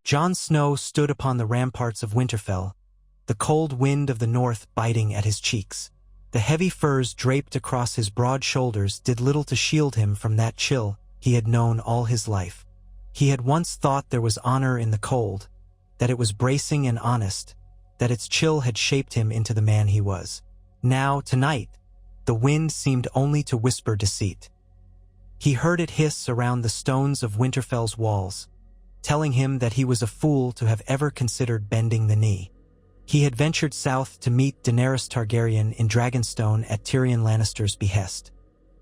Jon Snow stood upon the ramparts of Winterfell, the cold wind of the north biting at his cheeks. The heavy furs draped across his broad shoulders did little to shield him from that chill he had known all his life. He had once thought there was honor in the cold, that it was bracing and honest, that its chill had shaped him into the man he was. Now, tonight, the wind seemed only to whisper deceit. He heard it hiss around the stones of Winterfell's walls, telling him that he was a fool to have ever considered bending the knee. He had ventured south to meet Daenerys Targaryen in Dragonstone at Tyrion Lannister's behest.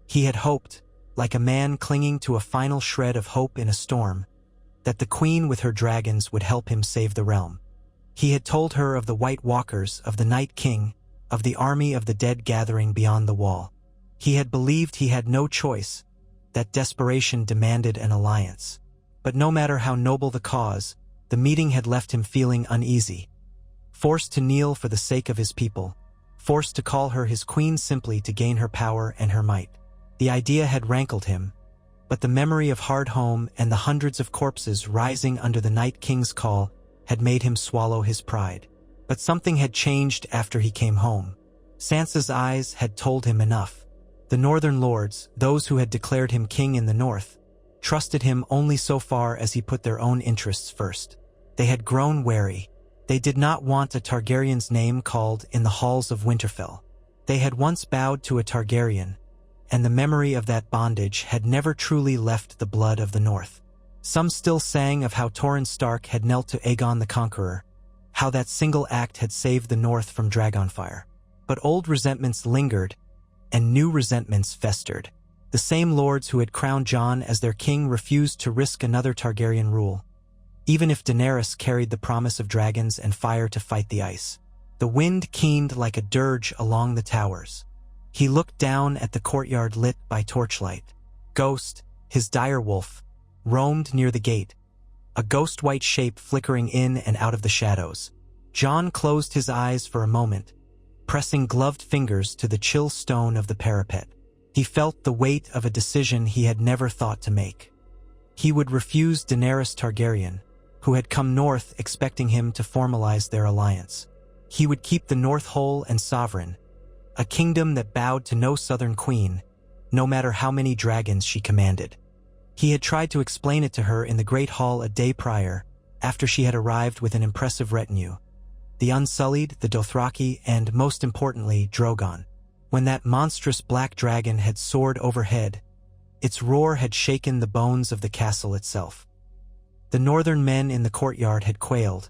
He had hoped, like a man clinging to a final shred of hope in a storm, that the queen with her dragons would help him save the realm. He had told her of the White Walkers, of the Night King, of the army of the dead gathering beyond the wall. He had believed he had no choice, that desperation demanded an alliance. But no matter how noble the cause, the meeting had left him feeling uneasy. Forced to kneel for the sake of his people, forced to call her his queen simply to gain her power and her might. The idea had rankled him, but the memory of Hardhome and the hundreds of corpses rising under the Night King's call had made him swallow his pride. But something had changed after he came home. Sansa's eyes had told him enough. The Northern Lords, those who had declared him king in the north, trusted him only so far as he put their own interests first. They had grown wary. They did not want a Targaryen's name called in the halls of Winterfell. They had once bowed to a Targaryen, and the memory of that bondage had never truly left the blood of the north. Some still sang of how Torrhen Stark had knelt to Aegon the Conqueror, how that single act had saved the north from Dragonfire. But old resentments lingered, and new resentments festered. The same lords who had crowned Jon as their king refused to risk another Targaryen rule, even if Daenerys carried the promise of dragons and fire to fight the ice. The wind keened like a dirge along the towers. He looked down at the courtyard lit by torchlight. Ghost, his direwolf, roamed near the gate, a ghost-white shape flickering in and out of the shadows. Jon closed his eyes for a moment, pressing gloved fingers to the chill stone of the parapet. He felt the weight of a decision he had never thought to make. He would refuse Daenerys Targaryen, who had come north expecting him to formalize their alliance. He would keep the North whole and sovereign, a kingdom that bowed to no southern queen, no matter how many dragons she commanded. He had tried to explain it to her in the Great Hall a day prior, after she had arrived with an impressive retinue. The Unsullied, the Dothraki, and, most importantly, Drogon. When that monstrous black dragon had soared overhead, its roar had shaken the bones of the castle itself. The northern men in the courtyard had quailed,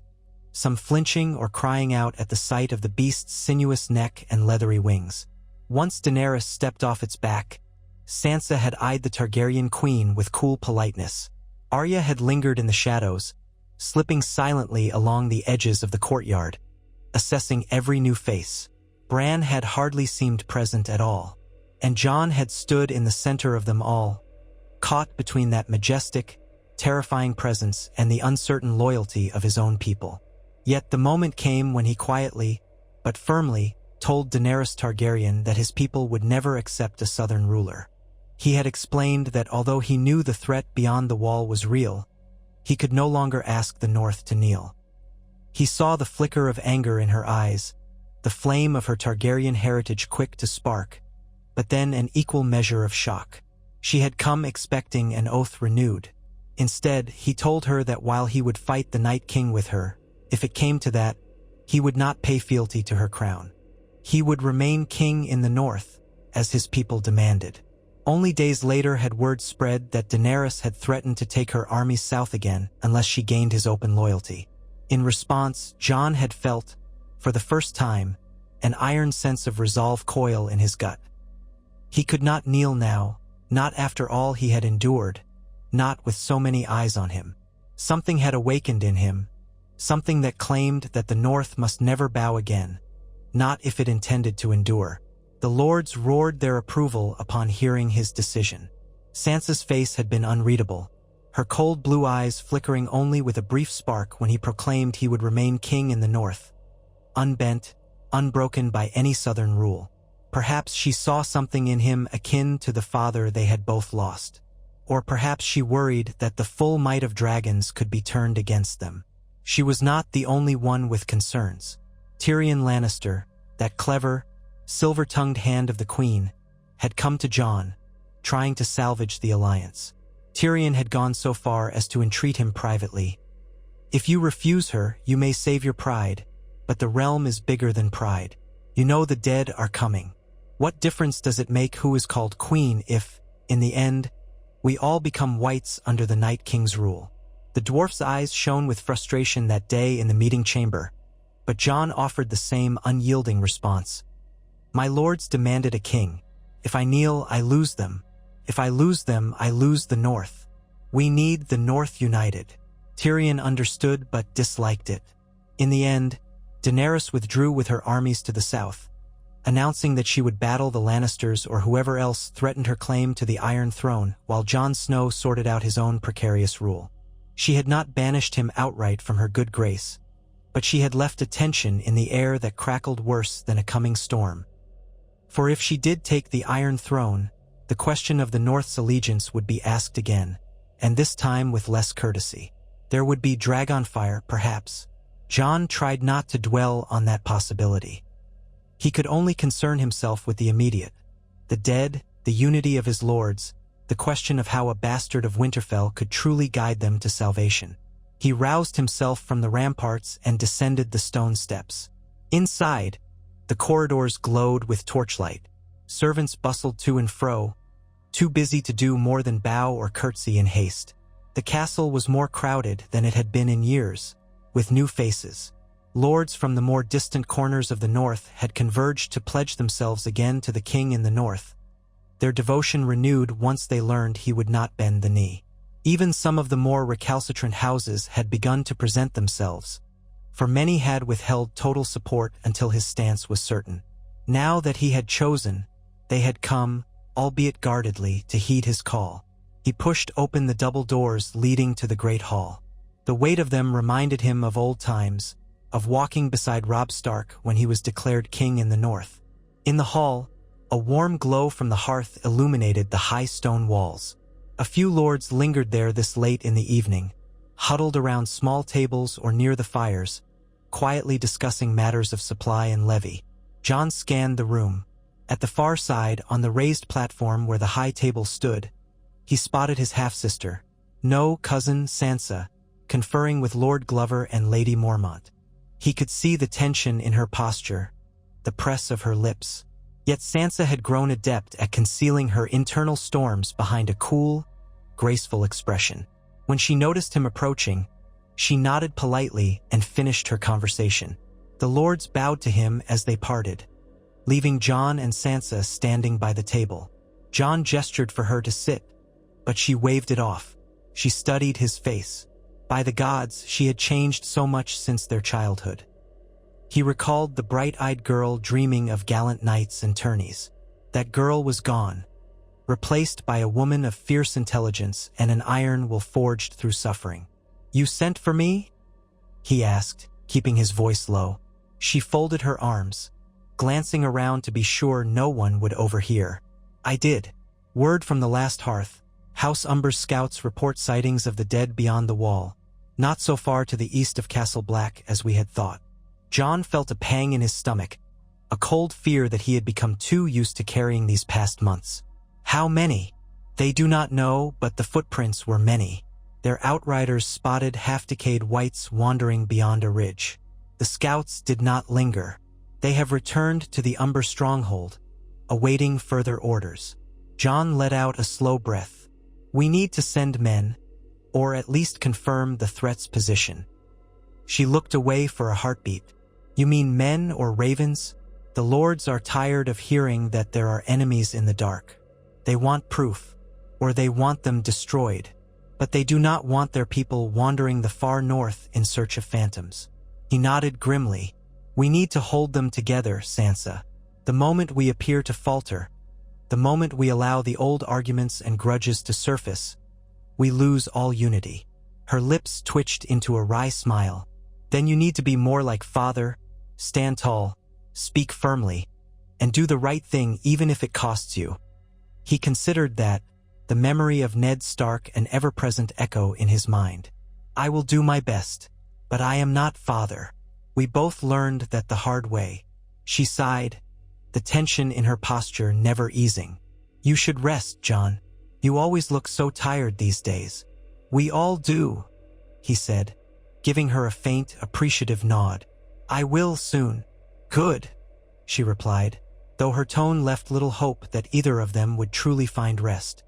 some flinching or crying out at the sight of the beast's sinuous neck and leathery wings. Once Daenerys stepped off its back, Sansa had eyed the Targaryen queen with cool politeness. Arya had lingered in the shadows, slipping silently along the edges of the courtyard, assessing every new face. Bran had hardly seemed present at all, and Jon had stood in the center of them all, caught between that majestic, terrifying presence and the uncertain loyalty of his own people. Yet the moment came when he quietly, but firmly, told Daenerys Targaryen that his people would never accept a southern ruler. He had explained that although he knew the threat beyond the wall was real, he could no longer ask the north to kneel. He saw the flicker of anger in her eyes, the flame of her Targaryen heritage quick to spark, but then an equal measure of shock. She had come expecting an oath renewed. Instead, he told her that while he would fight the Night King with her, if it came to that, he would not pay fealty to her crown. He would remain king in the north, as his people demanded. Only days later had word spread that Daenerys had threatened to take her armies south again unless she gained his open loyalty. In response, Jon had felt, for the first time, an iron sense of resolve coil in his gut. He could not kneel now, not after all he had endured, not with so many eyes on him. Something had awakened in him, something that claimed that the North must never bow again, not if it intended to endure. The lords roared their approval upon hearing his decision. Sansa's face had been unreadable, her cold blue eyes flickering only with a brief spark when he proclaimed he would remain king in the North, unbent, unbroken by any southern rule. Perhaps she saw something in him akin to the father they had both lost. Or perhaps she worried that the full might of dragons could be turned against them. She was not the only one with concerns. Tyrion Lannister, that clever, silver-tongued hand of the queen, had come to Jon, trying to salvage the alliance. Tyrion had gone so far as to entreat him privately. If you refuse her, you may save your pride, but the realm is bigger than pride. You know the dead are coming. What difference does it make who is called queen if, in the end, we all become whites under the Night King's rule? The dwarf's eyes shone with frustration that day in the meeting chamber, but Jon offered the same unyielding response. My lords demanded a king. If I kneel, I lose them. If I lose them, I lose the North. We need the North united. Tyrion understood but disliked it. In the end, Daenerys withdrew with her armies to the south, announcing that she would battle the Lannisters or whoever else threatened her claim to the Iron Throne, while Jon Snow sorted out his own precarious rule. She had not banished him outright from her good grace, but she had left a tension in the air that crackled worse than a coming storm. For if she did take the Iron Throne, the question of the North's allegiance would be asked again, and this time with less courtesy. There would be dragonfire, perhaps. Jon tried not to dwell on that possibility. He could only concern himself with the immediate, the dead, the unity of his lords, the question of how a bastard of Winterfell could truly guide them to salvation. He roused himself from the ramparts and descended the stone steps. Inside, the corridors glowed with torchlight. Servants bustled to and fro, too busy to do more than bow or curtsy in haste. The castle was more crowded than it had been in years, with new faces. Lords from the more distant corners of the north had converged to pledge themselves again to the king in the north, their devotion renewed once they learned he would not bend the knee. Even some of the more recalcitrant houses had begun to present themselves, for many had withheld total support until his stance was certain. Now that he had chosen, they had come, albeit guardedly, to heed his call. He pushed open the double doors leading to the great hall. The weight of them reminded him of old times, of walking beside Robb Stark when he was declared king in the north. In the hall, a warm glow from the hearth illuminated the high stone walls. A few lords lingered there this late in the evening, huddled around small tables or near the fires, quietly discussing matters of supply and levy. Jon scanned the room. At the far side, on the raised platform where the high table stood, he spotted his half-sister, no cousin Sansa, conferring with Lord Glover and Lady Mormont. He could see the tension in her posture, the press of her lips. Yet Sansa had grown adept at concealing her internal storms behind a cool, graceful expression. When she noticed him approaching, she nodded politely and finished her conversation. The lords bowed to him as they parted, leaving Jon and Sansa standing by the table. Jon gestured for her to sit, but she waved it off. She studied his face. By the gods, she had changed so much since their childhood. He recalled the bright-eyed girl dreaming of gallant knights and tourneys. That girl was gone, replaced by a woman of fierce intelligence and an iron will forged through suffering. "You sent for me?" he asked, keeping his voice low. She folded her arms, glancing around to be sure no one would overhear. "I did. Word from the last hearth. House Umber's scouts report sightings of the dead beyond the wall, not so far to the east of Castle Black as we had thought." Jon felt a pang in his stomach, a cold fear that he had become too used to carrying these past months. How many? They do not know, but the footprints were many. Their outriders spotted half-decayed whites wandering beyond a ridge. The scouts did not linger. They have returned to the Umber stronghold, awaiting further orders. Jon let out a slow breath. "We need to send men, or at least confirm the threat's position." She looked away for a heartbeat. "You mean men or ravens?" The lords are tired of hearing that there are enemies in the dark. They want proof, or they want them destroyed. But they do not want their people wandering the far north in search of phantoms. He nodded grimly. "We need to hold them together, Sansa. The moment we appear to falter, the moment we allow the old arguments and grudges to surface, we lose all unity." Her lips twitched into a wry smile. "Then you need to be more like father, stand tall, speak firmly, and do the right thing even if it costs you." He considered that, the memory of Ned Stark an ever-present echo in his mind. "I will do my best, but I am not father. We both learned that the hard way." She sighed, the tension in her posture never easing. "You should rest, Jon. You always look so tired these days." "We all do," he said, giving her a faint, appreciative nod. "I will soon." "Good," she replied, though her tone left little hope that either of them would truly find rest.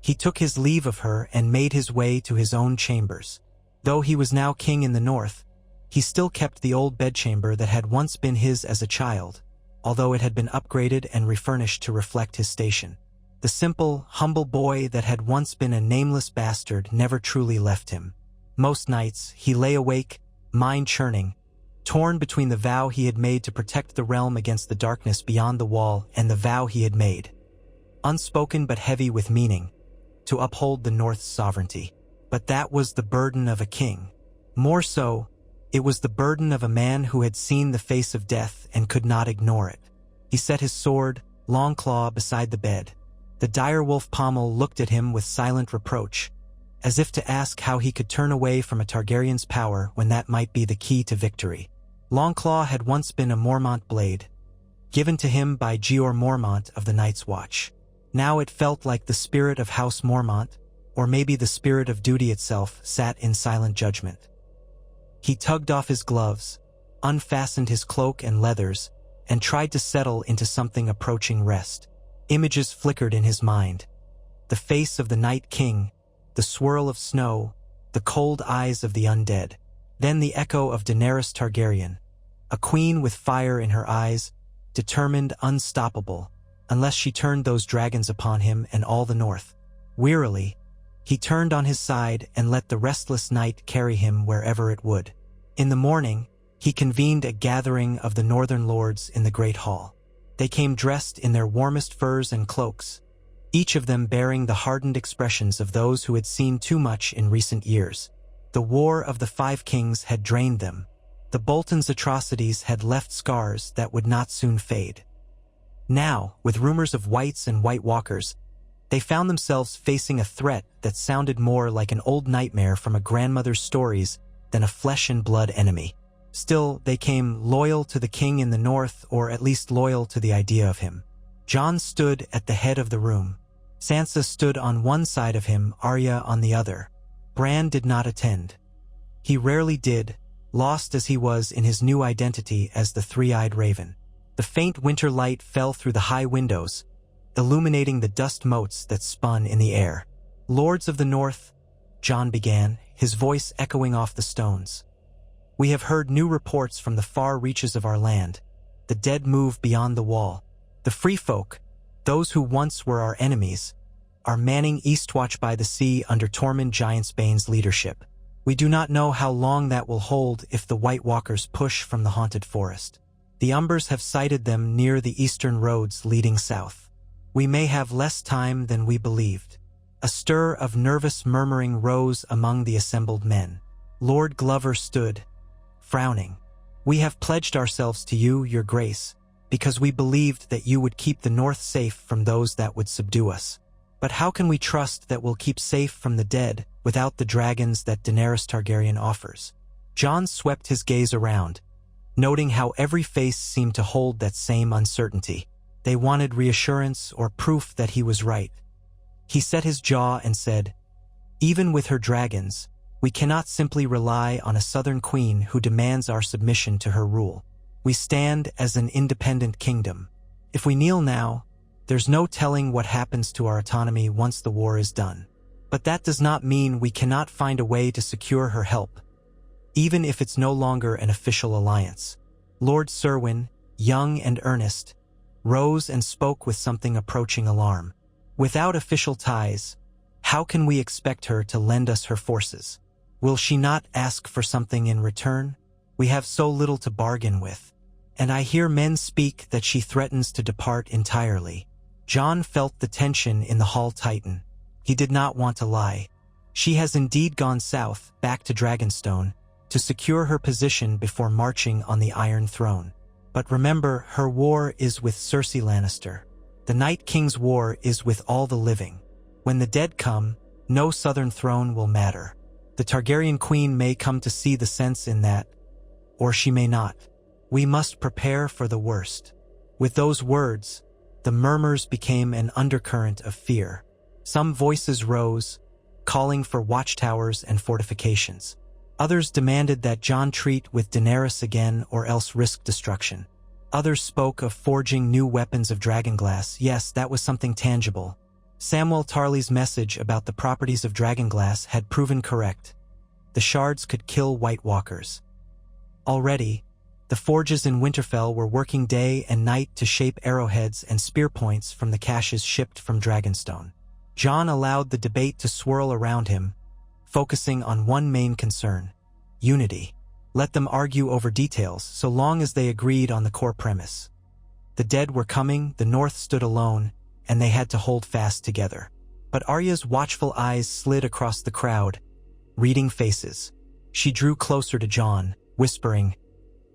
He took his leave of her and made his way to his own chambers. Though he was now king in the north, he still kept the old bedchamber that had once been his as a child, although it had been upgraded and refurnished to reflect his station. The simple, humble boy that had once been a nameless bastard never truly left him. Most nights, he lay awake, mind churning, torn between the vow he had made to protect the realm against the darkness beyond the wall and the vow he had made, unspoken but heavy with meaning, to uphold the North's sovereignty. But that was the burden of a king. More so, it was the burden of a man who had seen the face of death and could not ignore it. He set his sword, Longclaw, beside the bed. The direwolf pommel looked at him with silent reproach, as if to ask how he could turn away from a Targaryen's power when that might be the key to victory. Longclaw had once been a Mormont blade, given to him by Jeor Mormont of the Night's Watch. Now it felt like the spirit of House Mormont, or maybe the spirit of duty itself, sat in silent judgment. He tugged off his gloves, unfastened his cloak and leathers, and tried to settle into something approaching rest. Images flickered in his mind. The face of the Night King, the swirl of snow, the cold eyes of the undead. Then the echo of Daenerys Targaryen, a queen with fire in her eyes, determined, unstoppable, unless she turned those dragons upon him and all the North. Wearily, he turned on his side and let the restless night carry him wherever it would. In the morning, he convened a gathering of the northern lords in the Great Hall. They came dressed in their warmest furs and cloaks, each of them bearing the hardened expressions of those who had seen too much in recent years. The War of the Five Kings had drained them. The Bolton's atrocities had left scars that would not soon fade. Now, with rumors of whites and White Walkers, they found themselves facing a threat that sounded more like an old nightmare from a grandmother's stories than a flesh-and-blood enemy. Still, they came loyal to the king in the north, or at least loyal to the idea of him. Jon stood at the head of the room. Sansa stood on one side of him, Arya on the other. Bran did not attend. He rarely did, lost as he was in his new identity as the Three-Eyed Raven. The faint winter light fell through the high windows, illuminating the dust motes that spun in the air. "Lords of the North," Jon began, his voice echoing off the stones. "We have heard new reports from the far reaches of our land. The dead move beyond the wall. The free folk, those who once were our enemies, are manning Eastwatch by the Sea under Tormund Giantsbane's leadership. We do not know how long that will hold if the White Walkers push from the haunted forest. The Umbers have sighted them near the eastern roads leading south. We may have less time than we believed." A stir of nervous murmuring rose among the assembled men. Lord Glover stood, frowning. "We have pledged ourselves to you, your grace, because we believed that you would keep the North safe from those that would subdue us. But how can we trust that we'll keep safe from the dead without the dragons that Daenerys Targaryen offers?" Jon swept his gaze around, noting how every face seemed to hold that same uncertainty. They wanted reassurance or proof that he was right. He set his jaw and said, "Even with her dragons, we cannot simply rely on a southern queen who demands our submission to her rule. We stand as an independent kingdom. If we kneel now, there's no telling what happens to our autonomy once the war is done. But that does not mean we cannot find a way to secure her help, even if it's no longer an official alliance." Lord Serwyn, young and earnest, rose and spoke with something approaching alarm. "Without official ties, how can we expect her to lend us her forces? Will she not ask for something in return? We have so little to bargain with. And I hear men speak that she threatens to depart entirely." Jon felt the tension in the hall tighten. He did not want to lie. She has indeed gone south, back to Dragonstone, to secure her position before marching on the Iron Throne. But remember, her war is with Cersei Lannister. The Night King's war is with all the living. When the dead come, no southern throne will matter. The Targaryen queen may come to see the sense in that, or she may not. We must prepare for the worst." With those words, the murmurs became an undercurrent of fear. Some voices rose, calling for watchtowers and fortifications. Others demanded that Jon treat with Daenerys again or else risk destruction. Others spoke of forging new weapons of dragonglass. Yes, that was something tangible. Samwell Tarly's message about the properties of dragonglass had proven correct. The shards could kill White Walkers. Already, the forges in Winterfell were working day and night to shape arrowheads and spear points from the caches shipped from Dragonstone. Jon allowed the debate to swirl around him, focusing on one main concern: unity. Let them argue over details so long as they agreed on the core premise. The dead were coming, the North stood alone, and they had to hold fast together. But Arya's watchful eyes slid across the crowd, reading faces. She drew closer to Jon, whispering,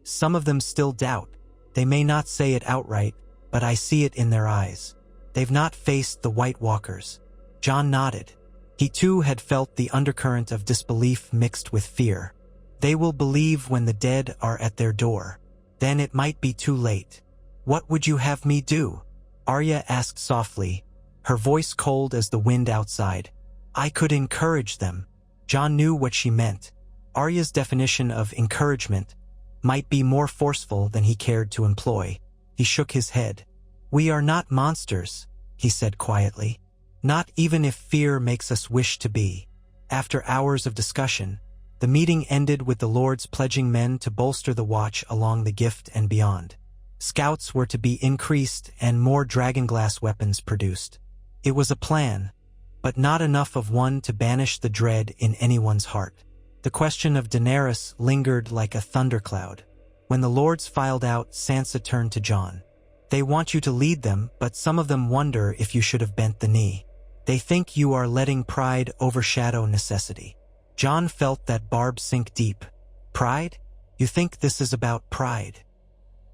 "Some of them still doubt. They may not say it outright, but I see it in their eyes. They've not faced the White Walkers." Jon nodded. He too had felt the undercurrent of disbelief mixed with fear. They will believe when the dead are at their door. Then it might be too late. "What would you have me do?" Arya asked softly, her voice cold as the wind outside. "I could encourage them." Jon knew what she meant. Arya's definition of encouragement might be more forceful than he cared to employ. He shook his head. "We are not monsters," he said quietly. "Not even if fear makes us wish to be." After hours of discussion, the meeting ended with the lords pledging men to bolster the watch along the Gift and beyond. Scouts were to be increased and more dragonglass weapons produced. It was a plan, but not enough of one to banish the dread in anyone's heart. The question of Daenerys lingered like a thundercloud. When the lords filed out, Sansa turned to Jon. "They want you to lead them, but some of them wonder if you should have bent the knee. They think you are letting pride overshadow necessity." Jon felt that barb sink deep. "Pride? You think this is about pride?"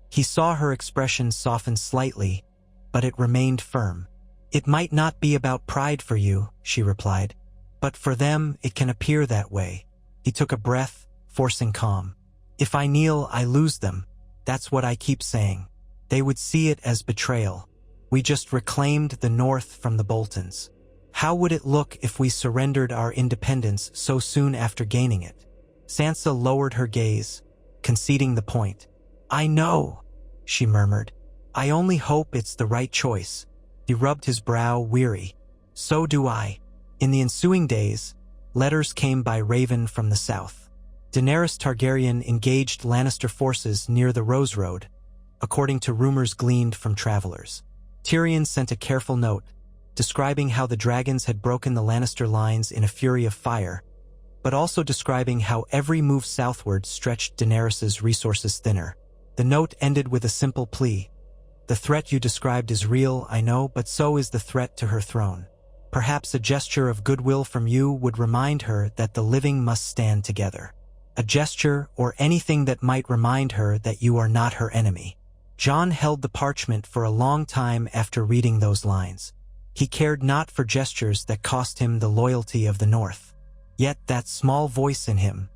He saw her expression soften slightly, but it remained firm. "It might not be about pride for you," she replied, "but for them it can appear that way." He took a breath, forcing calm. "If I kneel, I lose them. That's what I keep saying. They would see it as betrayal. We just reclaimed the North from the Boltons. How would it look if we surrendered our independence so soon after gaining it?" Sansa lowered her gaze, conceding the point. "I know," she murmured. "I only hope it's the right choice." He rubbed his brow, weary. "So do I." In the ensuing days, letters came by Raven from the south. Daenerys Targaryen engaged Lannister forces near the Rose Road, according to rumors gleaned from travelers. Tyrion sent a careful note, describing how the dragons had broken the Lannister lines in a fury of fire, but also describing how every move southward stretched Daenerys's resources thinner. The note ended with a simple plea. "The threat you described is real, I know, but so is the threat to her throne. Perhaps a gesture of goodwill from you would remind her that the living must stand together. A gesture or anything that might remind her that you are not her enemy." Jon held the parchment for a long time after reading those lines. He cared not for gestures that cost him the loyalty of the North. Yet that small voice in him,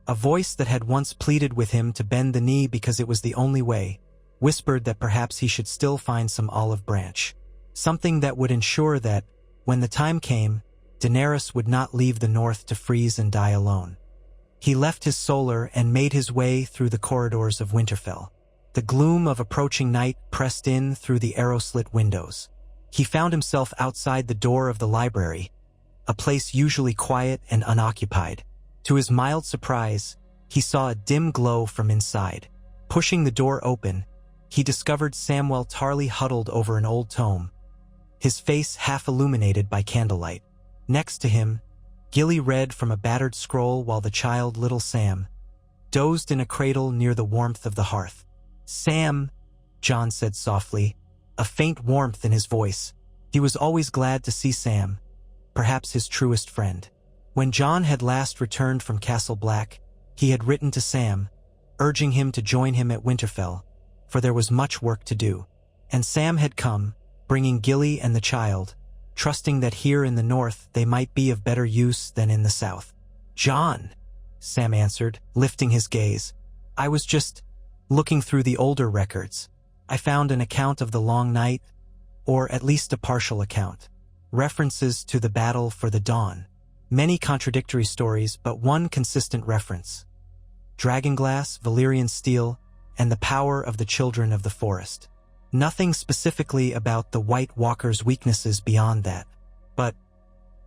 a voice that had once pleaded with him to bend the knee because it was the only way, whispered that perhaps he should still find some olive branch. Something that would ensure that, when the time came, Daenerys would not leave the North to freeze and die alone. He left his solar and made his way through the corridors of Winterfell. The gloom of approaching night pressed in through the arrow-slit windows. He found himself outside the door of the library, a place usually quiet and unoccupied. To his mild surprise, he saw a dim glow from inside. Pushing the door open, he discovered Samwell Tarly huddled over an old tome, his face half illuminated by candlelight. Next to him, Gilly read from a battered scroll while the child Little Sam dozed in a cradle near the warmth of the hearth. "Sam," Jon said softly, a faint warmth in his voice. He was always glad to see Sam, perhaps his truest friend. When Jon had last returned from Castle Black, he had written to Sam, urging him to join him at Winterfell, for there was much work to do. And Sam had come, bringing Gilly and the child, trusting that here in the north they might be of better use than in the south. "Jon," Sam answered, lifting his gaze. "I was just looking through the older records. I found an account of the Long Night, or at least a partial account. References to the battle for the dawn. Many contradictory stories, but one consistent reference. Dragonglass, Valyrian steel, and the power of the children of the forest. Nothing specifically about the White Walker's weaknesses beyond that. But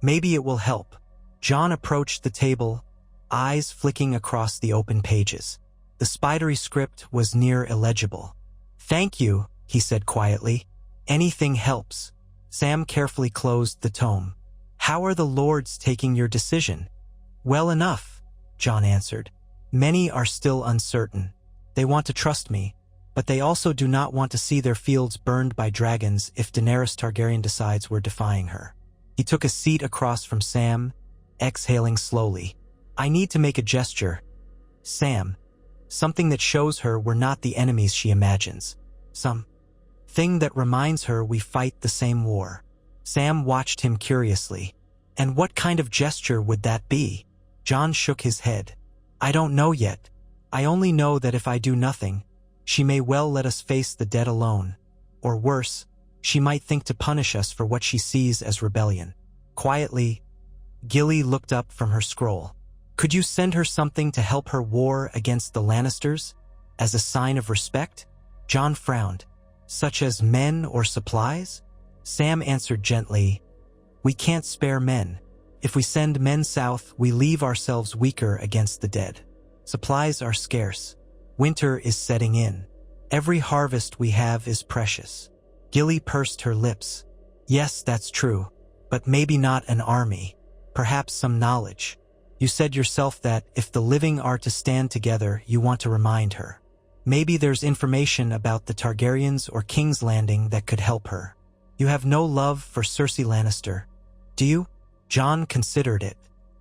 maybe it will help." Jon approached the table, eyes flicking across the open pages. The spidery script was near illegible. "Thank you," he said quietly. "Anything helps." Sam carefully closed the tome. "How are the lords taking your decision?" "Well enough," Jon answered. "Many are still uncertain. They want to trust me, but they also do not want to see their fields burned by dragons if Daenerys Targaryen decides we're defying her." He took a seat across from Sam, exhaling slowly. "I need to make a gesture, Sam. Something that shows her we're not the enemies she imagines. Something that reminds her we fight the same war." Sam watched him curiously. "And what kind of gesture would that be?" Jon shook his head. "I don't know yet. I only know that if I do nothing, she may well let us face the dead alone. Or worse, she might think to punish us for what she sees as rebellion." Quietly, Gilly looked up from her scroll. "Could you send her something to help her war against the Lannisters? As a sign of respect?" Jon frowned. "Such as men or supplies?" Sam answered gently, "We can't spare men. If we send men south, we leave ourselves weaker against the dead. Supplies are scarce. Winter is setting in. Every harvest we have is precious." Gilly pursed her lips. "Yes, that's true. But maybe not an army. Perhaps some knowledge. You said yourself that, if the living are to stand together, you want to remind her. Maybe there's information about the Targaryens or King's Landing that could help her. You have no love for Cersei Lannister, do you?" Jon considered it.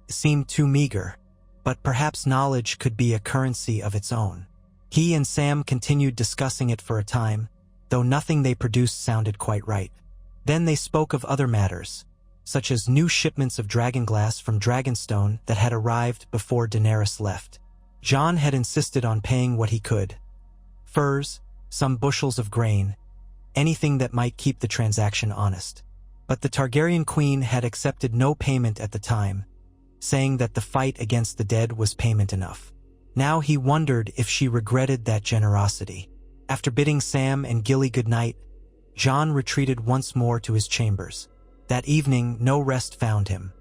It seemed too meager, but perhaps knowledge could be a currency of its own. He and Sam continued discussing it for a time, though nothing they produced sounded quite right. Then they spoke of other matters, such as new shipments of dragonglass from Dragonstone that had arrived before Daenerys left. Jon had insisted on paying what he could. Furs, some bushels of grain, anything that might keep the transaction honest. But the Targaryen queen had accepted no payment at the time, saying that the fight against the dead was payment enough. Now he wondered if she regretted that generosity. After bidding Sam and Gilly goodnight, Jon retreated once more to his chambers. That evening, no rest found him.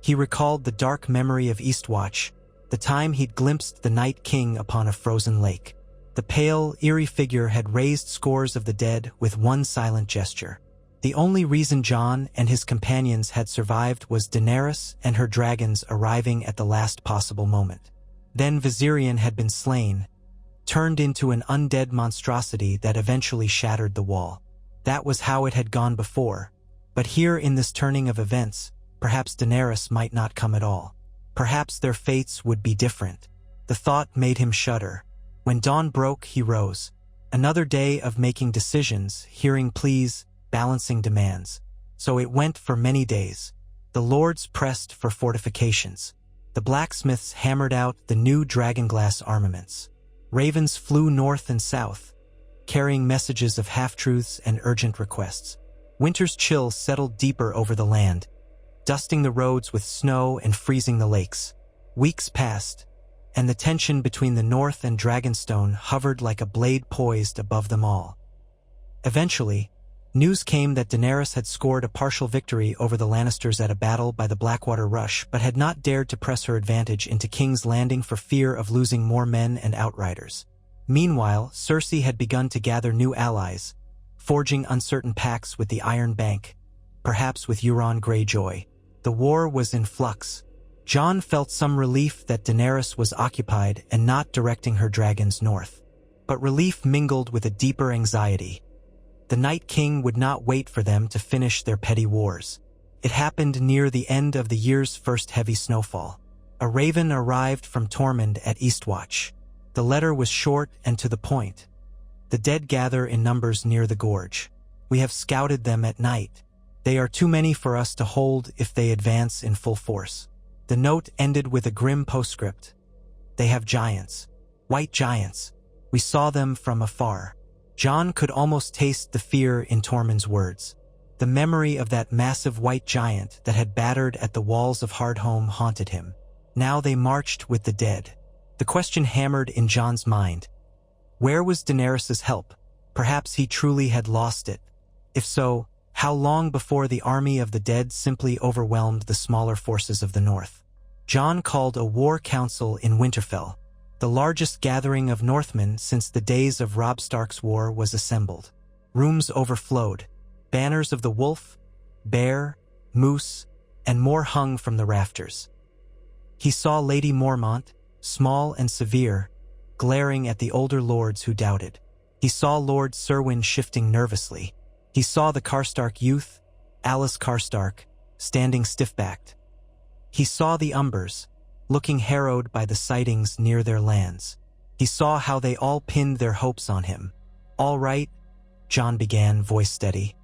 He recalled the dark memory of Eastwatch, the time he'd glimpsed the Night King upon a frozen lake. The pale, eerie figure had raised scores of the dead with one silent gesture. The only reason Jon and his companions had survived was Daenerys and her dragons arriving at the last possible moment. Then Viserion had been slain, turned into an undead monstrosity that eventually shattered the wall. That was how it had gone before. But here in this turning of events, perhaps Daenerys might not come at all. Perhaps their fates would be different. The thought made him shudder. When dawn broke, he rose. Another day of making decisions, hearing pleas, balancing demands. So it went for many days. The lords pressed for fortifications. The blacksmiths hammered out the new dragonglass armaments. Ravens flew north and south, carrying messages of half-truths and urgent requests. Winter's chill settled deeper over the land, dusting the roads with snow and freezing the lakes. Weeks passed, and the tension between the North and Dragonstone hovered like a blade poised above them all. Eventually, news came that Daenerys had scored a partial victory over the Lannisters at a battle by the Blackwater Rush, but had not dared to press her advantage into King's Landing for fear of losing more men and outriders. Meanwhile, Cersei had begun to gather new allies, forging uncertain pacts with the Iron Bank, perhaps with Euron Greyjoy. The war was in flux. Jon felt some relief that Daenerys was occupied and not directing her dragons north. But relief mingled with a deeper anxiety. The Night King would not wait for them to finish their petty wars. It happened near the end of the year's first heavy snowfall. A raven arrived from Tormund at Eastwatch. The letter was short and to the point. "The dead gather in numbers near the gorge. We have scouted them at night. They are too many for us to hold if they advance in full force. The note ended with a grim postscript. They have giants. White giants. We saw them from afar. Jon could almost taste the fear in Tormund's words. The memory of that massive white giant that had battered at the walls of Hardhome haunted him. Now they marched with the dead. The question hammered in Jon's mind. Where was Daenerys' help? Perhaps he truly had lost it. If so, how long before the army of the dead simply overwhelmed the smaller forces of the north? Jon called a war council in Winterfell. The largest gathering of Northmen since the days of Robb Stark's war was assembled. Rooms overflowed. Banners of the wolf, bear, moose, and more hung from the rafters. He saw Lady Mormont, small and severe, glaring at the older lords who doubted. He saw Lord Serwyn shifting nervously. He saw the Karstark youth, Alice Karstark, standing stiff-backed. He saw the Umbers, looking harrowed by the sightings near their lands. He saw how they all pinned their hopes on him. "All right," Jon began, voice steady.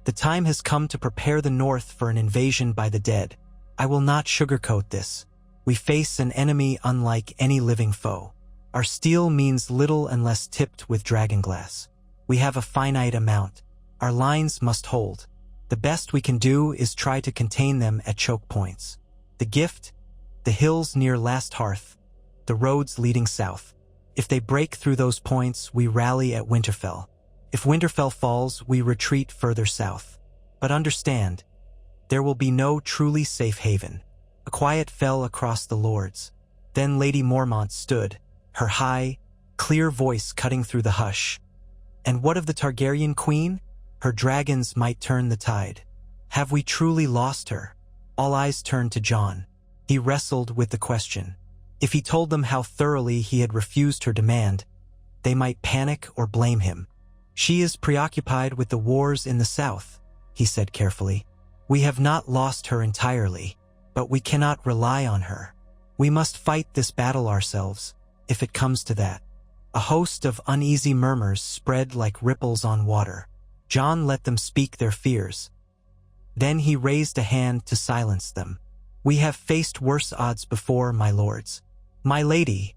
"The time has come to prepare the North for an invasion by the dead. I will not sugarcoat this. We face an enemy unlike any living foe. Our steel means little unless tipped with dragonglass. We have a finite amount. Our lines must hold. The best we can do is try to contain them at choke points. The gift, the hills near Last Hearth, the roads leading south. If they break through those points, we rally at Winterfell. If Winterfell falls, we retreat further south. But understand, there will be no truly safe haven." A quiet fell across the lords. Then Lady Mormont stood, her high, clear voice cutting through the hush. "And what of the Targaryen queen? Her dragons might turn the tide. Have we truly lost her?" All eyes turned to Jon. He wrestled with the question. If he told them how thoroughly he had refused her demand, they might panic or blame him. "She is preoccupied with the wars in the south," he said carefully. "We have not lost her entirely, but we cannot rely on her. We must fight this battle ourselves, if it comes to that." A host of uneasy murmurs spread like ripples on water. Jon let them speak their fears. Then he raised a hand to silence them. "We have faced worse odds before, my lords. My lady,"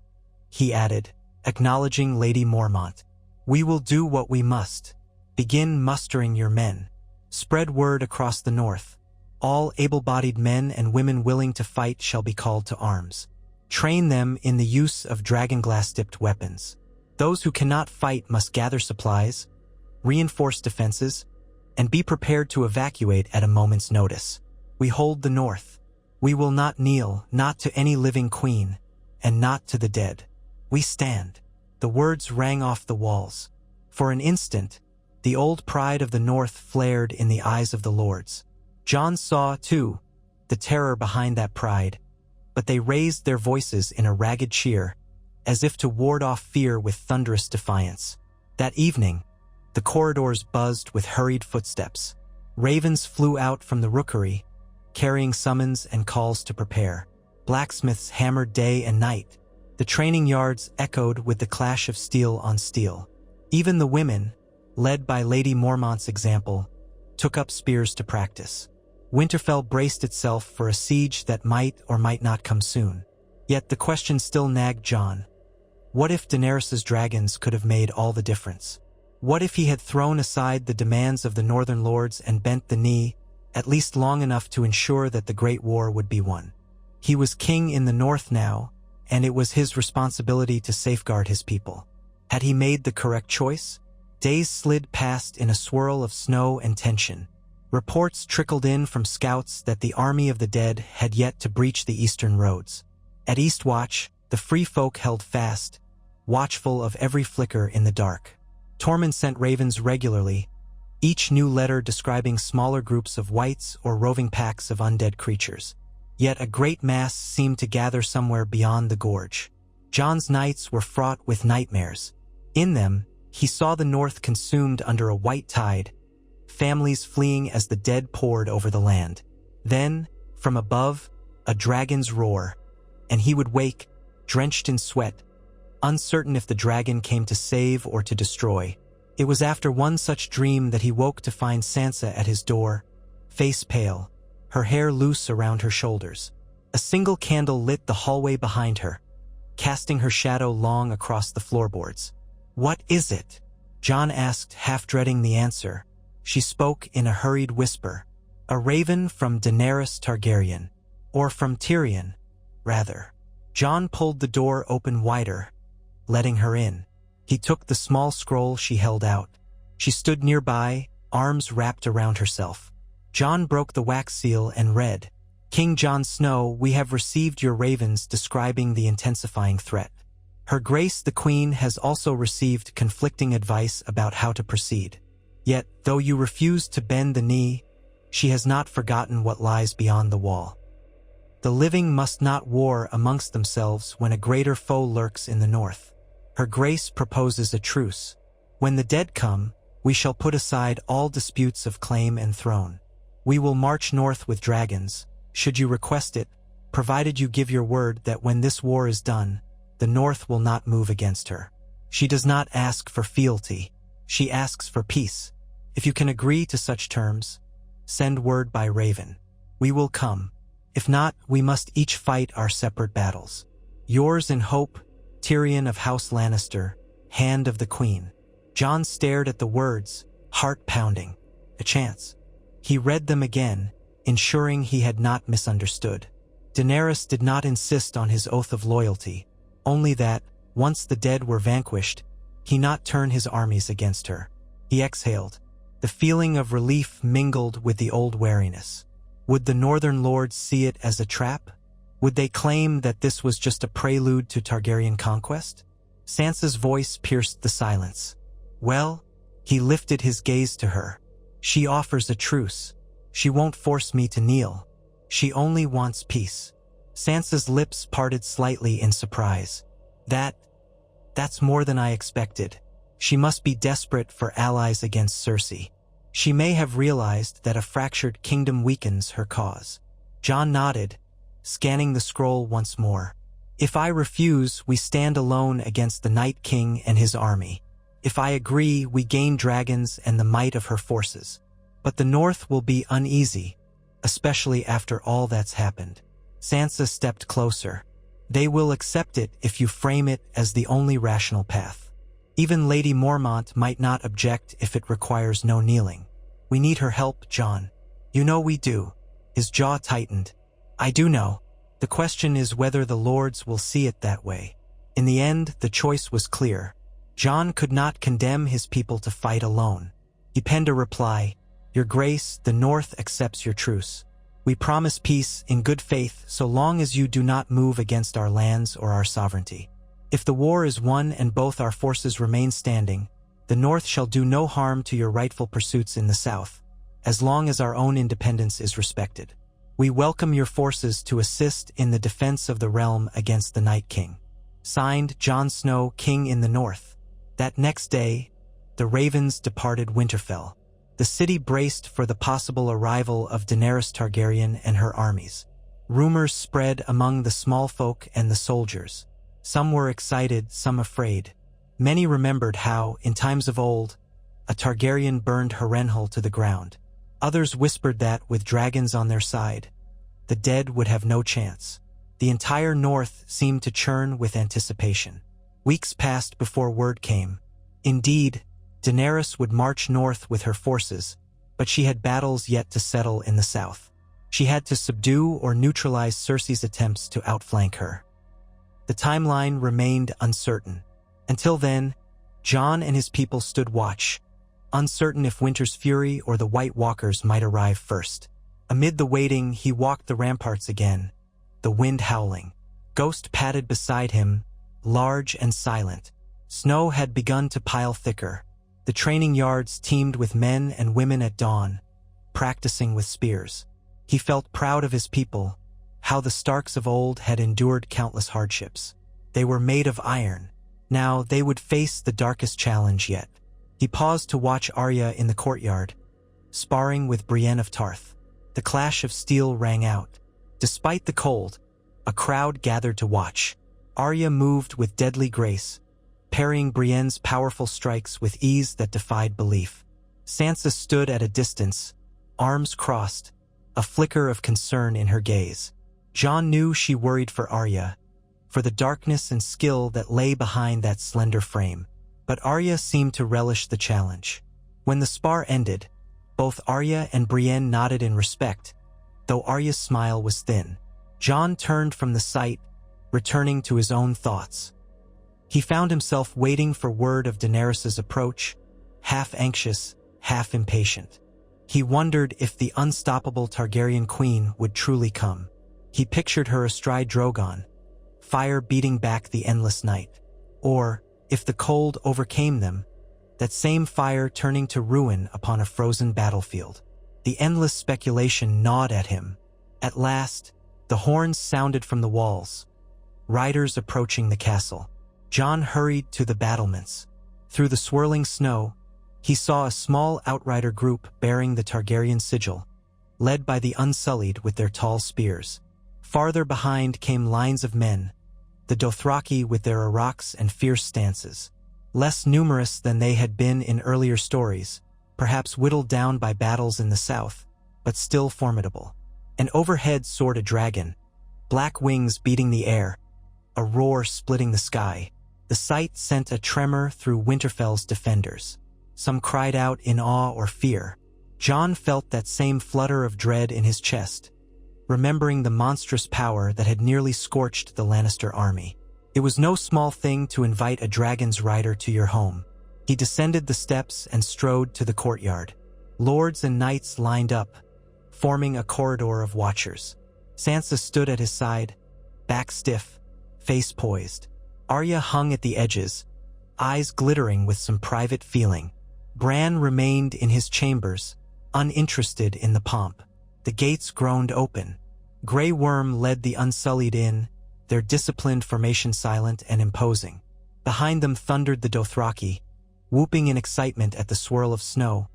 he added, acknowledging Lady Mormont. "We will do what we must. Begin mustering your men. Spread word across the north. All able-bodied men and women willing to fight shall be called to arms. Train them in the use of dragonglass-tipped weapons. Those who cannot fight must gather supplies, reinforce defenses, and be prepared to evacuate at a moment's notice. We hold the north. We will not kneel, not to any living queen, and not to the dead. We stand." The words rang off the walls. For an instant, the old pride of the north flared in the eyes of the lords. Jon saw, too, the terror behind that pride, but they raised their voices in a ragged cheer, as if to ward off fear with thunderous defiance. That evening, the corridors buzzed with hurried footsteps. Ravens flew out from the rookery, carrying summons and calls to prepare. Blacksmiths hammered day and night. The training yards echoed with the clash of steel on steel. Even the women, led by Lady Mormont's example, took up spears to practice. Winterfell braced itself for a siege that might or might not come soon. Yet the question still nagged Jon. What if Daenerys' dragons could have made all the difference? What if he had thrown aside the demands of the northern lords and bent the knee, at least long enough to ensure that the Great War would be won? He was king in the north now, and it was his responsibility to safeguard his people. Had he made the correct choice? Days slid past in a swirl of snow and tension. Reports trickled in from scouts that the army of the dead had yet to breach the eastern roads. At Eastwatch, the free folk held fast, watchful of every flicker in the dark. Tormund sent ravens regularly, each new letter describing smaller groups of whites or roving packs of undead creatures. Yet a great mass seemed to gather somewhere beyond the gorge. Jon's nights were fraught with nightmares. In them, he saw the north consumed under a white tide, families fleeing as the dead poured over the land. Then, from above, a dragon's roar, and he would wake, drenched in sweat, uncertain if the dragon came to save or to destroy. It was after one such dream that he woke to find Sansa at his door, face pale, her hair loose around her shoulders. A single candle lit the hallway behind her, casting her shadow long across the floorboards. "What is it?" Jon asked, half dreading the answer. She spoke in a hurried whisper. "A raven from Daenerys Targaryen. Or from Tyrion, rather." Jon pulled the door open wider, letting her in. He took the small scroll she held out. She stood nearby, arms wrapped around herself. Jon broke the wax seal and read, "King Jon Snow, we have received your ravens describing the intensifying threat. Her Grace the Queen has also received conflicting advice about how to proceed. Yet, though you refuse to bend the knee, she has not forgotten what lies beyond the wall. The living must not war amongst themselves when a greater foe lurks in the north. Her Grace proposes a truce. When the dead come, we shall put aside all disputes of claim and throne. We will march north with dragons, should you request it, provided you give your word that when this war is done, the north will not move against her. She does not ask for fealty. She asks for peace. If you can agree to such terms, send word by raven. We will come. If not, we must each fight our separate battles. Yours in hope, Tyrion of House Lannister, Hand of the Queen." Jon stared at the words, heart pounding. A chance. He read them again, ensuring he had not misunderstood. Daenerys did not insist on his oath of loyalty, only that, once the dead were vanquished, he not turn his armies against her. He exhaled. The feeling of relief mingled with the old wariness. Would the Northern Lords see it as a trap? Would they claim that this was just a prelude to Targaryen conquest? Sansa's voice pierced the silence. "Well," he lifted his gaze to her. "She offers a truce. She won't force me to kneel. She only wants peace." Sansa's lips parted slightly in surprise. That's more than I expected. She must be desperate for allies against Cersei. She may have realized that a fractured kingdom weakens her cause. Jon nodded, scanning the scroll once more. "If I refuse, we stand alone against the Night King and his army. If I agree, we gain dragons and the might of her forces. But the North will be uneasy, especially after all that's happened." Sansa stepped closer. "They will accept it if you frame it as the only rational path. Even Lady Mormont might not object if it requires no kneeling. We need her help, Jon. You know we do." His jaw tightened. "I do know. The question is whether the Lords will see it that way." In the end, the choice was clear. Jon could not condemn his people to fight alone. He penned a reply, "Your Grace, the North accepts your truce. We promise peace in good faith so long as you do not move against our lands or our sovereignty. If the war is won and both our forces remain standing, the North shall do no harm to your rightful pursuits in the South, as long as our own independence is respected. We welcome your forces to assist in the defense of the realm against the Night King. Signed, Jon Snow, King in the North." That next day, the ravens departed Winterfell. The city braced for the possible arrival of Daenerys Targaryen and her armies. Rumors spread among the small folk and the soldiers. Some were excited, some afraid. Many remembered how, in times of old, a Targaryen burned Harrenhal to the ground. Others whispered that, with dragons on their side, the dead would have no chance. The entire North seemed to churn with anticipation. Weeks passed before word came. Indeed, Daenerys would march north with her forces, but she had battles yet to settle in the south. She had to subdue or neutralize Cersei's attempts to outflank her. The timeline remained uncertain. Until then, Jon and his people stood watch, uncertain if Winter's Fury or the White Walkers might arrive first. Amid the waiting, he walked the ramparts again, the wind howling. Ghost padded beside him, large and silent. Snow had begun to pile thicker. The training yards teemed with men and women at dawn, practicing with spears. He felt proud of his people, how the Starks of old had endured countless hardships. They were made of iron. Now they would face the darkest challenge yet. He paused to watch Arya in the courtyard, sparring with Brienne of Tarth. The clash of steel rang out. Despite the cold, a crowd gathered to watch. Arya moved with deadly grace, parrying Brienne's powerful strikes with ease that defied belief. Sansa stood at a distance, arms crossed, a flicker of concern in her gaze. Jon knew she worried for Arya, for the darkness and skill that lay behind that slender frame. But Arya seemed to relish the challenge. When the spar ended, both Arya and Brienne nodded in respect, though Arya's smile was thin. Jon turned from the sight, returning to his own thoughts. He found himself waiting for word of Daenerys' approach, half anxious, half impatient. He wondered if the unstoppable Targaryen queen would truly come. He pictured her astride Drogon, fire beating back the endless night. Or, if the cold overcame them, that same fire turning to ruin upon a frozen battlefield. The endless speculation gnawed at him. At last, the horns sounded from the walls, riders approaching the castle. Jon hurried to the battlements. Through the swirling snow, he saw a small outrider group bearing the Targaryen sigil, led by the Unsullied with their tall spears. Farther behind came lines of men, the Dothraki with their araks and fierce stances. Less numerous than they had been in earlier stories, perhaps whittled down by battles in the south, but still formidable. And overhead soared a dragon, black wings beating the air, a roar splitting the sky. The sight sent a tremor through Winterfell's defenders. Some cried out in awe or fear. Jon felt that same flutter of dread in his chest, remembering the monstrous power that had nearly scorched the Lannister army. It was no small thing to invite a dragon's rider to your home. He descended the steps and strode to the courtyard. Lords and knights lined up, forming a corridor of watchers. Sansa stood at his side, back stiff, face poised. Arya hung at the edges, eyes glittering with some private feeling. Bran remained in his chambers, uninterested in the pomp. The gates groaned open. Grey Worm led the Unsullied in, their disciplined formation silent and imposing. Behind them thundered the Dothraki, whooping in excitement at the swirl of snow,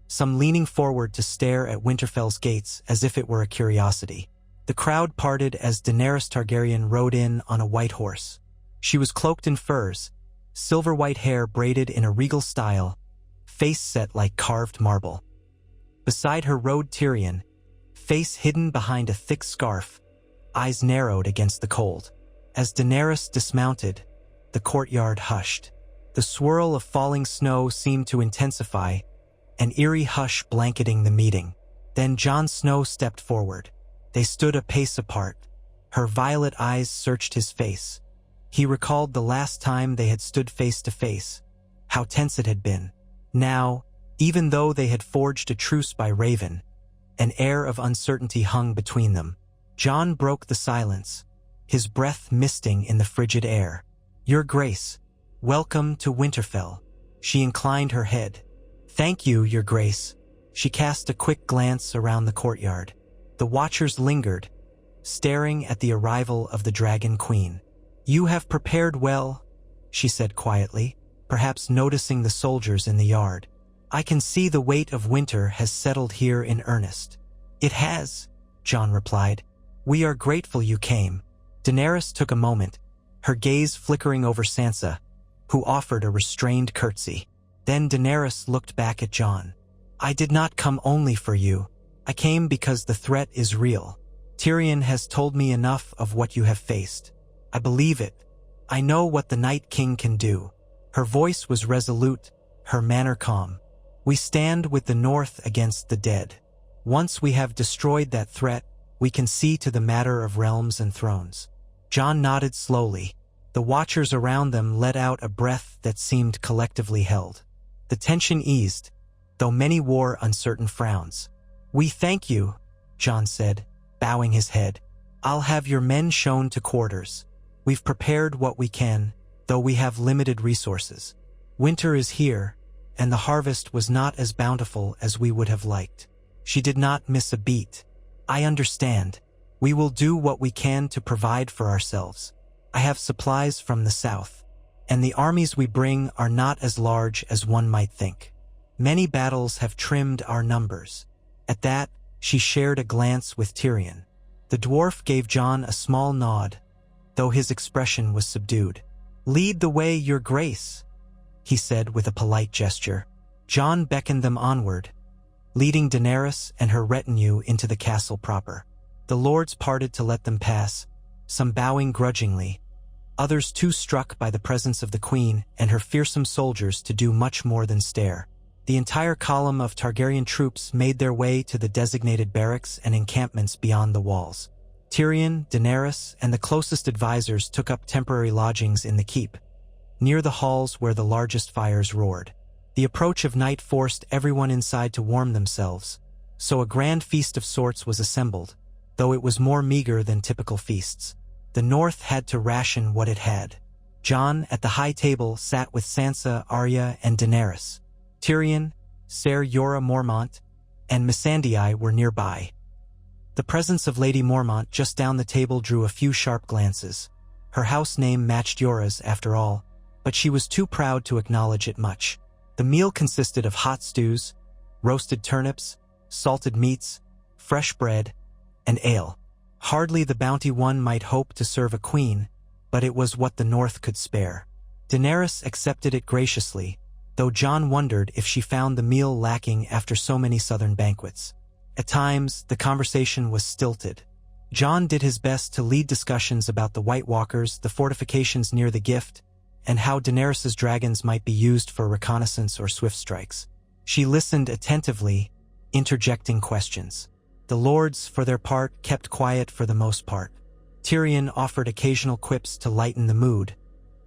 some leaning forward to stare at Winterfell's gates as if it were a curiosity. The crowd parted as Daenerys Targaryen rode in on a white horse. She was cloaked in furs, silver-white hair braided in a regal style, face set like carved marble. Beside her rode Tyrion, face hidden behind a thick scarf, eyes narrowed against the cold. As Daenerys dismounted, the courtyard hushed. The swirl of falling snow seemed to intensify, an eerie hush blanketing the meeting. Then Jon Snow stepped forward. They stood a pace apart. Her violet eyes searched his face. He recalled the last time they had stood face to face, how tense it had been. Now, even though they had forged a truce by Raven, an air of uncertainty hung between them. Jon broke the silence, his breath misting in the frigid air. "Your Grace, welcome to Winterfell." She inclined her head. "Thank you, Your Grace." She cast a quick glance around the courtyard. The watchers lingered, staring at the arrival of the Dragon Queen. "You have prepared well," she said quietly, perhaps noticing the soldiers in the yard. "I can see the weight of winter has settled here in earnest." "It has," Jon replied. "We are grateful you came." Daenerys took a moment, her gaze flickering over Sansa, who offered a restrained curtsy. Then Daenerys looked back at Jon. "I did not come only for you. I came because the threat is real. Tyrion has told me enough of what you have faced. I believe it. I know what the Night King can do." Her voice was resolute, her manner calm. "We stand with the North against the dead. Once we have destroyed that threat, we can see to the matter of realms and thrones." Jon nodded slowly. The watchers around them let out a breath that seemed collectively held. The tension eased, though many wore uncertain frowns. "We thank you," Jon said, bowing his head. "I'll have your men shown to quarters. We've prepared what we can, though we have limited resources. Winter is here, and the harvest was not as bountiful as we would have liked." She did not miss a beat. "I understand. We will do what we can to provide for ourselves. I have supplies from the south, and the armies we bring are not as large as one might think. Many battles have trimmed our numbers." At that, she shared a glance with Tyrion. The dwarf gave Jon a small nod, though his expression was subdued. "Lead the way, Your Grace," he said with a polite gesture. Jon beckoned them onward, leading Daenerys and her retinue into the castle proper. The lords parted to let them pass, some bowing grudgingly, others too struck by the presence of the queen and her fearsome soldiers to do much more than stare. The entire column of Targaryen troops made their way to the designated barracks and encampments beyond the walls. Tyrion, Daenerys, and the closest advisors took up temporary lodgings in the keep, near the halls where the largest fires roared. The approach of night forced everyone inside to warm themselves, so a grand feast of sorts was assembled, though it was more meager than typical feasts. The North had to ration what it had. Jon, at the high table, sat with Sansa, Arya, and Daenerys. Tyrion, Ser Jorah Mormont, and Missandei were nearby. The presence of Lady Mormont just down the table drew a few sharp glances. Her house name matched Jorah's, after all, but she was too proud to acknowledge it much. The meal consisted of hot stews, roasted turnips, salted meats, fresh bread, and ale. Hardly the bounty one might hope to serve a queen, but it was what the North could spare. Daenerys accepted it graciously, though Jon wondered if she found the meal lacking after so many southern banquets. At times, the conversation was stilted. Jon did his best to lead discussions about the White Walkers, the fortifications near the Gift, and how Daenerys's dragons might be used for reconnaissance or swift strikes. She listened attentively, interjecting questions. The lords, for their part, kept quiet for the most part. Tyrion offered occasional quips to lighten the mood,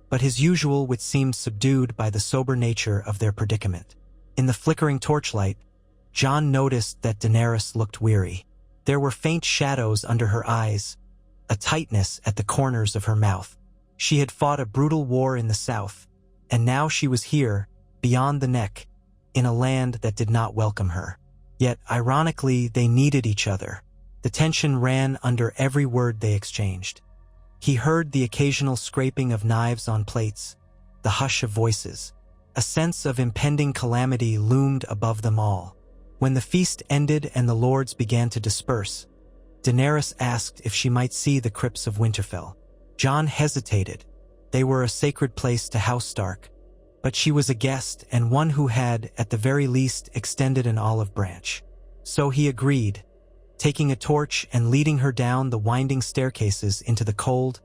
but his usual wit seemed subdued by the sober nature of their predicament. In the flickering torchlight, Jon noticed that Daenerys looked weary. There were faint shadows under her eyes, a tightness at the corners of her mouth. She had fought a brutal war in the south, and now she was here, beyond the neck, in a land that did not welcome her. Yet, ironically, they needed each other. The tension ran under every word they exchanged. He heard the occasional scraping of knives on plates, the hush of voices. A sense of impending calamity loomed above them all. When the feast ended and the lords began to disperse, Daenerys asked if she might see the crypts of Winterfell. Jon hesitated. They were a sacred place to House Stark, but she was a guest and one who had, at the very least, extended an olive branch. So he agreed, taking a torch and leading her down the winding staircases into the cold,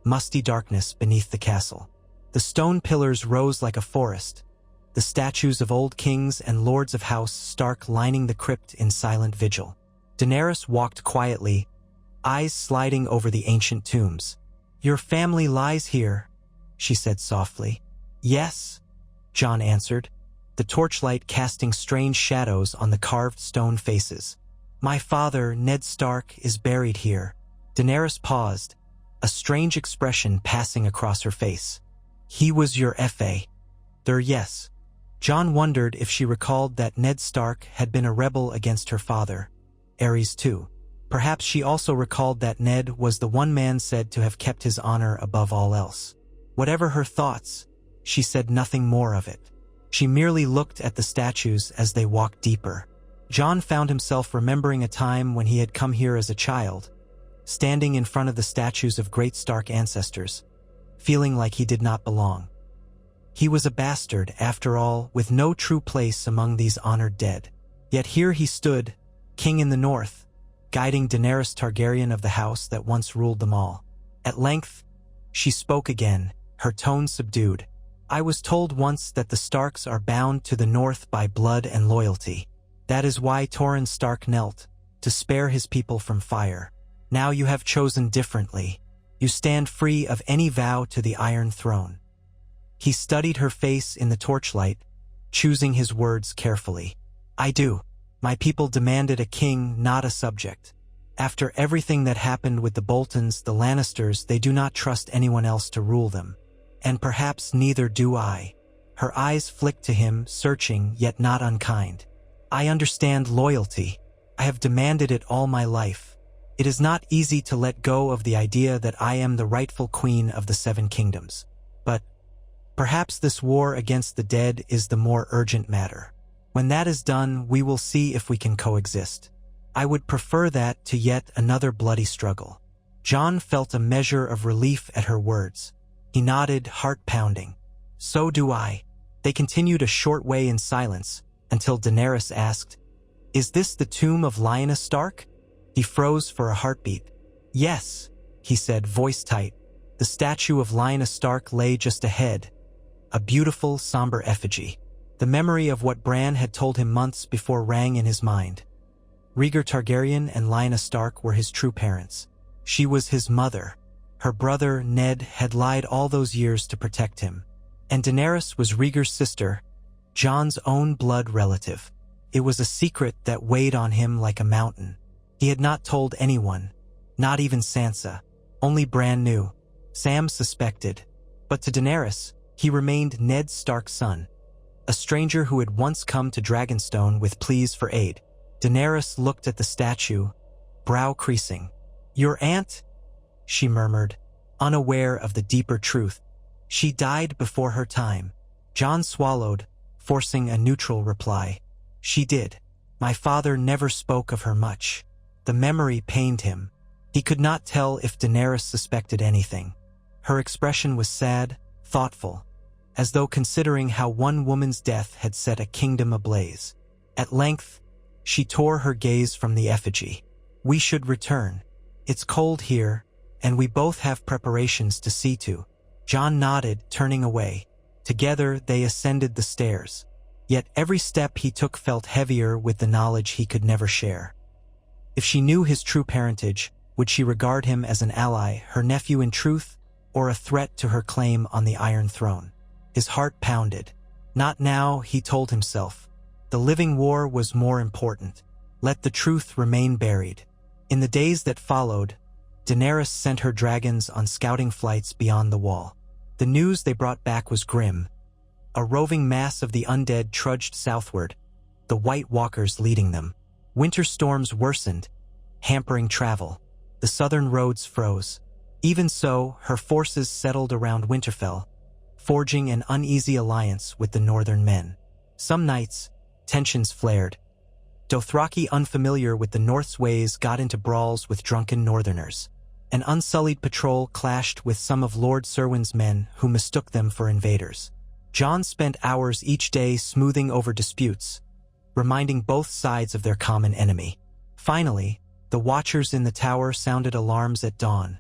musty darkness beneath the castle. The stone pillars rose like a forest, the statues of old kings and lords of House Stark lining the crypt in silent vigil. Daenerys walked quietly, eyes sliding over the ancient tombs. "Your family lies here," she said softly. "Yes," Jon answered, the torchlight casting strange shadows on the carved stone faces. "My father, Ned Stark, is buried here." Daenerys paused, a strange expression passing across her face. "He was your F.A. Yes." Jon wondered if she recalled that Ned Stark had been a rebel against her father, Aerys too. Perhaps she also recalled that Ned was the one man said to have kept his honor above all else. Whatever her thoughts, she said nothing more of it. She merely looked at the statues as they walked deeper. Jon found himself remembering a time when he had come here as a child, standing in front of the statues of great Stark ancestors, feeling like he did not belong. He was a bastard, after all, with no true place among these honored dead. Yet here he stood, king in the north, guiding Daenerys Targaryen of the house that once ruled them all. At length, she spoke again, her tone subdued. "I was told once that the Starks are bound to the north by blood and loyalty. That is why Torrhen Stark knelt, to spare his people from fire. Now you have chosen differently. You stand free of any vow to the Iron Throne." He studied her face in the torchlight, choosing his words carefully. "I do. My people demanded a king, not a subject. After everything that happened with the Boltons, the Lannisters, they do not trust anyone else to rule them. And perhaps neither do I." Her eyes flicked to him, searching yet not unkind. "I understand loyalty. I have demanded it all my life. It is not easy to let go of the idea that I am the rightful queen of the Seven Kingdoms. But perhaps this war against the dead is the more urgent matter. When that is done, we will see if we can coexist. I would prefer that to yet another bloody struggle." Jon felt a measure of relief at her words. He nodded, heart pounding. "So do I." They continued a short way in silence, until Daenerys asked, "Is this the tomb of Lyanna Stark?" He froze for a heartbeat. "Yes," he said, voice tight. The statue of Lyanna Stark lay just ahead, a beautiful, somber effigy. The memory of what Bran had told him months before rang in his mind. Rhaegar Targaryen and Lyanna Stark were his true parents. She was his mother. Her brother, Ned, had lied all those years to protect him. And Daenerys was Rhaegar's sister, Jon's own blood relative. It was a secret that weighed on him like a mountain. He had not told anyone, not even Sansa. Only Bran knew. Sam suspected. But to Daenerys, he remained Ned Stark's son, a stranger who had once come to Dragonstone with pleas for aid. Daenerys looked at the statue, brow creasing. "Your aunt?" she murmured, unaware of the deeper truth. "She died before her time." Jon swallowed, forcing a neutral reply. "She did. My father never spoke of her much." The memory pained him. He could not tell if Daenerys suspected anything. Her expression was sad, thoughtful, as though considering how one woman's death had set a kingdom ablaze. At length, she tore her gaze from the effigy. "We should return. It's cold here, and we both have preparations to see to." Jon nodded, turning away. Together they ascended the stairs. Yet every step he took felt heavier with the knowledge he could never share. If she knew his true parentage, would she regard him as an ally, her nephew in truth, or a threat to her claim on the Iron Throne? His heart pounded. Not now, he told himself. The living war was more important. Let the truth remain buried. In the days that followed, Daenerys sent her dragons on scouting flights beyond the wall. The news they brought back was grim. A roving mass of the undead trudged southward, the White Walkers leading them. Winter storms worsened, hampering travel. The southern roads froze. Even so, her forces settled around Winterfell, forging an uneasy alliance with the northern men. Some nights, tensions flared. Dothraki, unfamiliar with the North's ways, got into brawls with drunken northerners. An unsullied patrol clashed with some of Lord Serwyn's men who mistook them for invaders. Jon spent hours each day smoothing over disputes, reminding both sides of their common enemy. Finally, the watchers in the tower sounded alarms at dawn.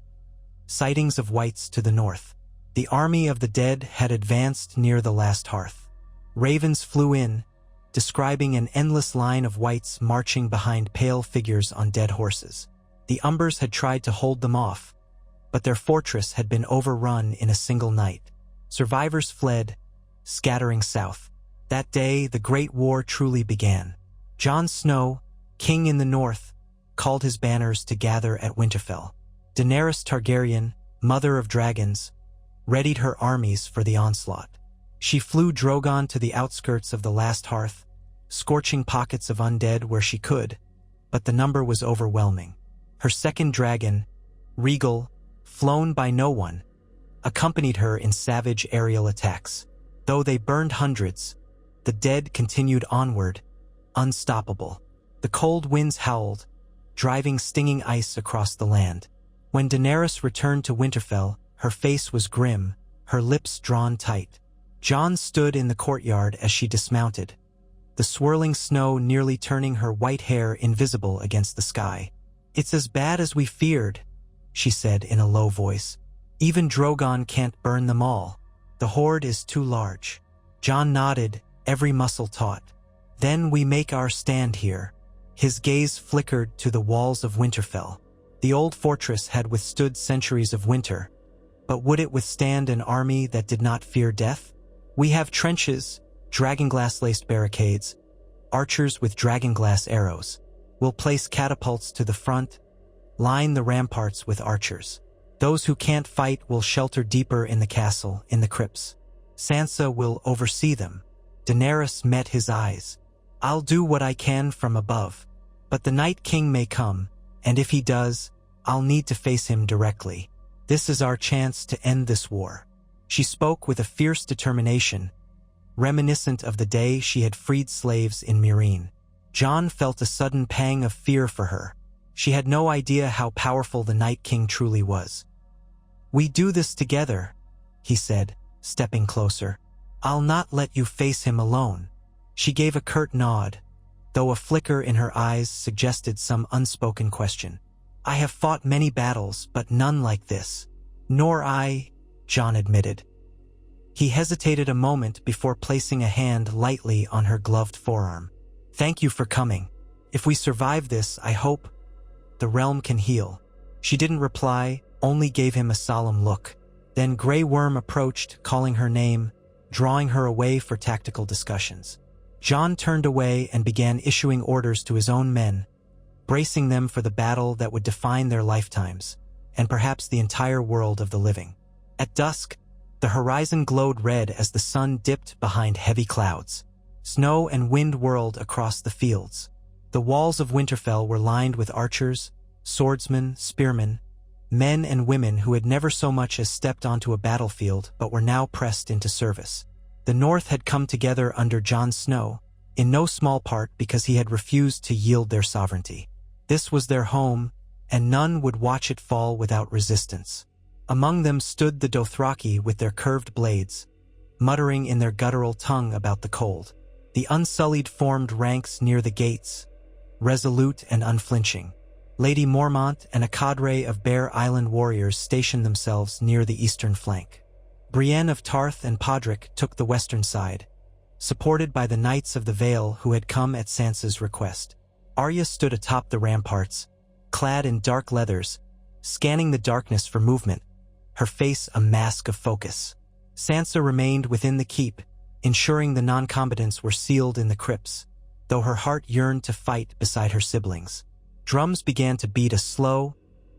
Sightings of whites to the north. The army of the dead had advanced near the last hearth. Ravens flew in, describing an endless line of whites marching behind pale figures on dead horses. The Umbers had tried to hold them off, but their fortress had been overrun in a single night. Survivors fled, scattering south. That day, the Great War truly began. Jon Snow, king in the north, called his banners to gather at Winterfell. Daenerys Targaryen, mother of dragons, readied her armies for the onslaught. She flew Drogon to the outskirts of the last hearth, scorching pockets of undead where she could, but the number was overwhelming. Her second dragon, Regal, flown by no one, accompanied her in savage aerial attacks. Though they burned hundreds, the dead continued onward, unstoppable. The cold winds howled, driving stinging ice across the land. When Daenerys returned to Winterfell, her face was grim, her lips drawn tight. Jon stood in the courtyard as she dismounted, the swirling snow nearly turning her white hair invisible against the sky. "It's as bad as we feared," she said in a low voice. "Even Drogon can't burn them all. The horde is too large." Jon nodded, every muscle taut. "Then we make our stand here." His gaze flickered to the walls of Winterfell. The old fortress had withstood centuries of winter, but would it withstand an army that did not fear death? "We have trenches, dragonglass-laced barricades, archers with dragonglass arrows. We'll place catapults to the front, line the ramparts with archers. Those who can't fight will shelter deeper in the castle, in the crypts. Sansa will oversee them." Daenerys met his eyes. "I'll do what I can from above. But the Night King may come, and if he does, I'll need to face him directly. This is our chance to end this war." She spoke with a fierce determination, reminiscent of the day she had freed slaves in Meereen. Jon felt a sudden pang of fear for her. She had no idea how powerful the Night King truly was. "We do this together," he said, stepping closer. "I'll not let you face him alone." She gave a curt nod, though a flicker in her eyes suggested some unspoken question. "I have fought many battles, but none like this." "Nor I," Jon admitted. He hesitated a moment before placing a hand lightly on her gloved forearm. "Thank you for coming. If we survive this, I hope the realm can heal." She didn't reply, only gave him a solemn look. Then Grey Worm approached, calling her name, drawing her away for tactical discussions. Jon turned away and began issuing orders to his own men, bracing them for the battle that would define their lifetimes, and perhaps the entire world of the living. At dusk, the horizon glowed red as the sun dipped behind heavy clouds. Snow and wind whirled across the fields. The walls of Winterfell were lined with archers, swordsmen, spearmen, men and women who had never so much as stepped onto a battlefield but were now pressed into service. The North had come together under Jon Snow, in no small part because he had refused to yield their sovereignty. This was their home, and none would watch it fall without resistance. Among them stood the Dothraki with their curved blades, muttering in their guttural tongue about the cold. The Unsullied formed ranks near the gates, resolute and unflinching. Lady Mormont and a cadre of Bear Island warriors stationed themselves near the eastern flank. Brienne of Tarth and Podrick took the western side, supported by the Knights of the Vale who had come at Sansa's request. Arya stood atop the ramparts, clad in dark leathers, scanning the darkness for movement, her face a mask of focus. Sansa remained within the keep, ensuring the non-combatants were sealed in the crypts, though her heart yearned to fight beside her siblings. Drums began to beat a slow,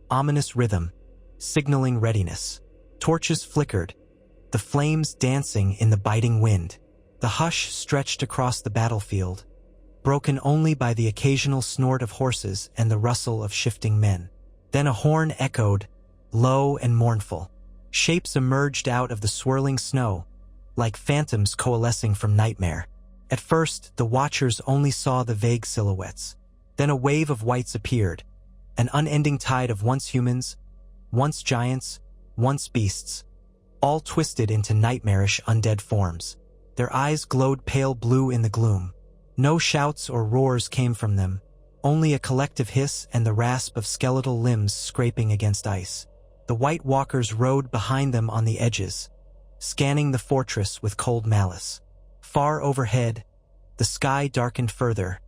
ominous rhythm, signaling readiness. Torches flickered, the flames dancing in the biting wind. The hush stretched across the battlefield, broken only by the occasional snort of horses and the rustle of shifting men. Then a horn echoed, low and mournful. Shapes emerged out of the swirling snow, like phantoms coalescing from nightmare. At first, the watchers only saw the vague silhouettes. Then a wave of whites appeared, an unending tide of once humans, once giants, once beasts, all twisted into nightmarish undead forms. Their eyes glowed pale blue in the gloom. No shouts or roars came from them, only a collective hiss and the rasp of skeletal limbs scraping against ice. The White Walkers rode behind them on the edges, scanning the fortress with cold malice. Far overhead, the sky darkened further,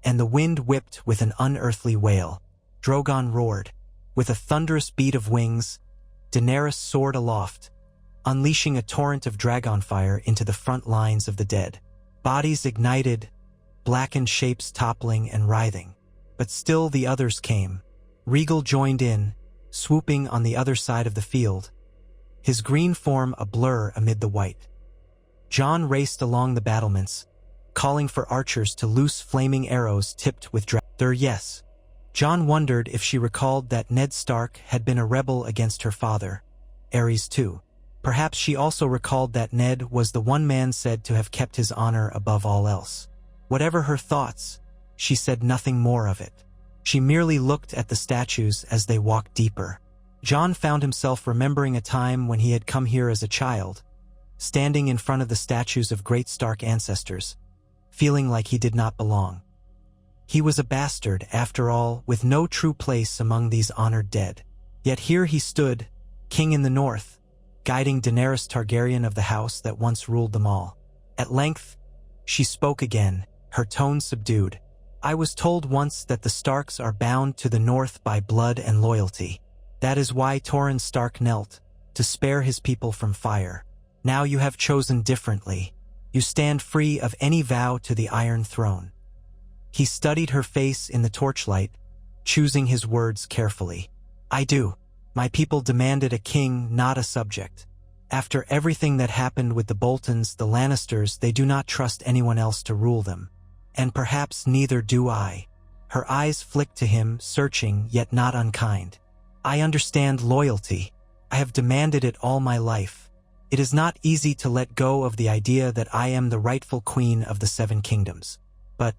and the wind whipped with an unearthly wail. Drogon roared. With a thunderous beat of wings, Daenerys soared aloft, unleashing a torrent of dragon fire into the front lines of the dead. Bodies ignited, blackened shapes toppling and writhing. But still the others came. Rhaegal joined in, swooping on the other side of the field, his green form a blur amid the white. Jon raced along the battlements, calling for archers to loose flaming arrows tipped with yes. Jon wondered if she recalled that Ned Stark had been a rebel against her father, Aerys too. Perhaps she also recalled that Ned was the one man said to have kept his honor above all else. Whatever her thoughts, she said nothing more of it. She merely looked at the statues as they walked deeper. Jon found himself remembering a time when he had come here as a child, standing in front of the statues of great Stark ancestors, feeling like he did not belong. He was a bastard, after all, with no true place among these honored dead. Yet here he stood, king in the north, guiding Daenerys Targaryen of the house that once ruled them all. At length, she spoke again, her tone subdued. "I was told once that the Starks are bound to the north by blood and loyalty. That is why Torrhen Stark knelt, to spare his people from fire. Now you have chosen differently. You stand free of any vow to the Iron Throne." He studied her face in the torchlight, choosing his words carefully. "I do. My people demanded a king, not a subject. After everything that happened with the Boltons, the Lannisters, they do not trust anyone else to rule them. And perhaps neither do I." Her eyes flicked to him, searching yet not unkind. "I understand loyalty. I have demanded it all my life. It is not easy to let go of the idea that I am the rightful queen of the Seven Kingdoms. But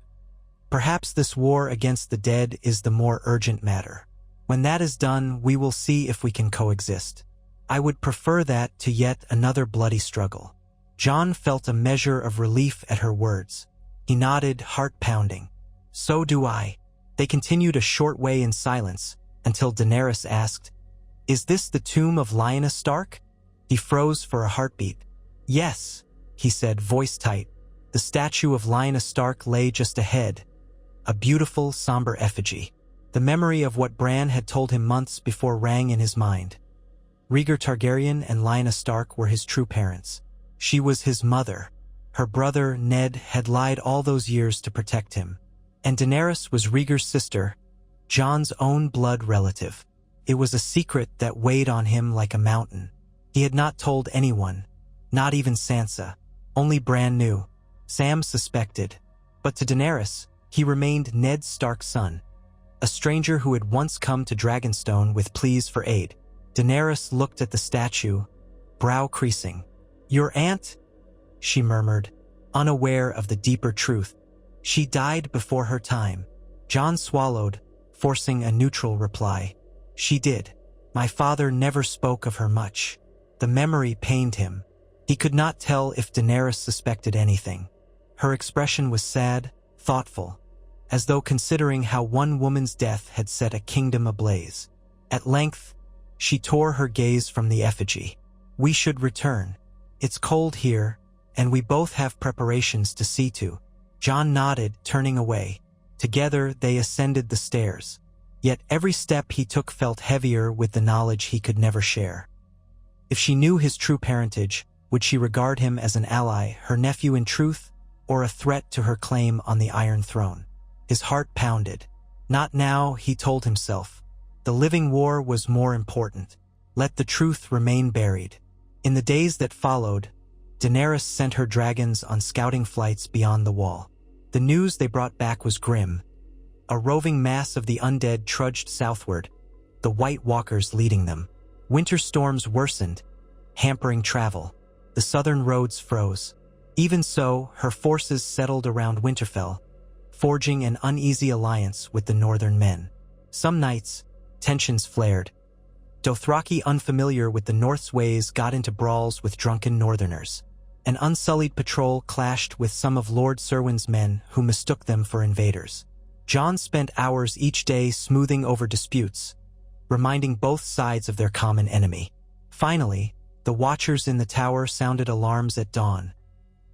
perhaps this war against the dead is the more urgent matter. When that is done, we will see if we can coexist. I would prefer that to yet another bloody struggle." Jon felt a measure of relief at her words. He nodded, heart pounding. So do I. They continued a short way in silence, until Daenerys asked, "Is this the tomb of Lyanna Stark?" He froze for a heartbeat. "Yes," he said, voice tight. The statue of Lyanna Stark lay just ahead, a beautiful, somber effigy. The memory of what Bran had told him months before rang in his mind. Rhaegar Targaryen and Lyanna Stark were his true parents. She was his mother. Her brother, Ned, had lied all those years to protect him. And Daenerys was Rhaegar's sister, Jon's own blood relative. It was a secret that weighed on him like a mountain. He had not told anyone, not even Sansa. Only Bran knew. Sam suspected. But to Daenerys, he remained Ned Stark's son, a stranger who had once come to Dragonstone with pleas for aid. Daenerys looked at the statue, brow creasing. "Your aunt?" she murmured, unaware of the deeper truth. "She died before her time." Jon swallowed, forcing a neutral reply. "She did. My father never spoke of her much." The memory pained him. He could not tell if Daenerys suspected anything. Her expression was sad, thoughtful, as though considering how one woman's death had set a kingdom ablaze. At length, she tore her gaze from the effigy. "We should return. It's cold here, and we both have preparations to see to." Jon nodded, turning away. Together they ascended the stairs. Yet every step he took felt heavier with the knowledge he could never share. If she knew his true parentage, would she regard him as an ally, her nephew in truth, or a threat to her claim on the Iron Throne? His heart pounded. Not now, he told himself. The living war was more important. Let the truth remain buried. In the days that followed, Daenerys sent her dragons on scouting flights beyond the wall. The news they brought back was grim. A roving mass of the undead trudged southward, the White Walkers leading them. Winter storms worsened, hampering travel. The southern roads froze. Even so, her forces settled around Winterfell, forging an uneasy alliance with the northern men. Some nights, tensions flared. Dothraki, unfamiliar with the North's ways, got into brawls with drunken northerners. An unsullied patrol clashed with some of Lord Serwyn's men who mistook them for invaders. Jon spent hours each day smoothing over disputes, reminding both sides of their common enemy. Finally, the watchers in the tower sounded alarms at dawn.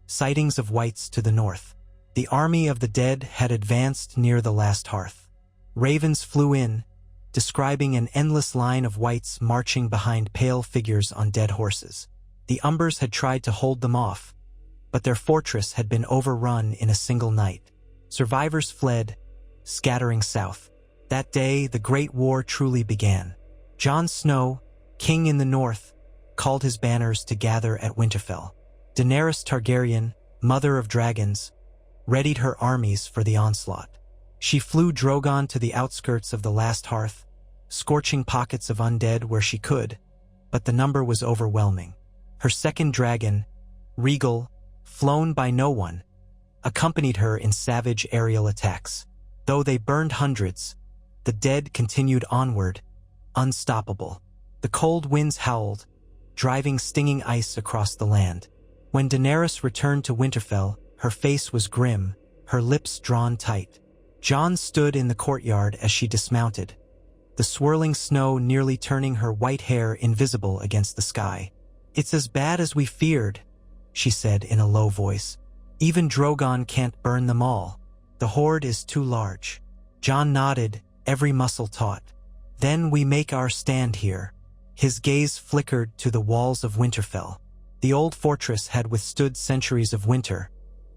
Sightings of whites to the north. The army of the dead had advanced near the last hearth. Ravens flew in, describing an endless line of whites marching behind pale figures on dead horses. The Umbers had tried to hold them off, but their fortress had been overrun in a single night. Survivors fled, scattering south. That day, the Great War truly began. Jon Snow, king in the north, called his banners to gather at Winterfell. Daenerys Targaryen, mother of dragons, readied her armies for the onslaught. She flew Drogon to the outskirts of the last hearth, scorching pockets of undead where she could, but the number was overwhelming. Her second dragon, Regal, flown by no one, accompanied her in savage aerial attacks. Though they burned hundreds, the dead continued onward, unstoppable. The cold winds howled, driving stinging ice across the land. When Daenerys returned to Winterfell, her face was grim, her lips drawn tight. Jon stood in the courtyard as she dismounted, the swirling snow nearly turning her white hair invisible against the sky. "It's as bad as we feared," she said in a low voice. "Even Drogon can't burn them all. The horde is too large." Jon nodded, every muscle taut. "Then we make our stand here." His gaze flickered to the walls of Winterfell. The old fortress had withstood centuries of winter,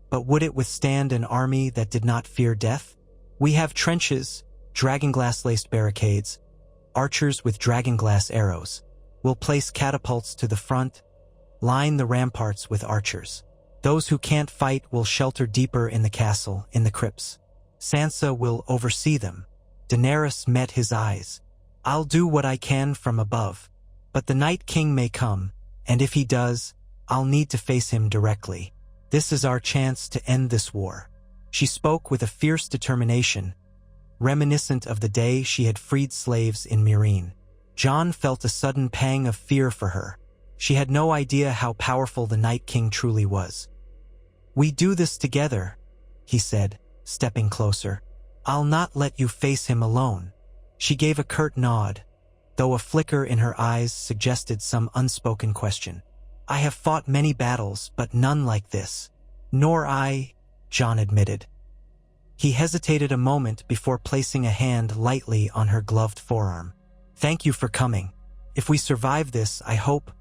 but would it withstand an army that did not fear death? "We have trenches, dragonglass-laced barricades, archers with dragonglass arrows. We'll place catapults to the front, line the ramparts with archers. Those who can't fight will shelter deeper in the castle, in the crypts. Sansa will oversee them." Daenerys met his eyes. "I'll do what I can from above. But the Night King may come, and if he does, I'll need to face him directly. This is our chance to end this war." She spoke with a fierce determination, reminiscent of the day she had freed slaves in Meereen. Jon felt a sudden pang of fear for her. She had no idea how powerful the Night King truly was. "We do this together," he said, stepping closer. I'll not let you face him alone." She gave a curt nod, though a flicker in her eyes suggested some unspoken question. "I have fought many battles, but none like this." "Nor I," Jon admitted. He hesitated a moment before placing a hand lightly on her gloved forearm. "Thank you for coming. If we survive this, I hope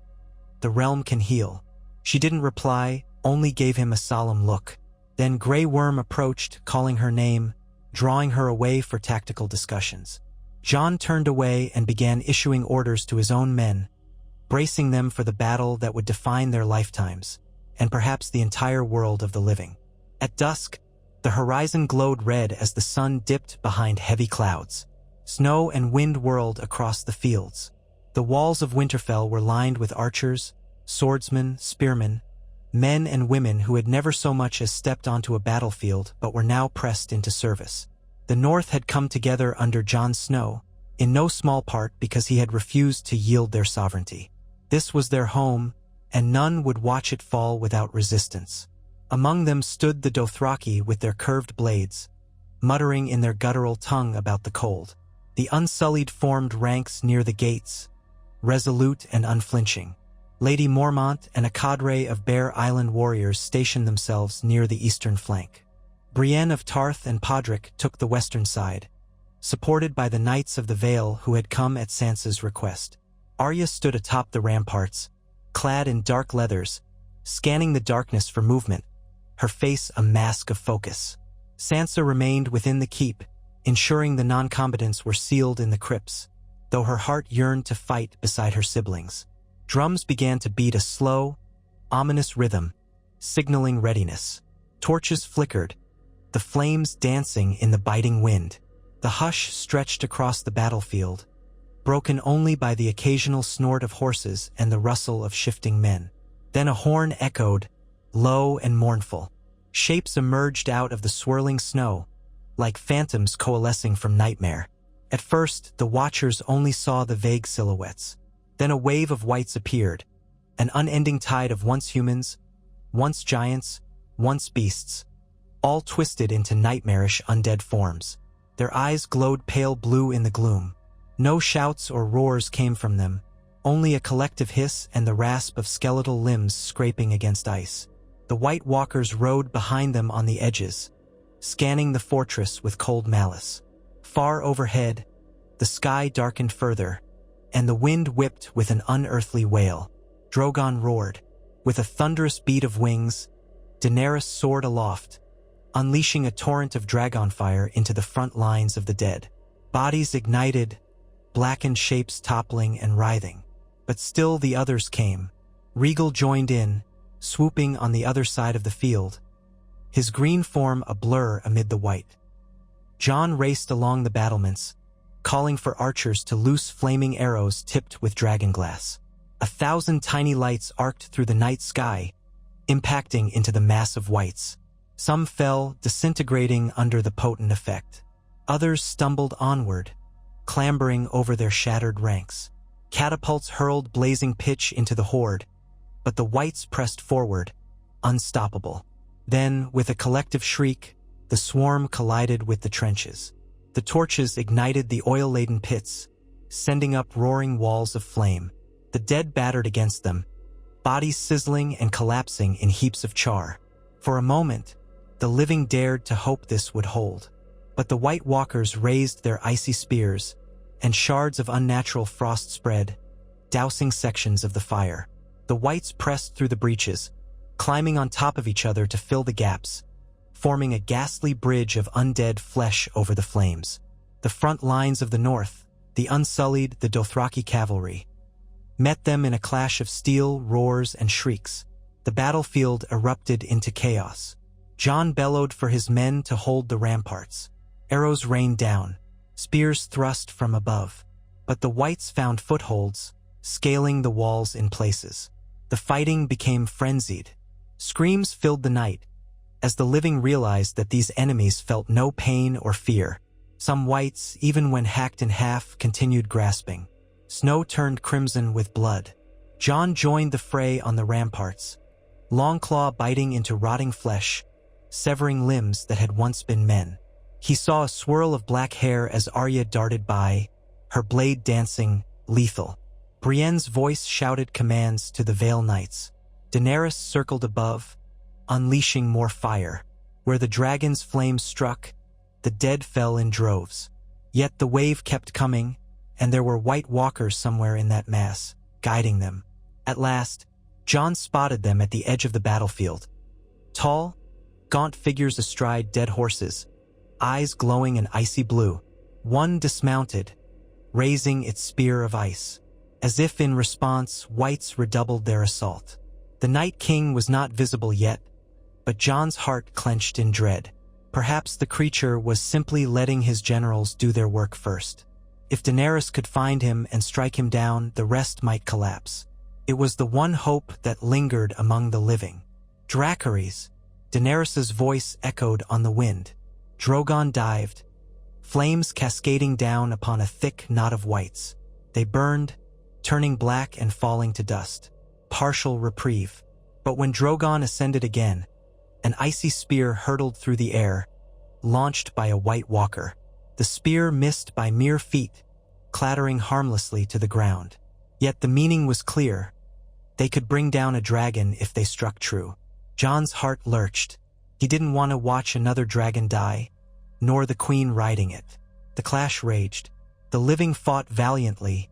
the realm can heal." She didn't reply, only gave him a solemn look. Then Grey Worm approached, calling her name, drawing her away for tactical discussions. Jon turned away and began issuing orders to his own men, bracing them for the battle that would define their lifetimes, and perhaps the entire world of the living. At dusk, the horizon glowed red as the sun dipped behind heavy clouds. Snow and wind whirled across the fields. The walls of Winterfell were lined with archers, swordsmen, spearmen, men and women who had never so much as stepped onto a battlefield but were now pressed into service. The North had come together under Jon Snow, in no small part because he had refused to yield their sovereignty. This was their home, and none would watch it fall without resistance. Among them stood the Dothraki with their curved blades, muttering in their guttural tongue about the cold. The Unsullied formed ranks near the gates, resolute and unflinching. Lady Mormont and a cadre of Bear Island warriors stationed themselves near the eastern flank. Brienne of Tarth and Podrick took the western side, supported by the Knights of the Vale who had come at Sansa's request. Arya stood atop the ramparts, clad in dark leathers, scanning the darkness for movement, her face a mask of focus. Sansa remained within the keep, ensuring the non-combatants were sealed in the crypts, though her heart yearned to fight beside her siblings. Drums began to beat a slow, ominous rhythm, signaling readiness. Torches flickered, the flames dancing in the biting wind. The hush stretched across the battlefield, broken only by the occasional snort of horses and the rustle of shifting men. Then a horn echoed, low and mournful. Shapes emerged out of the swirling snow, like phantoms coalescing from nightmare. At first, the watchers only saw the vague silhouettes. Then a wave of whites appeared, an unending tide of once humans, once giants, once beasts, all twisted into nightmarish undead forms. Their eyes glowed pale blue in the gloom. No shouts or roars came from them, only a collective hiss and the rasp of skeletal limbs scraping against ice. The White Walkers rode behind them on the edges, scanning the fortress with cold malice. Far overhead, the sky darkened further, and the wind whipped with an unearthly wail. Drogon roared. With a thunderous beat of wings, Daenerys soared aloft, unleashing a torrent of dragonfire into the front lines of the dead. Bodies ignited, blackened shapes toppling and writhing. But still the others came. Rhaegal joined in, swooping on the other side of the field, his green form a blur amid the white. Jon raced along the battlements, calling for archers to loose flaming arrows tipped with dragonglass. 1,000 tiny lights arced through the night sky, impacting into the mass of whites. Some fell, disintegrating under the potent effect. Others stumbled onward, clambering over their shattered ranks. Catapults hurled blazing pitch into the horde, but the whites pressed forward, unstoppable. Then, with a collective shriek, the swarm collided with the trenches. The torches ignited the oil-laden pits, sending up roaring walls of flame. The dead battered against them, bodies sizzling and collapsing in heaps of char. For a moment, the living dared to hope this would hold. But the White Walkers raised their icy spears, and shards of unnatural frost spread, dousing sections of the fire. The whites pressed through the breaches, climbing on top of each other to fill the gaps, forming a ghastly bridge of undead flesh over the flames. The front lines of the north, the Unsullied, the Dothraki cavalry, met them in a clash of steel, roars, and shrieks. The battlefield erupted into chaos. Jon bellowed for his men to hold the ramparts. Arrows rained down, spears thrust from above. But the whites found footholds, scaling the walls in places. The fighting became frenzied. Screams filled the night, as the living realized that these enemies felt no pain or fear. Some whites, even when hacked in half, continued grasping. Snow turned crimson with blood. Jon joined the fray on the ramparts, Longclaw biting into rotting flesh, severing limbs that had once been men. He saw a swirl of black hair as Arya darted by, her blade dancing, lethal. Brienne's voice shouted commands to the Vale Knights. Daenerys circled above, unleashing more fire. Where the dragon's flames struck, the dead fell in droves. Yet the wave kept coming, and there were white walkers somewhere in that mass, guiding them. At last, Jon spotted them at the edge of the battlefield. Tall, gaunt figures astride dead horses, eyes glowing an icy blue. One dismounted, raising its spear of ice. As if in response, whites redoubled their assault. The Night King was not visible yet, but Jon's heart clenched in dread. Perhaps the creature was simply letting his generals do their work first. If Daenerys could find him and strike him down, the rest might collapse. It was the one hope that lingered among the living. Dracarys, Daenerys's voice echoed on the wind. Drogon dived, flames cascading down upon a thick knot of whites. They burned, turning black and falling to dust. Partial reprieve. But when Drogon ascended again, an icy spear hurtled through the air, launched by a white walker. The spear missed by mere feet, clattering harmlessly to the ground. Yet the meaning was clear. They could bring down a dragon if they struck true. Jon's heart lurched. He didn't want to watch another dragon die, nor the queen riding it. The clash raged. The living fought valiantly,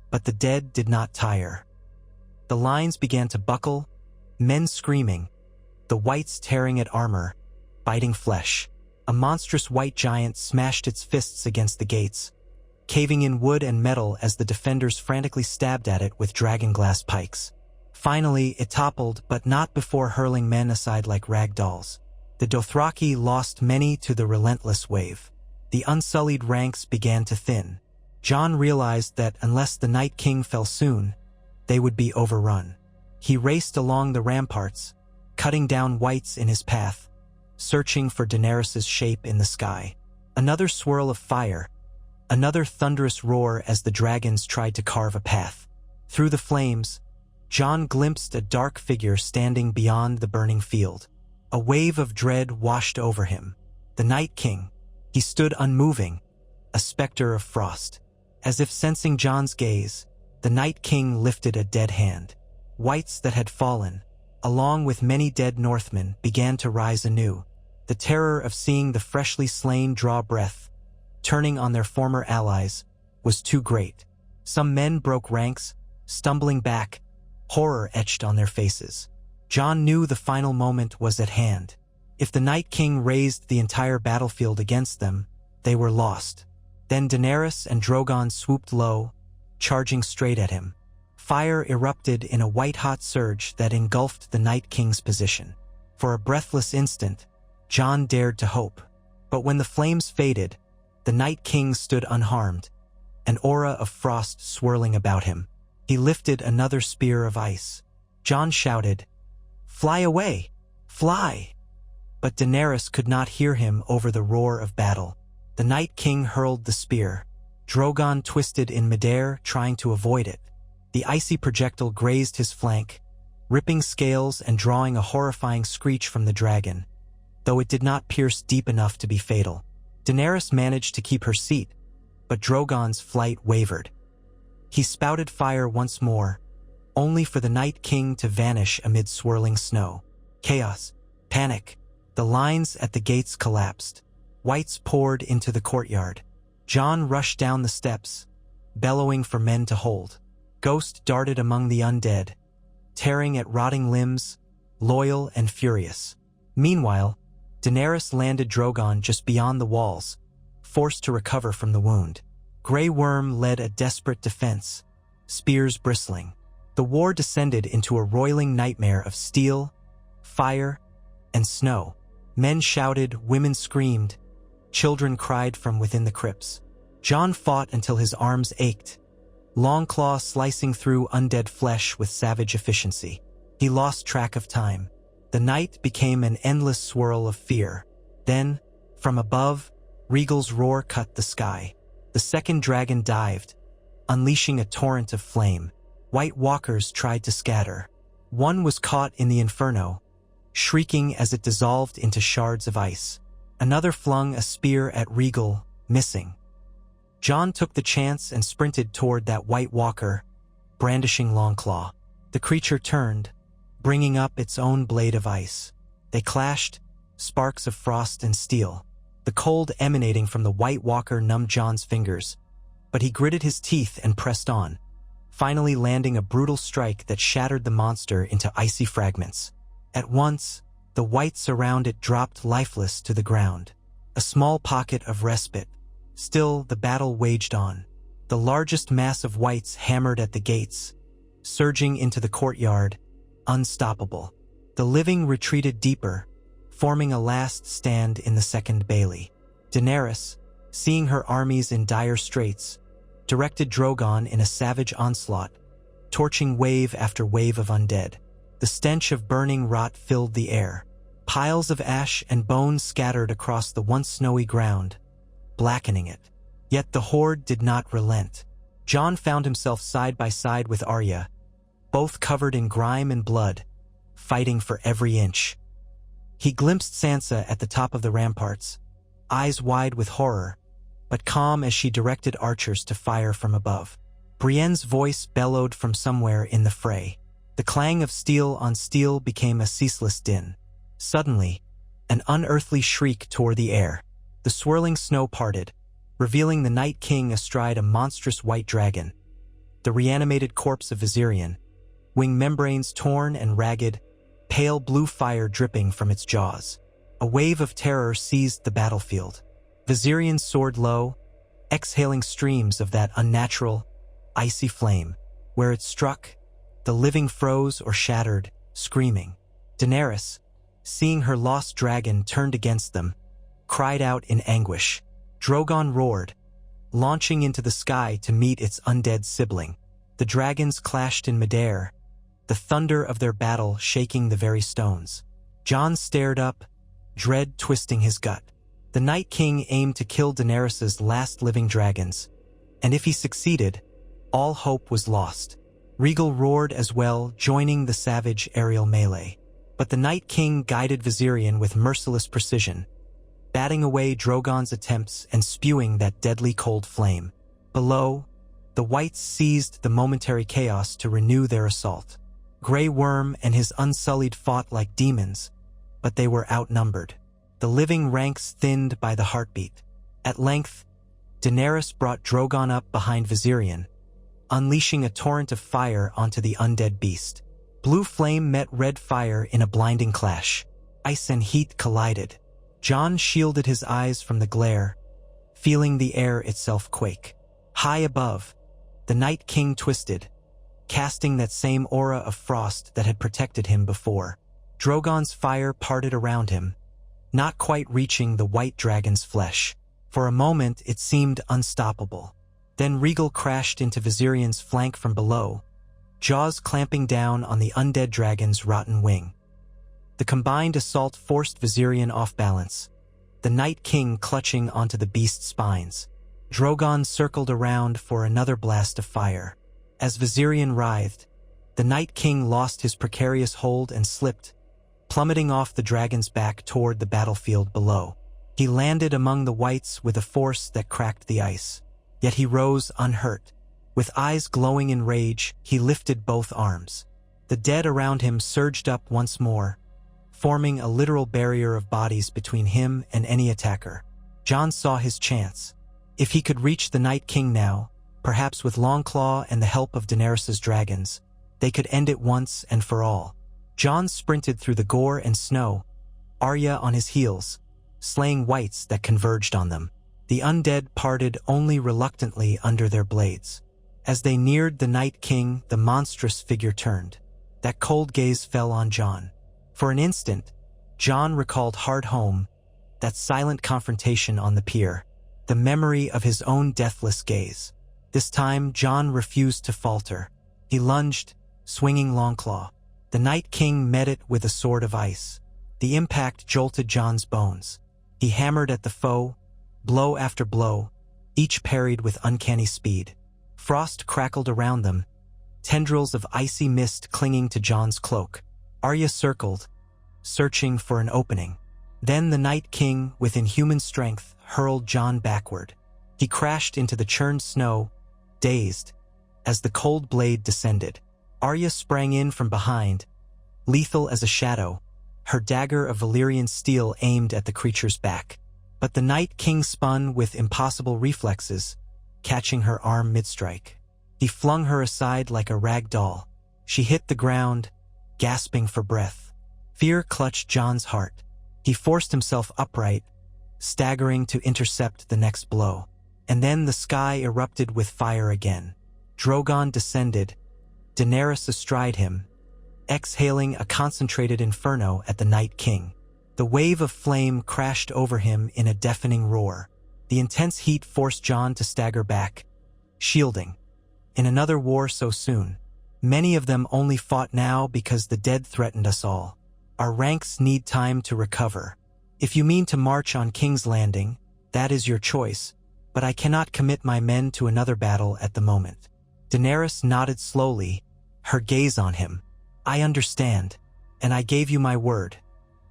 but the dead did not tire. The lines began to buckle, men screaming, the whites tearing at armor, biting flesh. A monstrous white giant smashed its fists against the gates, caving in wood and metal as the defenders frantically stabbed at it with dragonglass pikes. Finally, it toppled, but not before hurling men aside like rag dolls. The Dothraki lost many to the relentless wave. The unsullied ranks began to thin. Jon realized that unless the Night King fell soon, they would be overrun. He raced along the ramparts, cutting down whites in his path, searching for Daenerys' shape in the sky. Another swirl of fire, another thunderous roar as the dragons tried to carve a path. Through the flames, Jon glimpsed a dark figure standing beyond the burning field. A wave of dread washed over him. The Night King. He stood unmoving, a specter of frost. As if sensing Jon's gaze, the Night King lifted a dead hand. Whites that had fallen, along with many dead Northmen, began to rise anew. The terror of seeing the freshly slain draw breath, turning on their former allies, was too great. Some men broke ranks, stumbling back, horror etched on their faces. Jon knew the final moment was at hand. If the Night King raised the entire battlefield against them, they were lost. Then Daenerys and Drogon swooped low, charging straight at him. Fire erupted in a white-hot surge that engulfed the Night King's position. For a breathless instant, Jon dared to hope. But when the flames faded, the Night King stood unharmed, an aura of frost swirling about him. He lifted another spear of ice. Jon shouted, "Fly away! Fly!" But Daenerys could not hear him over the roar of battle. The Night King hurled the spear. Drogon twisted in midair, trying to avoid it. The icy projectile grazed his flank, ripping scales and drawing a horrifying screech from the dragon, though it did not pierce deep enough to be fatal. Daenerys managed to keep her seat, but Drogon's flight wavered. He spouted fire once more, only for the Night King to vanish amid swirling snow. Chaos, panic. The lines at the gates collapsed. Whites poured into the courtyard. Jon rushed down the steps, bellowing for men to hold. Ghost darted among the undead, tearing at rotting limbs, loyal and furious. Meanwhile, Daenerys landed Drogon just beyond the walls, forced to recover from the wound. Grey Worm led a desperate defense, spears bristling. The war descended into a roiling nightmare of steel, fire, and snow. Men shouted, women screamed, children cried from within the crypts. Jon fought until his arms ached, Longclaw slicing through undead flesh with savage efficiency. He lost track of time. The night became an endless swirl of fear. Then, from above, Rhaegal's roar cut the sky. The second dragon dived, unleashing a torrent of flame. White walkers tried to scatter. One was caught in the inferno, shrieking as it dissolved into shards of ice. Another flung a spear at Regal, missing. Jon took the chance and sprinted toward that White Walker, brandishing Longclaw. The creature turned, bringing up its own blade of ice. They clashed, sparks of frost and steel. The cold emanating from the White Walker numbed Jon's fingers, but he gritted his teeth and pressed on, finally landing a brutal strike that shattered the monster into icy fragments. At once, the whites around it dropped lifeless to the ground. A small pocket of respite. Still, the battle waged on. The largest mass of whites hammered at the gates, surging into the courtyard, unstoppable. The living retreated deeper, forming a last stand in the second bailey. Daenerys, seeing her armies in dire straits, directed Drogon in a savage onslaught, torching wave after wave of undead. The stench of burning rot filled the air. Piles of ash and bones scattered across the once snowy ground, blackening it. Yet the horde did not relent. Jon found himself side by side with Arya, both covered in grime and blood, fighting for every inch. He glimpsed Sansa at the top of the ramparts, eyes wide with horror, but calm as she directed archers to fire from above. Brienne's voice bellowed from somewhere in the fray. The clang of steel on steel became a ceaseless din. Suddenly, an unearthly shriek tore the air. The swirling snow parted, revealing the Night King astride a monstrous white dragon. The reanimated corpse of Viserion, wing membranes torn and ragged, pale blue fire dripping from its jaws. A wave of terror seized the battlefield. Viserion soared low, exhaling streams of that unnatural, icy flame. Where it struck, the living froze or shattered, screaming. Daenerys, seeing her lost dragon turned against them, cried out in anguish. Drogon roared, launching into the sky to meet its undead sibling. The dragons clashed in midair, the thunder of their battle shaking the very stones. Jon stared up, dread twisting his gut. The Night King aimed to kill Daenerys' last living dragons, and if he succeeded, all hope was lost. Regal roared as well, joining the savage aerial melee. But the Night King guided Viserion with merciless precision, batting away Drogon's attempts and spewing that deadly cold flame. Below, the whites seized the momentary chaos to renew their assault. Grey Worm and his Unsullied fought like demons, but they were outnumbered. The living ranks thinned by the heartbeat. At length, Daenerys brought Drogon up behind Viserion, unleashing a torrent of fire onto the undead beast. Blue flame met red fire in a blinding clash. Ice and heat collided. Jon shielded his eyes from the glare, feeling the air itself quake. High above, the Night King twisted, casting that same aura of frost that had protected him before. Drogon's fire parted around him, not quite reaching the white dragon's flesh. For a moment it seemed unstoppable. Then Regal crashed into Viserion's flank from below, jaws clamping down on the undead dragon's rotten wing. The combined assault forced Viserion off balance, the Night King clutching onto the beast's spines. Drogon circled around for another blast of fire. As Viserion writhed, the Night King lost his precarious hold and slipped, plummeting off the dragon's back toward the battlefield below. He landed among the whites with a force that cracked the ice. Yet he rose unhurt. With eyes glowing in rage, he lifted both arms. The dead around him surged up once more, forming a literal barrier of bodies between him and any attacker. Jon saw his chance. If he could reach the Night King now, perhaps with Longclaw and the help of Daenerys' dragons, they could end it once and for all. Jon sprinted through the gore and snow, Arya on his heels, slaying whites that converged on them. The undead parted only reluctantly under their blades. As they neared the Night King, the monstrous figure turned. That cold gaze fell on Jon. For an instant, Jon recalled hard home, that silent confrontation on the pier, the memory of his own deathless gaze. This time, Jon refused to falter. He lunged, swinging Longclaw. The Night King met it with a sword of ice. The impact jolted Jon's bones. He hammered at the foe, blow after blow, each parried with uncanny speed. Frost crackled around them, tendrils of icy mist clinging to Jon's cloak. Arya circled, searching for an opening. Then the Night King, with inhuman strength, hurled Jon backward. He crashed into the churned snow, dazed, as the cold blade descended. Arya sprang in from behind, lethal as a shadow, her dagger of Valyrian steel aimed at the creature's back. But the Night King spun with impossible reflexes, catching her arm mid-strike. He flung her aside like a rag doll. She hit the ground, gasping for breath. Fear clutched Jon's heart. He forced himself upright, staggering to intercept the next blow. And then the sky erupted with fire again. Drogon descended, Daenerys astride him, exhaling a concentrated inferno at the Night King. The wave of flame crashed over him in a deafening roar. The intense heat forced Jon to stagger back, shielding. In another war so soon. Many of them only fought now because the dead threatened us all. Our ranks need time to recover. If you mean to march on King's Landing, that is your choice, but I cannot commit my men to another battle at the moment. Daenerys nodded slowly, her gaze on him. I understand, and I gave you my word.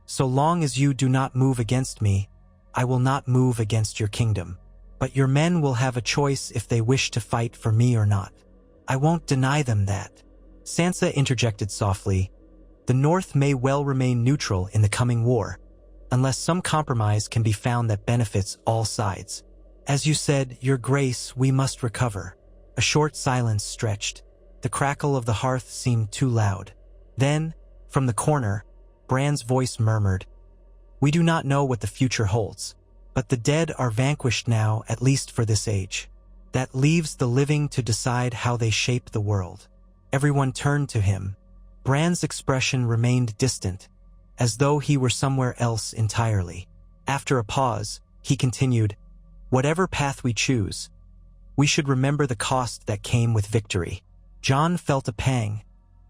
So long as you do not move against me, I will not move against your kingdom. But your men will have a choice if they wish to fight for me or not. I won't deny them that. Sansa interjected softly. The North may well remain neutral in the coming war, unless some compromise can be found that benefits all sides. As you said, Your Grace, we must recover. A short silence stretched. The crackle of the hearth seemed too loud. Then, from the corner, Bran's voice murmured, We do not know what the future holds, but the dead are vanquished now, at least for this age. That leaves the living to decide how they shape the world. Everyone turned to him. Bran's expression remained distant, as though he were somewhere else entirely. After a pause, he continued, Whatever path we choose, we should remember the cost that came with victory. Jon felt a pang,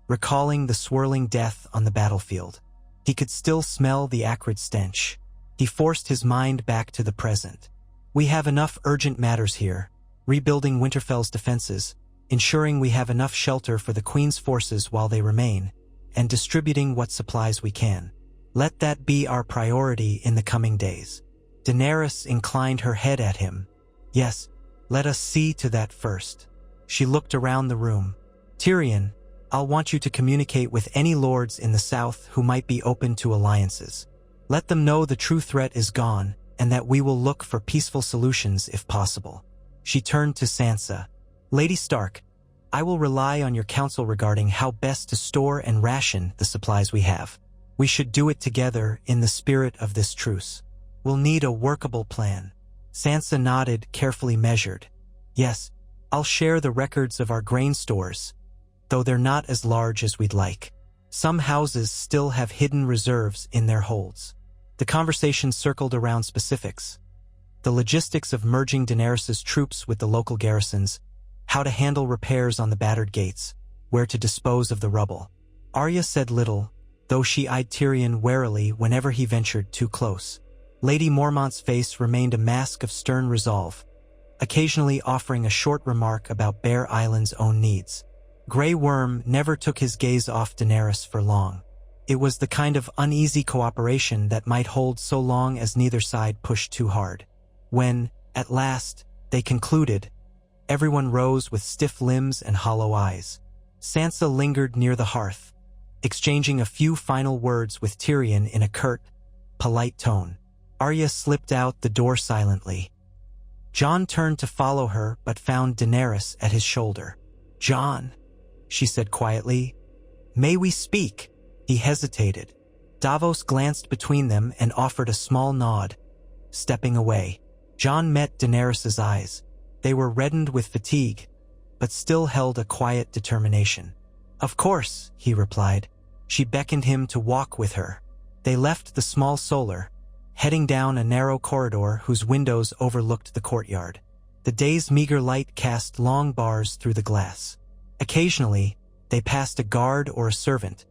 recalling the swirling death on the battlefield. He could still smell the acrid stench. He forced his mind back to the present. We have enough urgent matters here, rebuilding Winterfell's defenses, ensuring we have enough shelter for the Queen's forces while they remain, and distributing what supplies we can. Let that be our priority in the coming days. Daenerys inclined her head at him. Yes, let us see to that first. She looked around the room. Tyrion, I'll want you to communicate with any lords in the south who might be open to alliances. Let them know the true threat is gone, and that we will look for peaceful solutions if possible. She turned to Sansa. Lady Stark, I will rely on your counsel regarding how best to store and ration the supplies we have. We should do it together in the spirit of this truce. We'll need a workable plan. Sansa nodded, carefully measured. Yes, I'll share the records of our grain stores, though they're not as large as we'd like. Some houses still have hidden reserves in their holds. The conversation circled around specifics. The logistics of merging Daenerys' troops with the local garrisons, how to handle repairs on the battered gates, where to dispose of the rubble. Arya said little, though she eyed Tyrion warily whenever he ventured too close. Lady Mormont's face remained a mask of stern resolve, occasionally offering a short remark about Bear Island's own needs. Grey Worm never took his gaze off Daenerys for long. It was the kind of uneasy cooperation that might hold so long as neither side pushed too hard. When, at last, they concluded, everyone rose with stiff limbs and hollow eyes. Sansa lingered near the hearth, exchanging a few final words with Tyrion in a curt, polite tone. Arya slipped out the door silently. Jon turned to follow her but found Daenerys at his shoulder. Jon, she said quietly, may we speak? He hesitated. Davos glanced between them and offered a small nod, stepping away. Jon met Daenerys' eyes. They were reddened with fatigue, but still held a quiet determination. Of course, he replied. She beckoned him to walk with her. They left the small solar, heading down a narrow corridor whose windows overlooked the courtyard. The day's meager light cast long bars through the glass. Occasionally, they passed a guard or a servant,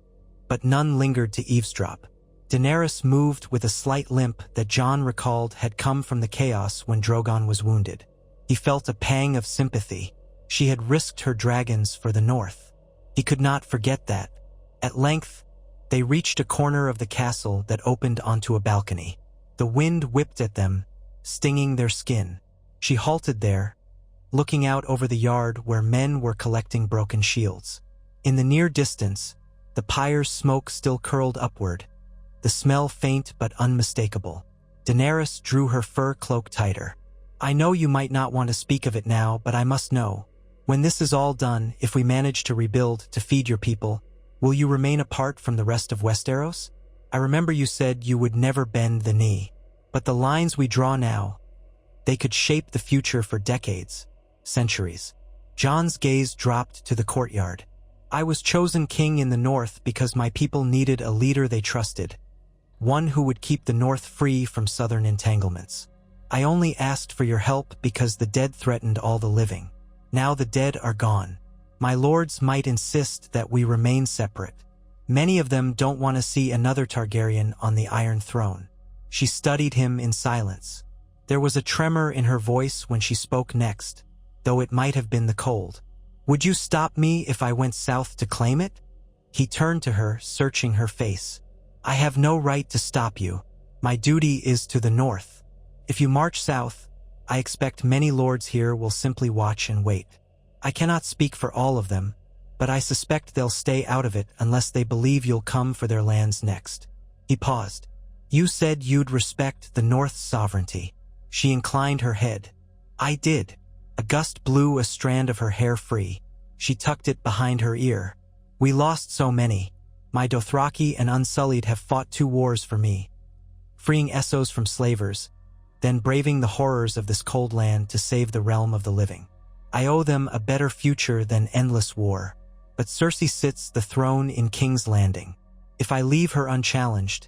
but none lingered to eavesdrop. Daenerys moved with a slight limp that Jon recalled had come from the chaos when Drogon was wounded. He felt a pang of sympathy. She had risked her dragons for the north. He could not forget that. At length, They reached a corner of the castle that opened onto a balcony. The wind whipped at them, stinging their skin. She halted there, looking out over the yard where men were collecting broken shields. In the near distance, the pyre's smoke still curled upward, the smell faint but unmistakable. Daenerys drew her fur cloak tighter. I know you might not want to speak of it now, but I must know. When this is all done, if we manage to rebuild to feed your people, will you remain apart from the rest of Westeros? I remember you said you would never bend the knee. But the lines we draw now, they could shape the future for decades, centuries. Jon's gaze dropped to the courtyard. I was chosen king in the north because my people needed a leader they trusted, one who would keep the north free from southern entanglements. I only asked for your help because the dead threatened all the living. Now the dead are gone. My lords might insist that we remain separate. Many of them don't want to see another Targaryen on the Iron Throne. She studied him in silence. There was a tremor in her voice when she spoke next, though it might have been the cold. Would you stop me if I went south to claim it? He turned to her, searching her face. I have no right to stop you. My duty is to the north. If you march south, I expect many lords here will simply watch and wait. I cannot speak for all of them, but I suspect they'll stay out of it unless they believe you'll come for their lands next. He paused. You said you'd respect the North's sovereignty. She inclined her head. I did. A gust blew a strand of her hair free. She tucked it behind her ear. We lost so many. My Dothraki and Unsullied have fought 2 wars for me, freeing Essos from slavers, then braving the horrors of this cold land to save the realm of the living. I owe them a better future than endless war. But Cersei sits the throne in King's Landing. If I leave her unchallenged,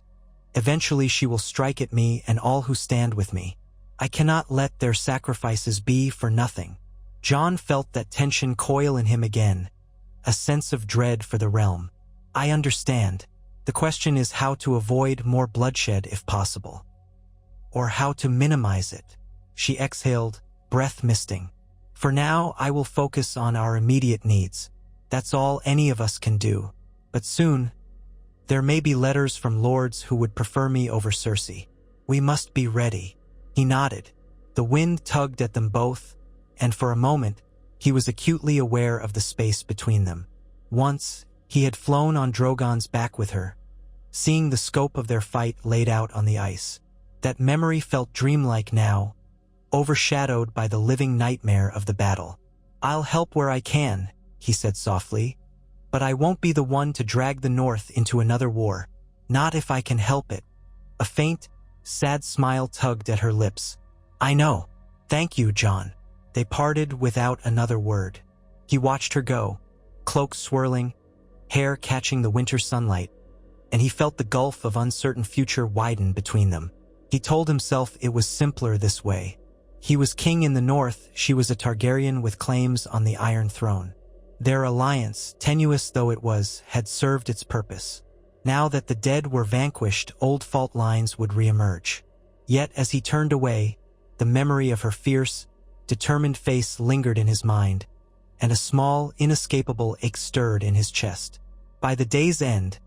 eventually she will strike at me and all who stand with me. I cannot let their sacrifices be for nothing. Jon felt that tension coil in him again, a sense of dread for the realm. I understand. The question is how to avoid more bloodshed if possible. Or how to minimize it. She exhaled, breath misting. For now, I will focus on our immediate needs. That's all any of us can do. But soon, there may be letters from lords who would prefer me over Cersei. We must be ready. He nodded. The wind tugged at them both, and for a moment, he was acutely aware of the space between them. Once, he had flown on Drogon's back with her, seeing the scope of their fight laid out on the ice. That memory felt dreamlike now, overshadowed by the living nightmare of the battle. I'll help where I can, he said softly, but I won't be the one to drag the North into another war. Not if I can help it. A faint, sad smile tugged at her lips. I know. Thank you, Jon. They parted without another word. He watched her go, cloak swirling, hair catching the winter sunlight, and he felt the gulf of uncertain future widen between them. He told himself it was simpler this way. He was king in the north, she was a Targaryen with claims on the Iron Throne. Their alliance, tenuous though it was, had served its purpose. Now that the dead were vanquished, old fault lines would reemerge. Yet as he turned away, the memory of her fierce, determined face lingered in his mind, and a small, inescapable ache stirred in his chest. By the day's end,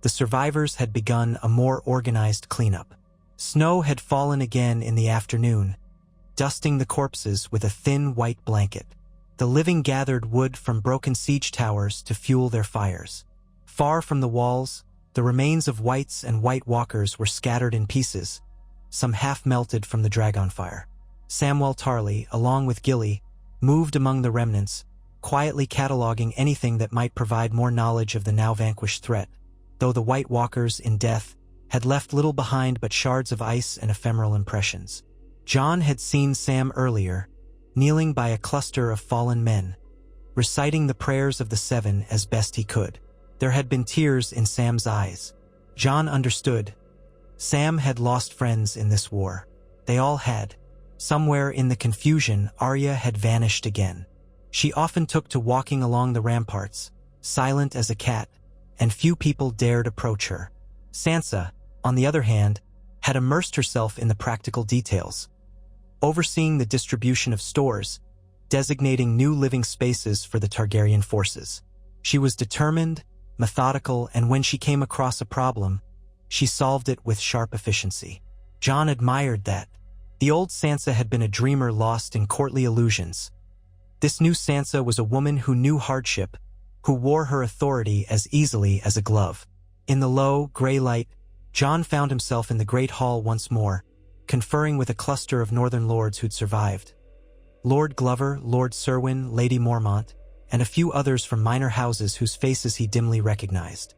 the survivors had begun a more organized cleanup. Snow had fallen again in the afternoon, dusting the corpses with a thin white blanket. The living gathered wood from broken siege towers to fuel their fires. Far from the walls, the remains of whites and white walkers were scattered in pieces, some half-melted from the dragonfire. Samwell Tarly, along with Gilly, moved among the remnants, quietly cataloging anything that might provide more knowledge of the now-vanquished threat, though the White Walkers, in death, had left little behind but shards of ice and ephemeral impressions. Jon had seen Sam earlier, kneeling by a cluster of fallen men, reciting the prayers of the Seven as best he could. There had been tears in Sam's eyes. Jon understood. Sam had lost friends in this war. They all had. Somewhere in the confusion, Arya had vanished again. She often took to walking along the ramparts, silent as a cat, and few people dared approach her. Sansa, on the other hand, had immersed herself in the practical details, overseeing the distribution of stores, designating new living spaces for the Targaryen forces. She was determined, methodical, and when she came across a problem, she solved it with sharp efficiency. Jon admired that. The old Sansa had been a dreamer lost in courtly illusions. This new Sansa was a woman who knew hardship, who wore her authority as easily as a glove. In the low, gray light, Jon found himself in the great hall once more, conferring with a cluster of northern lords who'd survived. Lord Glover, Lord Serwyn, Lady Mormont, and a few others from minor houses whose faces he dimly recognized.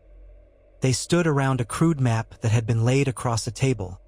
They stood around a crude map that had been laid across a table,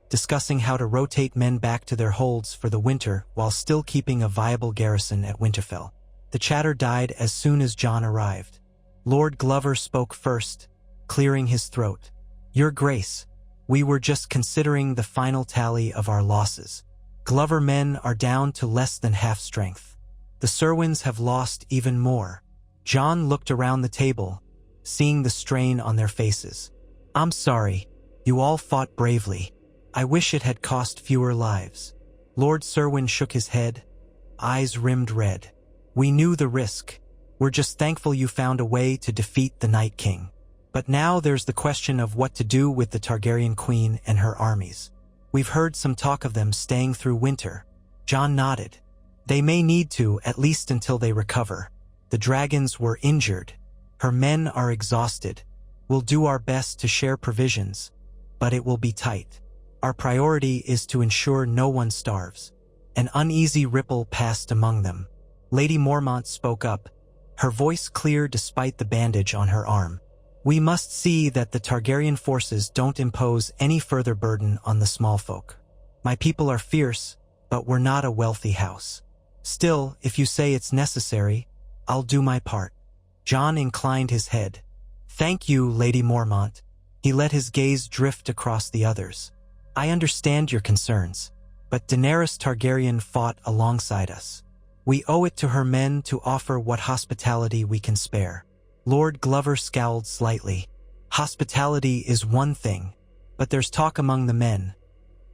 discussing how to rotate men back to their holds for the winter while still keeping a viable garrison at Winterfell. The chatter died as soon as Jon arrived. Lord Glover spoke first, clearing his throat. "Your Grace, we were just considering the final tally of our losses. Glover men are down to less than half strength. The Serwyns have lost even more." Jon looked around the table, seeing the strain on their faces. "I'm sorry. You all fought bravely. I wish it had cost fewer lives." Lord Serwyn shook his head, eyes rimmed red. "We knew the risk. We're just thankful you found a way to defeat the Night King. But now there's the question of what to do with the Targaryen Queen and her armies. We've heard some talk of them staying through winter." Jon nodded. "They may need to, at least until they recover. The dragons were injured. Her men are exhausted. We'll do our best to share provisions, but it will be tight. Our priority is to ensure no one starves." An uneasy ripple passed among them. Lady Mormont spoke up, her voice clear despite the bandage on her arm. "We must see that the Targaryen forces don't impose any further burden on the small folk. My people are fierce, but we're not a wealthy house. Still, if you say it's necessary, I'll do my part." Jon inclined his head. "Thank you, Lady Mormont." He let his gaze drift across the others. "I understand your concerns, but Daenerys Targaryen fought alongside us. We owe it to her men to offer what hospitality we can spare." Lord Glover scowled slightly. "Hospitality is one thing, but there's talk among the men,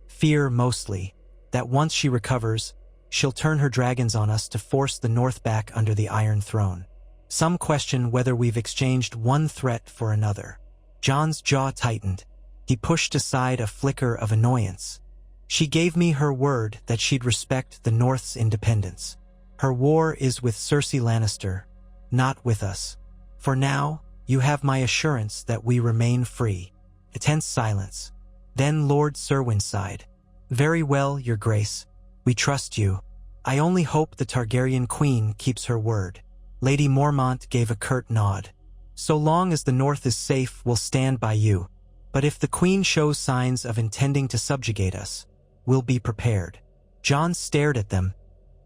fear mostly, that once she recovers, she'll turn her dragons on us to force the North back under the Iron Throne. Some question whether we've exchanged one threat for another." Jon's jaw tightened. He pushed aside a flicker of annoyance. "She gave me her word that she'd respect the North's independence. Her war is with Cersei Lannister, not with us. For now, you have my assurance that we remain free." A tense silence. Then Lord Serwyn sighed. "Very well, Your Grace. We trust you. I only hope the Targaryen Queen keeps her word." Lady Mormont gave a curt nod. "So long as the North is safe, we'll stand by you. But if the Queen shows signs of intending to subjugate us, we'll be prepared." Jon stared at them,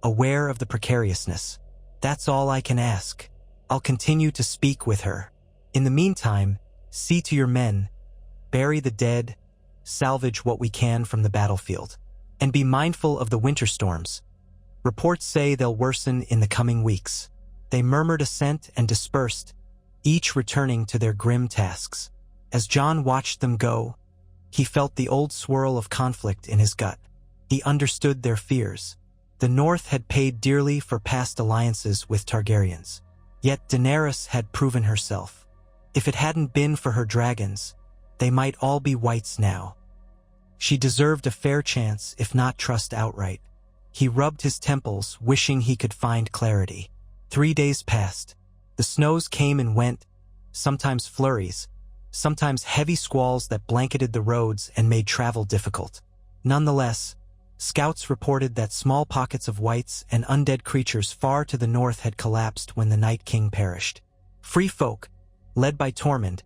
aware of the precariousness. "That's all I can ask. I'll continue to speak with her. In the meantime, see to your men, bury the dead, salvage what we can from the battlefield, and be mindful of the winter storms. Reports say they'll worsen in the coming weeks." They murmured assent and dispersed, each returning to their grim tasks. As Jon watched them go, he felt the old swirl of conflict in his gut. He understood their fears. The North had paid dearly for past alliances with Targaryens. Yet Daenerys had proven herself. If it hadn't been for her dragons, they might all be whites now. She deserved a fair chance, if not trust outright. He rubbed his temples, wishing he could find clarity. 3 days passed. The snows came and went, sometimes flurries, sometimes heavy squalls that blanketed the roads and made travel difficult. Nonetheless, scouts reported that small pockets of whites and undead creatures far to the north had collapsed when the Night King perished. Free folk, led by Tormund,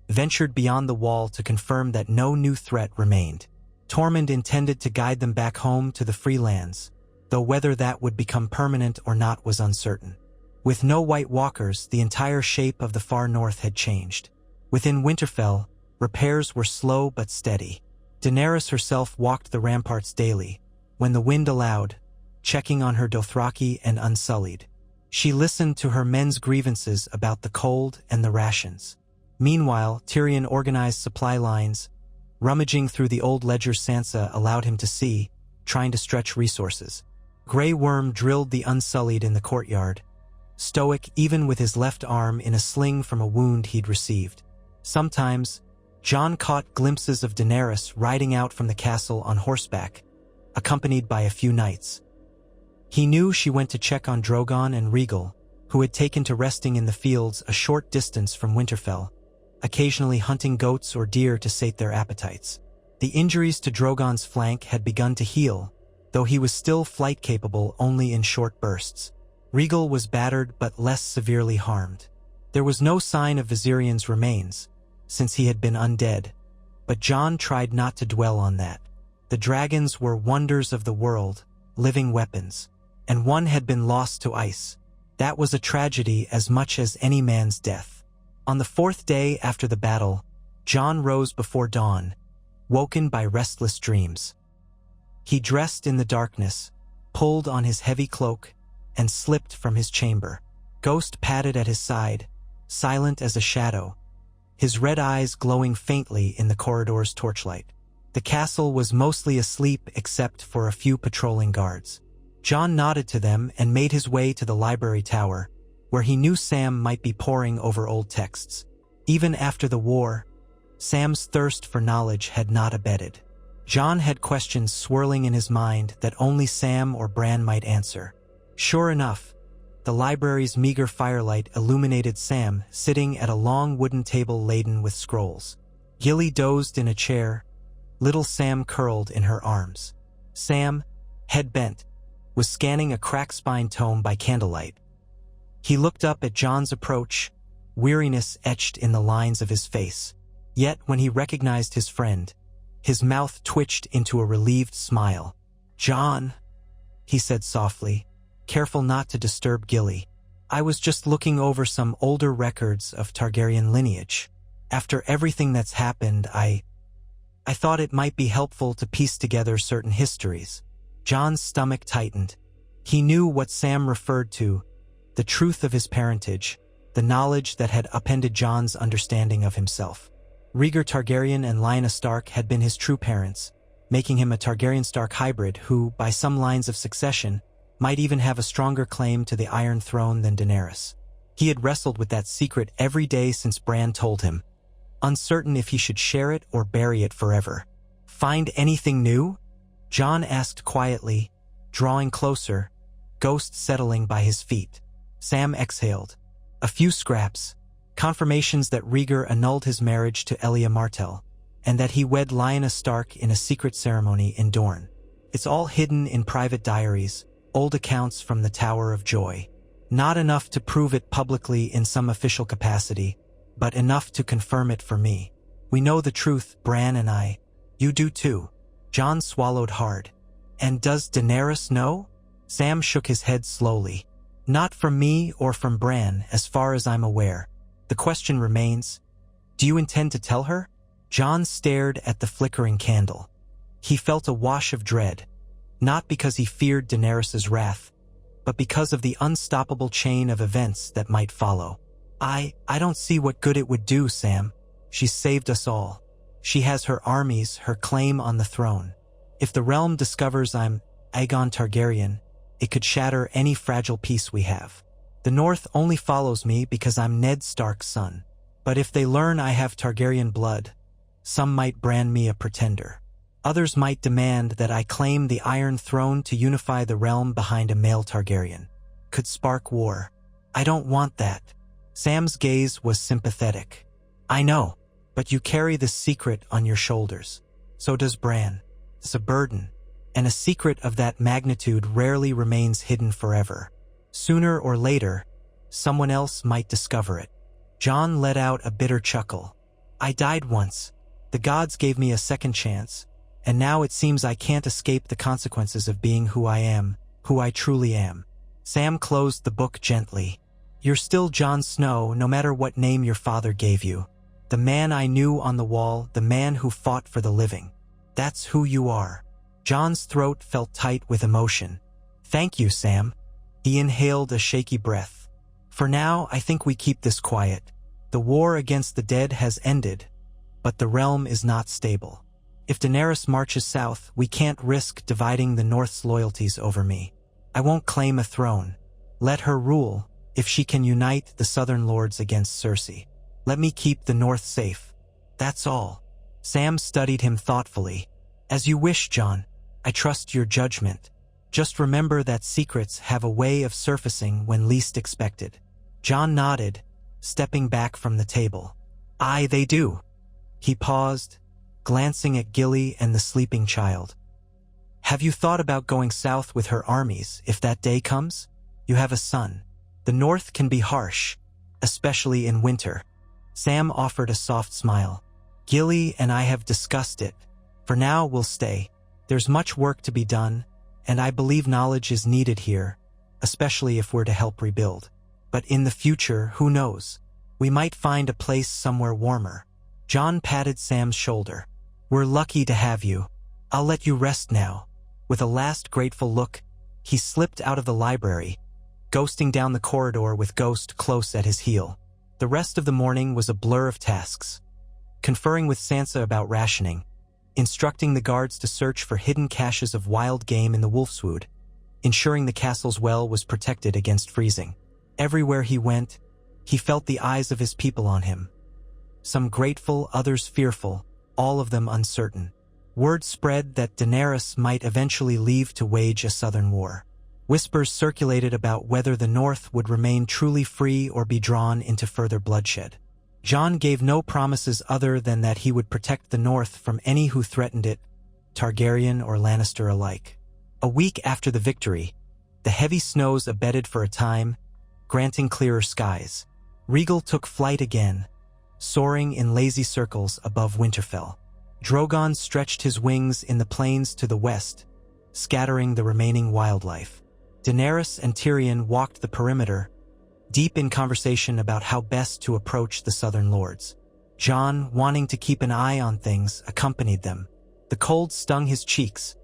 ventured beyond the wall to confirm that no new threat remained. Tormund intended to guide them back home to the free lands, though whether that would become permanent or not was uncertain. With no White Walkers, the entire shape of the far north had changed. Within Winterfell, repairs were slow but steady. Daenerys herself walked the ramparts daily, when the wind allowed, checking on her Dothraki and Unsullied. She listened to her men's grievances about the cold and the rations. Meanwhile, Tyrion organized supply lines, rummaging through the old ledgers Sansa allowed him to see, trying to stretch resources. Grey Worm drilled the Unsullied in the courtyard, stoic even with his left arm in a sling from a wound he'd received. Sometimes, Jon caught glimpses of Daenerys riding out from the castle on horseback, accompanied by a few knights. He knew she went to check on Drogon and Rhaegal, who had taken to resting in the fields a short distance from Winterfell, occasionally hunting goats or deer to sate their appetites. The injuries to Drogon's flank had begun to heal, though he was still flight-capable only in short bursts. Rhaegal was battered but less severely harmed. There was no sign of Viserion's remains, since he had been undead, but Jon tried not to dwell on that. The dragons were wonders of the world, living weapons, and one had been lost to ice. That was a tragedy as much as any man's death. On the 4th day after the battle, Jon rose before dawn, woken by restless dreams. He dressed in the darkness, pulled on his heavy cloak, and slipped from his chamber. Ghost padded at his side, silent as a shadow, his red eyes glowing faintly in the corridor's torchlight. The castle was mostly asleep except for a few patrolling guards. Jon nodded to them and made his way to the library tower, where he knew Sam might be poring over old texts. Even after the war, Sam's thirst for knowledge had not abated. Jon had questions swirling in his mind that only Sam or Bran might answer. Sure enough, the library's meager firelight illuminated Sam sitting at a long wooden table laden with scrolls. Gilly dozed in a chair, little Sam curled in her arms. Sam, head bent, was scanning a crack-spined tome by candlelight. He looked up at Jon's approach, weariness etched in the lines of his face. Yet when he recognized his friend, his mouth twitched into a relieved smile. "Jon," he said softly, careful not to disturb Gilly. "I was just looking over some older records of Targaryen lineage. After everything that's happened, I thought it might be helpful to piece together certain histories." Jon's stomach tightened. He knew what Sam referred to, the truth of his parentage, the knowledge that had upended Jon's understanding of himself. Rhaegar Targaryen and Lyanna Stark had been his true parents, making him a Targaryen-Stark hybrid who, by some lines of succession, might even have a stronger claim to the Iron Throne than Daenerys. He had wrestled with that secret every day since Bran told him, uncertain if he should share it or bury it forever. "Find anything new?" Jon asked quietly, drawing closer, Ghost settling by his feet. Sam exhaled. "A few scraps, confirmations that Rhaegar annulled his marriage to Elia Martell, and that he wed Lyanna Stark in a secret ceremony in Dorne. It's all hidden in private diaries, old accounts from the Tower of Joy. Not enough to prove it publicly in some official capacity, but enough to confirm it for me. We know the truth, Bran and I. You do too." Jon swallowed hard. "And does Daenerys know?" Sam shook his head slowly. "Not from me or from Bran, as far as I'm aware. The question remains, do you intend to tell her?" Jon stared at the flickering candle. He felt a wash of dread, not because he feared Daenerys' wrath, but because of the unstoppable chain of events that might follow. I don't see what good it would do, Sam. She's saved us all. She has her armies, her claim on the throne. If the realm discovers I'm Aegon Targaryen, it could shatter any fragile peace we have. The North only follows me because I'm Ned Stark's son. But if they learn I have Targaryen blood, some might brand me a pretender. Others might demand that I claim the Iron Throne to unify the realm behind a male Targaryen. Could spark war. I don't want that. Sam's gaze was sympathetic. I know, but you carry this secret on your shoulders. So does Bran. It's a burden, and a secret of that magnitude rarely remains hidden forever. Sooner or later, someone else might discover it. Jon let out a bitter chuckle. I died once. The gods gave me a second chance, and now it seems I can't escape the consequences of being who I am, who I truly am. Sam closed the book gently. You're still Jon Snow, no matter what name your father gave you. The man I knew on the wall, the man who fought for the living. That's who you are. Jon's throat felt tight with emotion. Thank you, Sam. He inhaled a shaky breath. For now, I think we keep this quiet. The war against the dead has ended, but the realm is not stable. If Daenerys marches south, we can't risk dividing the North's loyalties over me. I won't claim a throne. Let her rule, if she can unite the southern lords against Cersei. Let me keep the north safe. That's all. Sam studied him thoughtfully. As you wish, Jon. I trust your judgment. Just remember that secrets have a way of surfacing when least expected. Jon nodded, stepping back from the table. Aye, they do. He paused, glancing at Gilly and the sleeping child. Have you thought about going south with her armies if that day comes? You have a son. The north can be harsh, especially in winter. Sam offered a soft smile. Gilly and I have discussed it. For now, we'll stay. There's much work to be done, and I believe knowledge is needed here, especially if we're to help rebuild. But in the future, who knows? We might find a place somewhere warmer. Jon patted Sam's shoulder. We're lucky to have you. I'll let you rest now. With a last grateful look, he slipped out of the library, ghosting down the corridor with Ghost close at his heel. The rest of the morning was a blur of tasks. Conferring with Sansa about rationing, instructing the guards to search for hidden caches of wild game in the Wolfswood, ensuring the castle's well was protected against freezing. Everywhere he went, he felt the eyes of his people on him. Some grateful, others fearful, all of them uncertain. Word spread that Daenerys might eventually leave to wage a southern war. Whispers circulated about whether the North would remain truly free or be drawn into further bloodshed. Jon gave no promises other than that he would protect the North from any who threatened it, Targaryen or Lannister alike. A week after the victory, the heavy snows abated for a time, granting clearer skies. Rhaegal took flight again, soaring in lazy circles above Winterfell. Drogon stretched his wings in the plains to the west, scattering the remaining wildlife. Daenerys and Tyrion walked the perimeter, deep in conversation about how best to approach the southern lords. Jon, wanting to keep an eye on things, accompanied them. The cold stung his cheeks,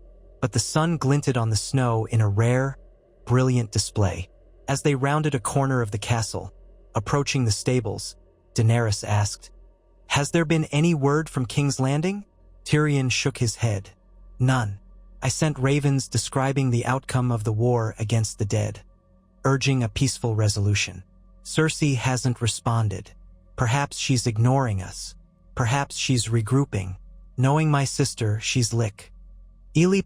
but the sun glinted on the snow in a rare, brilliant display. As they rounded a corner of the castle, approaching the stables, Daenerys asked, "Has there been any word from King's Landing?" Tyrion shook his head. "None. I sent ravens describing the outcome of the war against the dead, urging a peaceful resolution. Cersei hasn't responded. Perhaps she's ignoring us. Perhaps she's regrouping. Knowing my sister, she's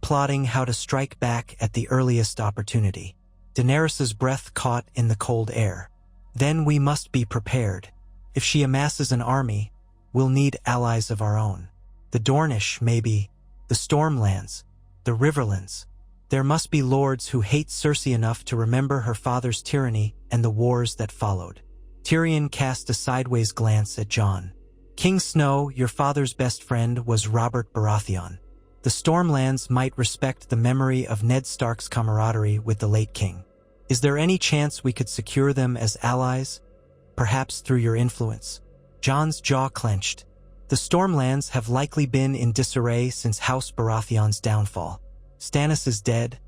plotting how to strike back at the earliest opportunity." Daenerys's breath caught in the cold air. "Then we must be prepared. If she amasses an army, we'll need allies of our own. The Dornish, maybe. The Stormlands. The Riverlands. There must be lords who hate Cersei enough to remember her father's tyranny and the wars that followed." Tyrion cast a sideways glance at Jon. "King Snow, your father's best friend, was Robert Baratheon. The Stormlands might respect the memory of Ned Stark's camaraderie with the late king. Is there any chance we could secure them as allies? Perhaps through your influence?" Jon's jaw clenched. The Stormlands have likely been in disarray since House Baratheon's downfall. Stannis is dead,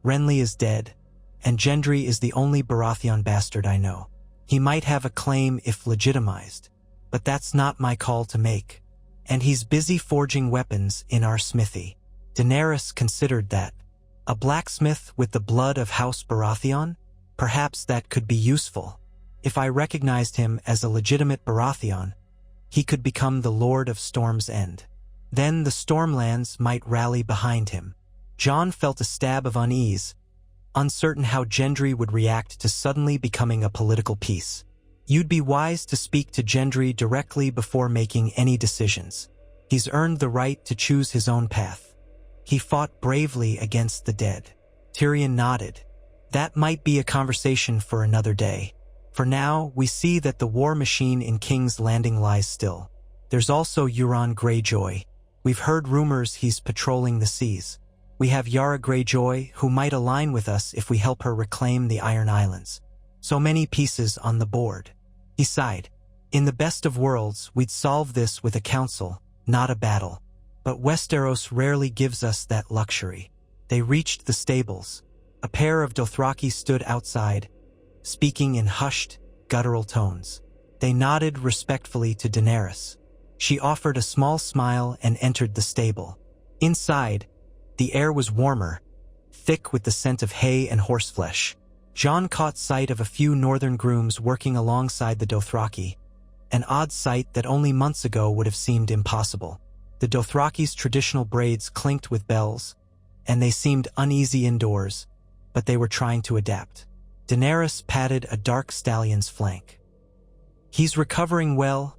Renly is dead, and Gendry is the only Baratheon bastard I know. He might have a claim if legitimized, but that's not my call to make. And he's busy forging weapons in our smithy. Daenerys considered that. A blacksmith with the blood of House Baratheon? Perhaps that could be useful. If I recognized him as a legitimate Baratheon, he could become the Lord of Storm's End. Then the Stormlands might rally behind him. Jon felt a stab of unease, uncertain how Gendry would react to suddenly becoming a political piece. You'd be wise to speak to Gendry directly before making any decisions. He's earned the right to choose his own path. He fought bravely against the dead. Tyrion nodded. That might be a conversation for another day. For now, we see that the war machine in King's Landing lies still. There's also Euron Greyjoy. We've heard rumors he's patrolling the seas. We have Yara Greyjoy, who might align with us if we help her reclaim the Iron Islands. So many pieces on the board. He sighed. In the best of worlds, we'd solve this with a council, not a battle. But Westeros rarely gives us that luxury. They reached the stables. A pair of Dothraki stood outside, speaking in hushed, guttural tones. They nodded respectfully to Daenerys. She offered a small smile and entered the stable. Inside, the air was warmer, thick with the scent of hay and horseflesh. Jon caught sight of a few northern grooms working alongside the Dothraki, an odd sight that only months ago would have seemed impossible. The Dothraki's traditional braids clinked with bells, and they seemed uneasy indoors, but they were trying to adapt. Daenerys patted a dark stallion's flank. "He's recovering well,"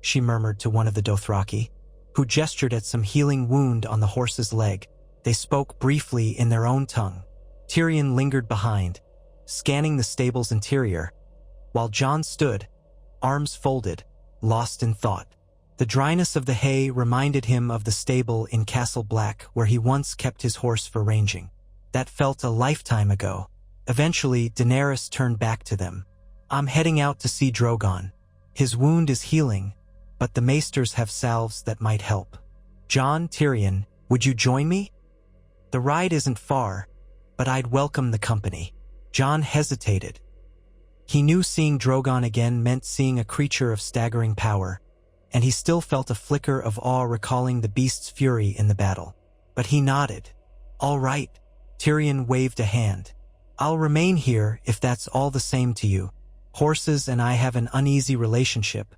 she murmured to one of the Dothraki, who gestured at some healing wound on the horse's leg. They spoke briefly in their own tongue. Tyrion lingered behind, scanning the stable's interior, while Jon stood, arms folded, lost in thought. The dryness of the hay reminded him of the stable in Castle Black where he once kept his horse for ranging. That felt a lifetime ago. Eventually, Daenerys turned back to them. "I'm heading out to see Drogon. His wound is healing, but the maesters have salves that might help. Jon, Tyrion, would you join me? The ride isn't far, but I'd welcome the company." Jon hesitated. He knew seeing Drogon again meant seeing a creature of staggering power, and he still felt a flicker of awe recalling the beast's fury in the battle. But he nodded. "All right." Tyrion waved a hand. "I'll remain here if that's all the same to you. Horses and I have an uneasy relationship,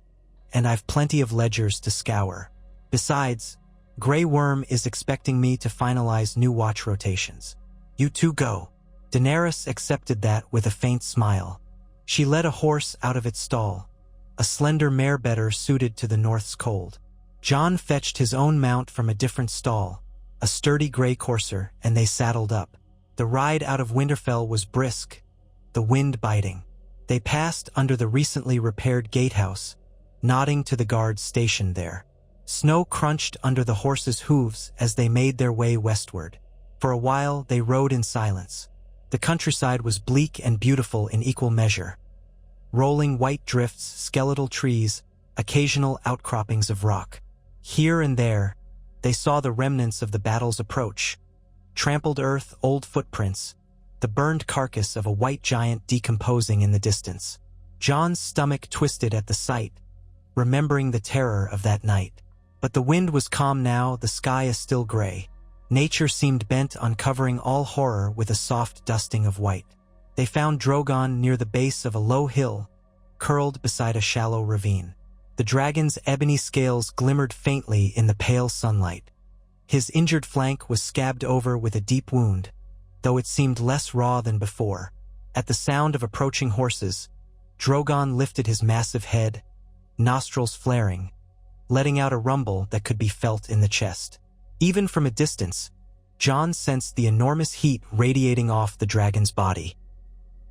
and I've plenty of ledgers to scour. Besides, Grey Worm is expecting me to finalize new watch rotations. You two go." Daenerys accepted that with a faint smile. She led a horse out of its stall, a slender mare better suited to the north's cold. Jon fetched his own mount from a different stall, a sturdy gray courser, and they saddled up. The ride out of Winterfell was brisk, the wind biting. They passed under the recently repaired gatehouse, nodding to the guards stationed there. Snow crunched under the horses' hooves as they made their way westward. For a while they rode in silence. The countryside was bleak and beautiful in equal measure. Rolling white drifts, skeletal trees, occasional outcroppings of rock. Here and there, they saw the remnants of the battle's approach. Trampled earth, old footprints, the burned carcass of a white giant decomposing in the distance. Jon's stomach twisted at the sight, remembering the terror of that night. But the wind was calm now, the sky is still gray. Nature seemed bent on covering all horror with a soft dusting of white. They found Drogon near the base of a low hill, curled beside a shallow ravine. The dragon's ebony scales glimmered faintly in the pale sunlight. His injured flank was scabbed over with a deep wound, though it seemed less raw than before. At the sound of approaching horses, Drogon lifted his massive head, nostrils flaring, letting out a rumble that could be felt in the chest. Even from a distance, Jon sensed the enormous heat radiating off the dragon's body.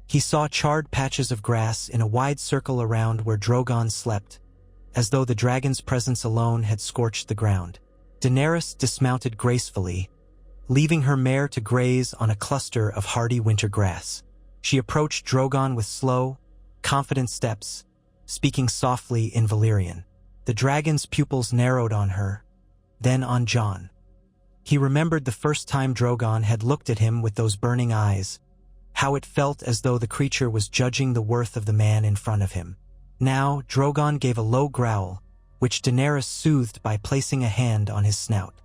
He saw charred patches of grass in a wide circle around where Drogon slept, as though the dragon's presence alone had scorched the ground. Daenerys dismounted gracefully, leaving her mare to graze on a cluster of hardy winter grass. She approached Drogon with slow, confident steps, speaking softly in Valyrian. The dragon's pupils narrowed on her, then on Jon. He remembered the first time Drogon had looked at him with those burning eyes, how it felt as though the creature was judging the worth of the man in front of him. Now, Drogon gave a low growl, which Daenerys soothed by placing a hand on his snout.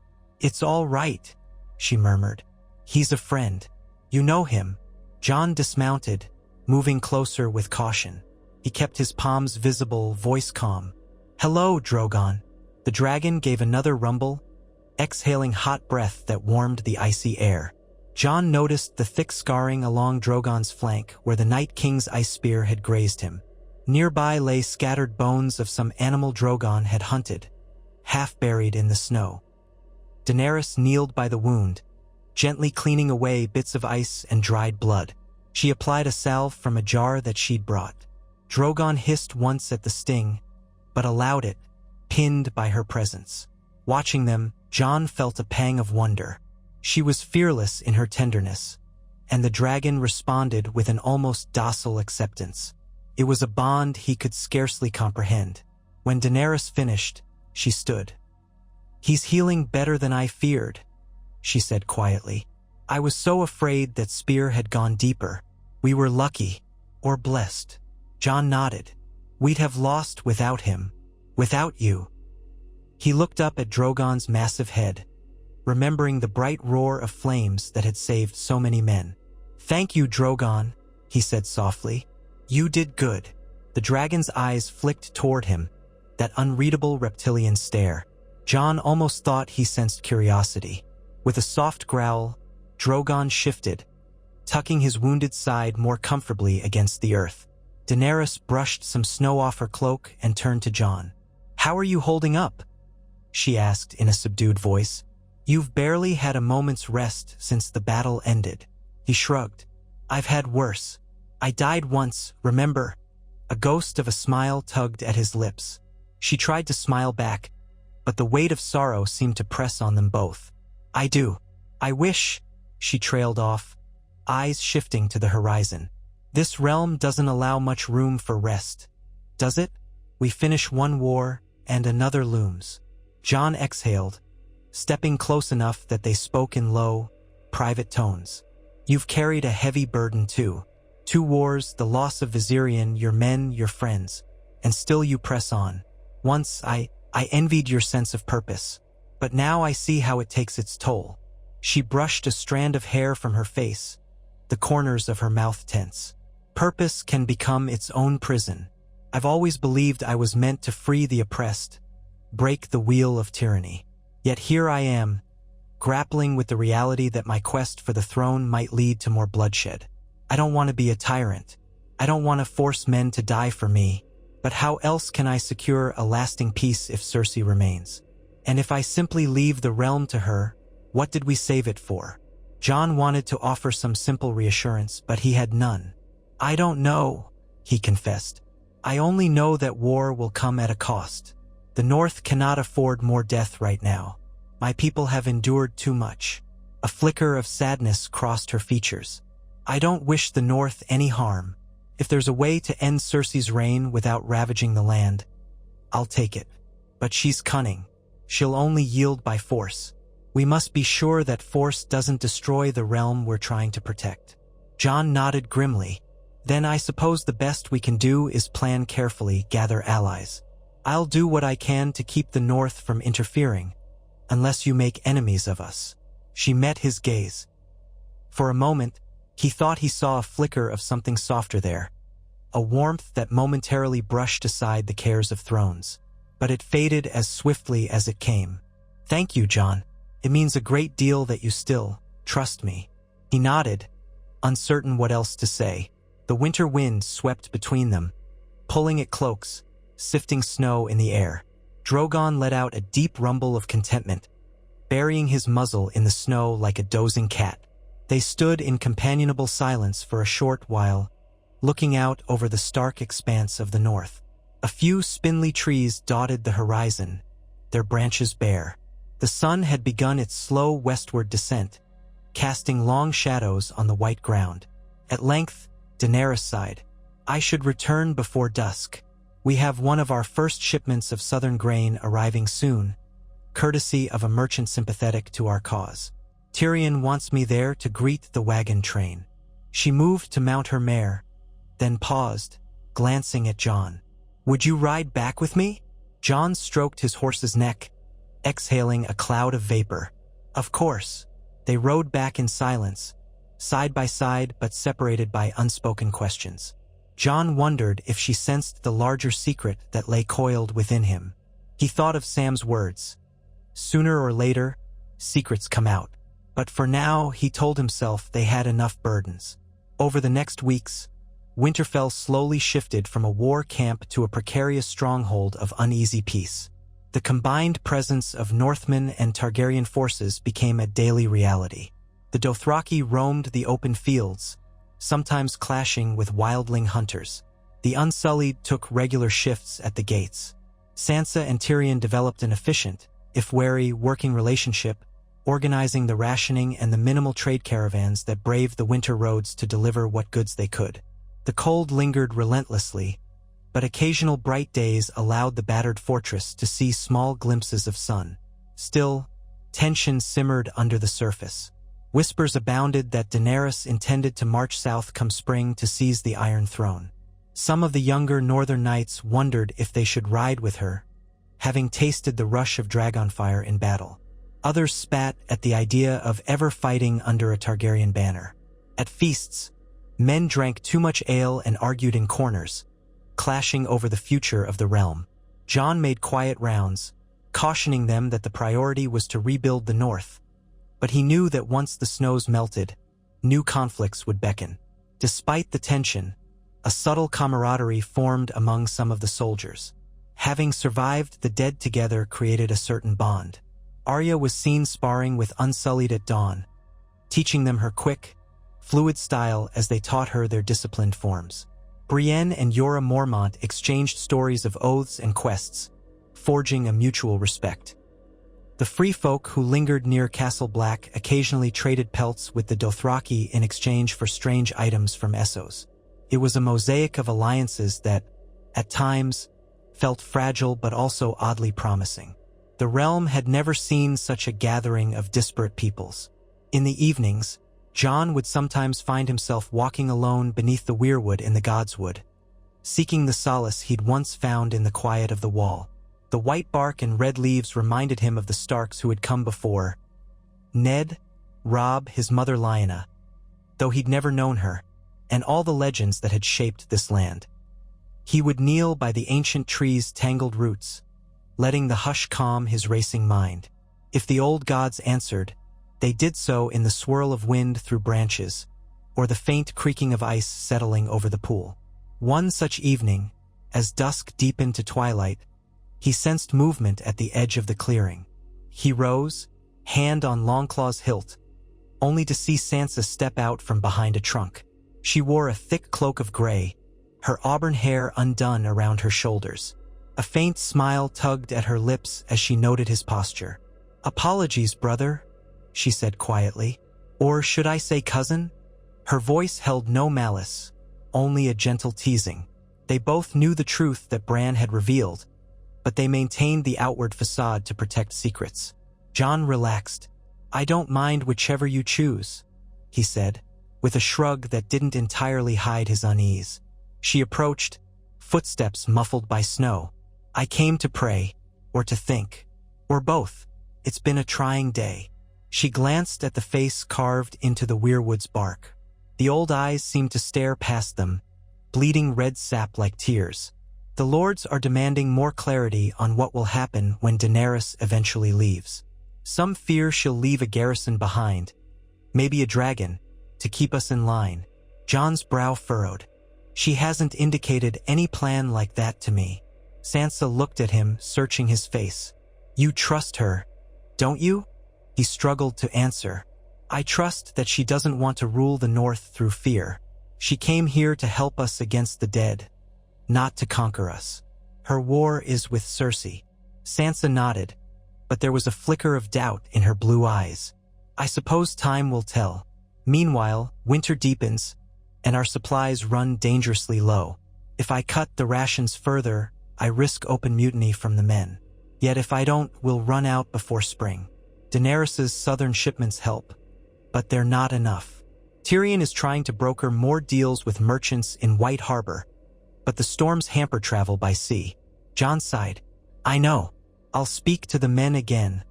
"It's all right," she murmured. "He's a friend. You know him." Jon dismounted, moving closer with caution. He kept his palms visible, voice calm. "Hello, Drogon." The dragon gave another rumble, exhaling hot breath that warmed the icy air. Jon noticed the thick scarring along Drogon's flank where the Night King's ice spear had grazed him. Nearby lay scattered bones of some animal Drogon had hunted, half buried in the snow. Daenerys kneeled by the wound, gently cleaning away bits of ice and dried blood. She applied a salve from a jar that she'd brought. Drogon hissed once at the sting, but allowed it, pinned by her presence. Watching them, Jon felt a pang of wonder. She was fearless in her tenderness, and the dragon responded with an almost docile acceptance. It was a bond he could scarcely comprehend. When Daenerys finished, she stood. "He's healing better than I feared," she said quietly. "I was so afraid that spear had gone deeper. We were lucky, or blessed." Jon nodded. "We'd have lost without him, without you." He looked up at Drogon's massive head, remembering the bright roar of flames that had saved so many men. "Thank you, Drogon," he said softly. You did good. The dragon's eyes flicked toward him, that unreadable reptilian stare. Jon almost thought he sensed curiosity. With a soft growl, Drogon shifted, tucking his wounded side more comfortably against the earth. Daenerys brushed some snow off her cloak and turned to Jon. How are you holding up? She asked in a subdued voice. You've barely had a moment's rest since the battle ended. He shrugged. I've had worse. I died once, remember? A ghost of a smile tugged at his lips. She tried to smile back, but the weight of sorrow seemed to press on them both. I do. I wish, she trailed off, eyes shifting to the horizon. This realm doesn't allow much room for rest, does it? We finish one war, and another looms. Jon exhaled, stepping close enough that they spoke in low, private tones. You've carried a heavy burden too. 2 wars, the loss of Viserion, your men, your friends, and still you press on. Once I envied your sense of purpose, but now I see how it takes its toll. She brushed a strand of hair from her face, the corners of her mouth tense. Purpose can become its own prison. I've always believed I was meant to free the oppressed, break the wheel of tyranny. Yet here I am, grappling with the reality that my quest for the throne might lead to more bloodshed. I don't want to be a tyrant. I don't want to force men to die for me. But how else can I secure a lasting peace if Cersei remains? And if I simply leave the realm to her, what did we save it for? Jon wanted to offer some simple reassurance, but he had none. I don't know, he confessed. I only know that war will come at a cost. The North cannot afford more death right now. My people have endured too much. A flicker of sadness crossed her features. I don't wish the North any harm. If there's a way to end Cersei's reign without ravaging the land, I'll take it. But she's cunning. She'll only yield by force. We must be sure that force doesn't destroy the realm we're trying to protect. Jon nodded grimly. Then I suppose the best we can do is plan carefully, gather allies. I'll do what I can to keep the North from interfering, unless you make enemies of us. She met his gaze. For a moment, he thought he saw a flicker of something softer there, a warmth that momentarily brushed aside the cares of thrones. But it faded as swiftly as it came. Thank you, Jon. It means a great deal that you still trust me. He nodded, uncertain what else to say. The winter wind swept between them, pulling at cloaks, sifting snow in the air. Drogon let out a deep rumble of contentment, burying his muzzle in the snow like a dozing cat. They stood in companionable silence for a short while, looking out over the stark expanse of the north. A few spindly trees dotted the horizon, their branches bare. The sun had begun its slow westward descent, casting long shadows on the white ground. At length, Daenerys sighed. I should return before dusk. We have one of our first shipments of southern grain arriving soon, courtesy of a merchant sympathetic to our cause. Tyrion wants me there to greet the wagon train. She moved to mount her mare, then paused, glancing at Jon. Would you ride back with me? Jon stroked his horse's neck, exhaling a cloud of vapor. Of course. They rode back in silence, side by side but separated by unspoken questions. Jon wondered if she sensed the larger secret that lay coiled within him. He thought of Sam's words. Sooner or later, secrets come out. But for now, he told himself they had enough burdens. Over the next weeks, Winterfell slowly shifted from a war camp to a precarious stronghold of uneasy peace. The combined presence of Northmen and Targaryen forces became a daily reality. The Dothraki roamed the open fields, sometimes clashing with wildling hunters. The Unsullied took regular shifts at the gates. Sansa and Tyrion developed an efficient, if wary, working relationship, organizing the rationing and the minimal trade caravans that braved the winter roads to deliver what goods they could. The cold lingered relentlessly, but occasional bright days allowed the battered fortress to see small glimpses of sun. Still, tension simmered under the surface. Whispers abounded that Daenerys intended to march south come spring to seize the Iron Throne. Some of the younger northern knights wondered if they should ride with her, having tasted the rush of dragonfire in battle. Others spat at the idea of ever fighting under a Targaryen banner. At feasts, Men drank too much ale and argued in corners, clashing over the future of the realm. Jon made quiet rounds, cautioning them that the priority was to rebuild the north. But he knew that once the snows melted, new conflicts would beckon. Despite the tension, a subtle camaraderie formed among some of the soldiers. Having survived the dead together created a certain bond. Arya was seen sparring with Unsullied at dawn, teaching them her quick, fluid style as they taught her their disciplined forms. Brienne and Jorah Mormont exchanged stories of oaths and quests, forging a mutual respect. The free folk who lingered near Castle Black occasionally traded pelts with the Dothraki in exchange for strange items from Essos. It was a mosaic of alliances that, at times, felt fragile but also oddly promising. The realm had never seen such a gathering of disparate peoples. In the evenings, Jon would sometimes find himself walking alone beneath the weirwood in the Godswood, seeking the solace he'd once found in the quiet of the wall. The white bark and red leaves reminded him of the Starks who had come before. Ned, Robb, his mother Lyanna, though he'd never known her, and all the legends that had shaped this land. He would kneel by the ancient tree's tangled roots, letting the hush calm his racing mind. If the old gods answered, they did so in the swirl of wind through branches, or the faint creaking of ice settling over the pool. One such evening, as dusk deepened to twilight, he sensed movement at the edge of the clearing. He rose, hand on Longclaw's hilt, only to see Sansa step out from behind a trunk. She wore a thick cloak of gray, her auburn hair undone around her shoulders. A faint smile tugged at her lips as she noted his posture. "Apologies, brother," she said quietly. "Or should I say cousin?" Her voice held no malice, only a gentle teasing. They both knew the truth that Bran had revealed, but they maintained the outward facade to protect secrets. Jon relaxed. "I don't mind whichever you choose," he said, with a shrug that didn't entirely hide his unease. She approached, footsteps muffled by snow. "I came to pray, or to think, or both. It's been a trying day." She glanced at the face carved into the weirwood's bark. The old eyes seemed to stare past them, bleeding red sap like tears. "The lords are demanding more clarity on what will happen when Daenerys eventually leaves. Some fear she'll leave a garrison behind, maybe a dragon, to keep us in line." Jon's brow furrowed. "She hasn't indicated any plan like that to me." Sansa looked at him, searching his face. "You trust her, don't you?" He struggled to answer. "I trust that she doesn't want to rule the North through fear. She came here to help us against the dead, not to conquer us. Her war is with Cersei." Sansa nodded, but there was a flicker of doubt in her blue eyes. "I suppose time will tell. Meanwhile, winter deepens, and our supplies run dangerously low. If I cut the rations further, I risk open mutiny from the men. Yet if I don't, we'll run out before spring. Daenerys's southern shipments help, but they're not enough. Tyrion is trying to broker more deals with merchants in White Harbor, but the storms hamper travel by sea." Jon sighed. "I know. I'll speak to the men again.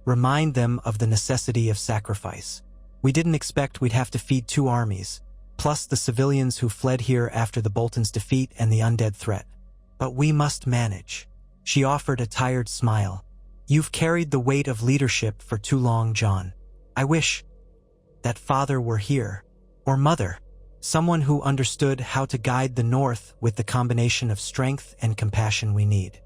Remind them of the necessity of sacrifice. We didn't expect we'd have to feed 2 armies, plus the civilians who fled here after the Boltons' defeat and the undead threat. But we must manage." She offered a tired smile. "You've carried the weight of leadership for too long, Jon. I wish that father were here, or mother, someone who understood how to guide the North with the combination of strength and compassion we need."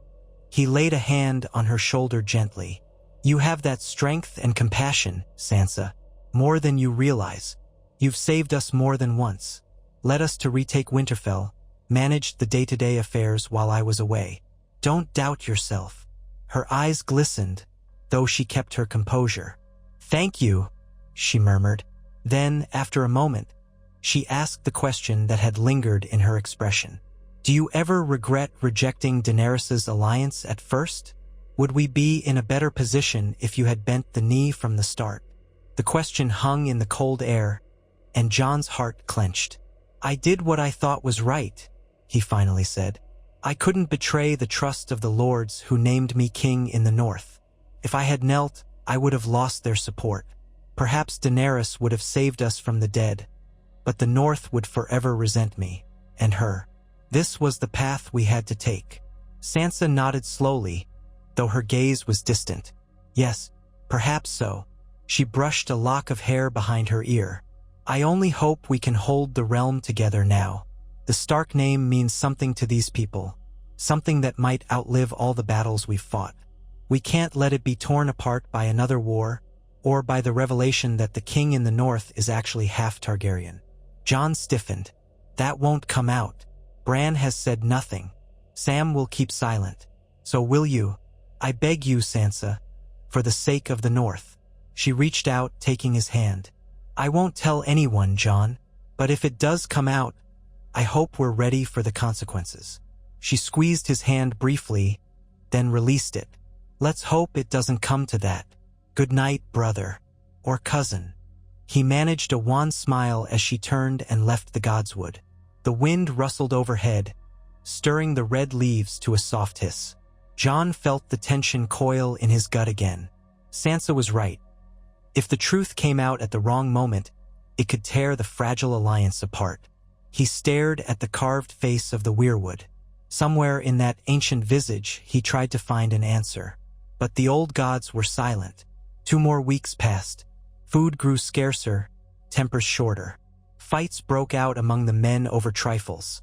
He laid a hand on her shoulder gently. "You have that strength and compassion, Sansa, more than you realize. You've saved us more than once. Led us to retake Winterfell, managed the day-to-day affairs while I was away. Don't doubt yourself." Her eyes glistened, though she kept her composure. "Thank you," she murmured. Then, after a moment, she asked the question that had lingered in her expression. "Do you ever regret rejecting Daenerys's alliance at first? Would we be in a better position if you had bent the knee from the start?" The question hung in the cold air, and Jon's heart clenched. "I did what I thought was right," he finally said. "I couldn't betray the trust of the lords who named me king in the North. If I had knelt, I would have lost their support. Perhaps Daenerys would have saved us from the dead, but the North would forever resent me, and her. This was the path we had to take. Sansa nodded slowly, though her gaze was distant. Yes, perhaps so. She brushed a lock of hair behind her ear. I only hope we can hold the realm together now. The Stark name means something to these people, something that might outlive all the battles we've fought. We can't let it be torn apart by another war, or by the revelation that the king in the north is actually half Targaryen. Jon stiffened. That won't come out. Bran has said nothing. Sam will keep silent. So will you? I beg you, Sansa, for the sake of the north. She reached out, taking his hand. I won't tell anyone, Jon, but if it does come out, I hope we're ready for the consequences. She squeezed his hand briefly, then released it. Let's hope it doesn't come to that. Good night, brother. Or cousin. He managed a wan smile as she turned and left the godswood. The wind rustled overhead, stirring the red leaves to a soft hiss. Jon felt the tension coil in his gut again. Sansa was right. If the truth came out at the wrong moment, it could tear the fragile alliance apart. He stared at the carved face of the weirwood. Somewhere in that ancient visage, he tried to find an answer. But the old gods were silent. 2 more weeks passed. Food grew scarcer, tempers shorter. Fights broke out among the men over trifles.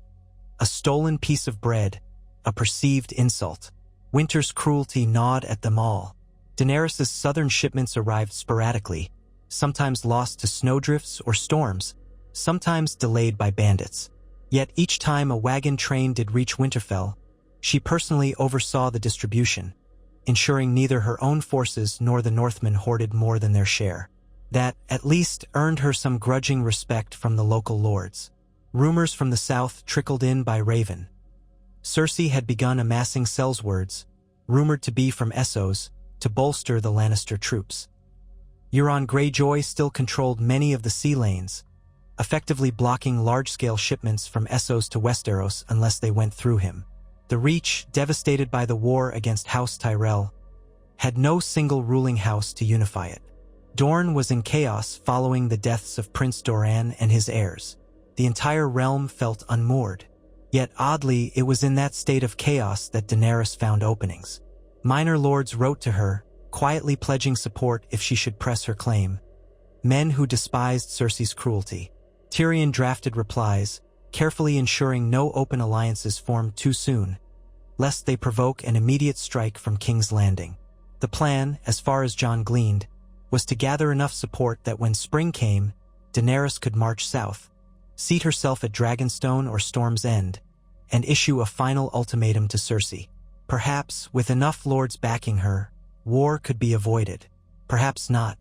A stolen piece of bread, a perceived insult. Winter's cruelty gnawed at them all. Daenerys' southern shipments arrived sporadically, sometimes lost to snowdrifts or storms, sometimes delayed by bandits. Yet each time a wagon train did reach Winterfell, she personally oversaw the distribution, ensuring neither her own forces nor the Northmen hoarded more than their share. That, at least, earned her some grudging respect from the local lords. Rumors from the south trickled in by Raven. Cersei had begun amassing sellswords, rumored to be from Essos, to bolster the Lannister troops. Euron Greyjoy still controlled many of the sea lanes, effectively blocking large-scale shipments from Essos to Westeros unless they went through him. The Reach, devastated by the war against House Tyrell, had no single ruling house to unify it. Dorne was in chaos following the deaths of Prince Doran and his heirs. The entire realm felt unmoored. Yet oddly, it was in that state of chaos that Daenerys found openings. Minor lords wrote to her, quietly pledging support if she should press her claim. Men who despised Cersei's cruelty. Tyrion drafted replies, carefully ensuring no open alliances formed too soon, lest they provoke an immediate strike from King's Landing. The plan, as far as Jon gleaned, was to gather enough support that when spring came, Daenerys could march south, seat herself at Dragonstone or Storm's End, and issue a final ultimatum to Cersei. Perhaps, with enough lords backing her, war could be avoided. Perhaps not.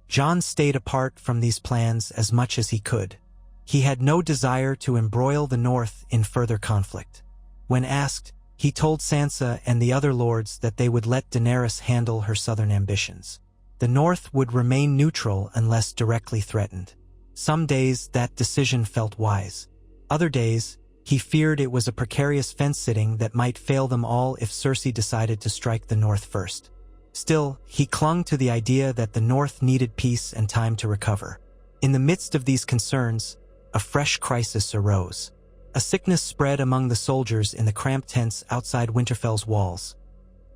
Jon stayed apart from these plans as much as he could. He had no desire to embroil the North in further conflict. When asked, he told Sansa and the other lords that they would let Daenerys handle her southern ambitions. The North would remain neutral unless directly threatened. Some days that decision felt wise. Other days, he feared it was a precarious fence-sitting that might fail them all if Cersei decided to strike the North first. Still, he clung to the idea that the North needed peace and time to recover. In the midst of these concerns, a fresh crisis arose. A sickness spread among the soldiers in the cramped tents outside Winterfell's walls,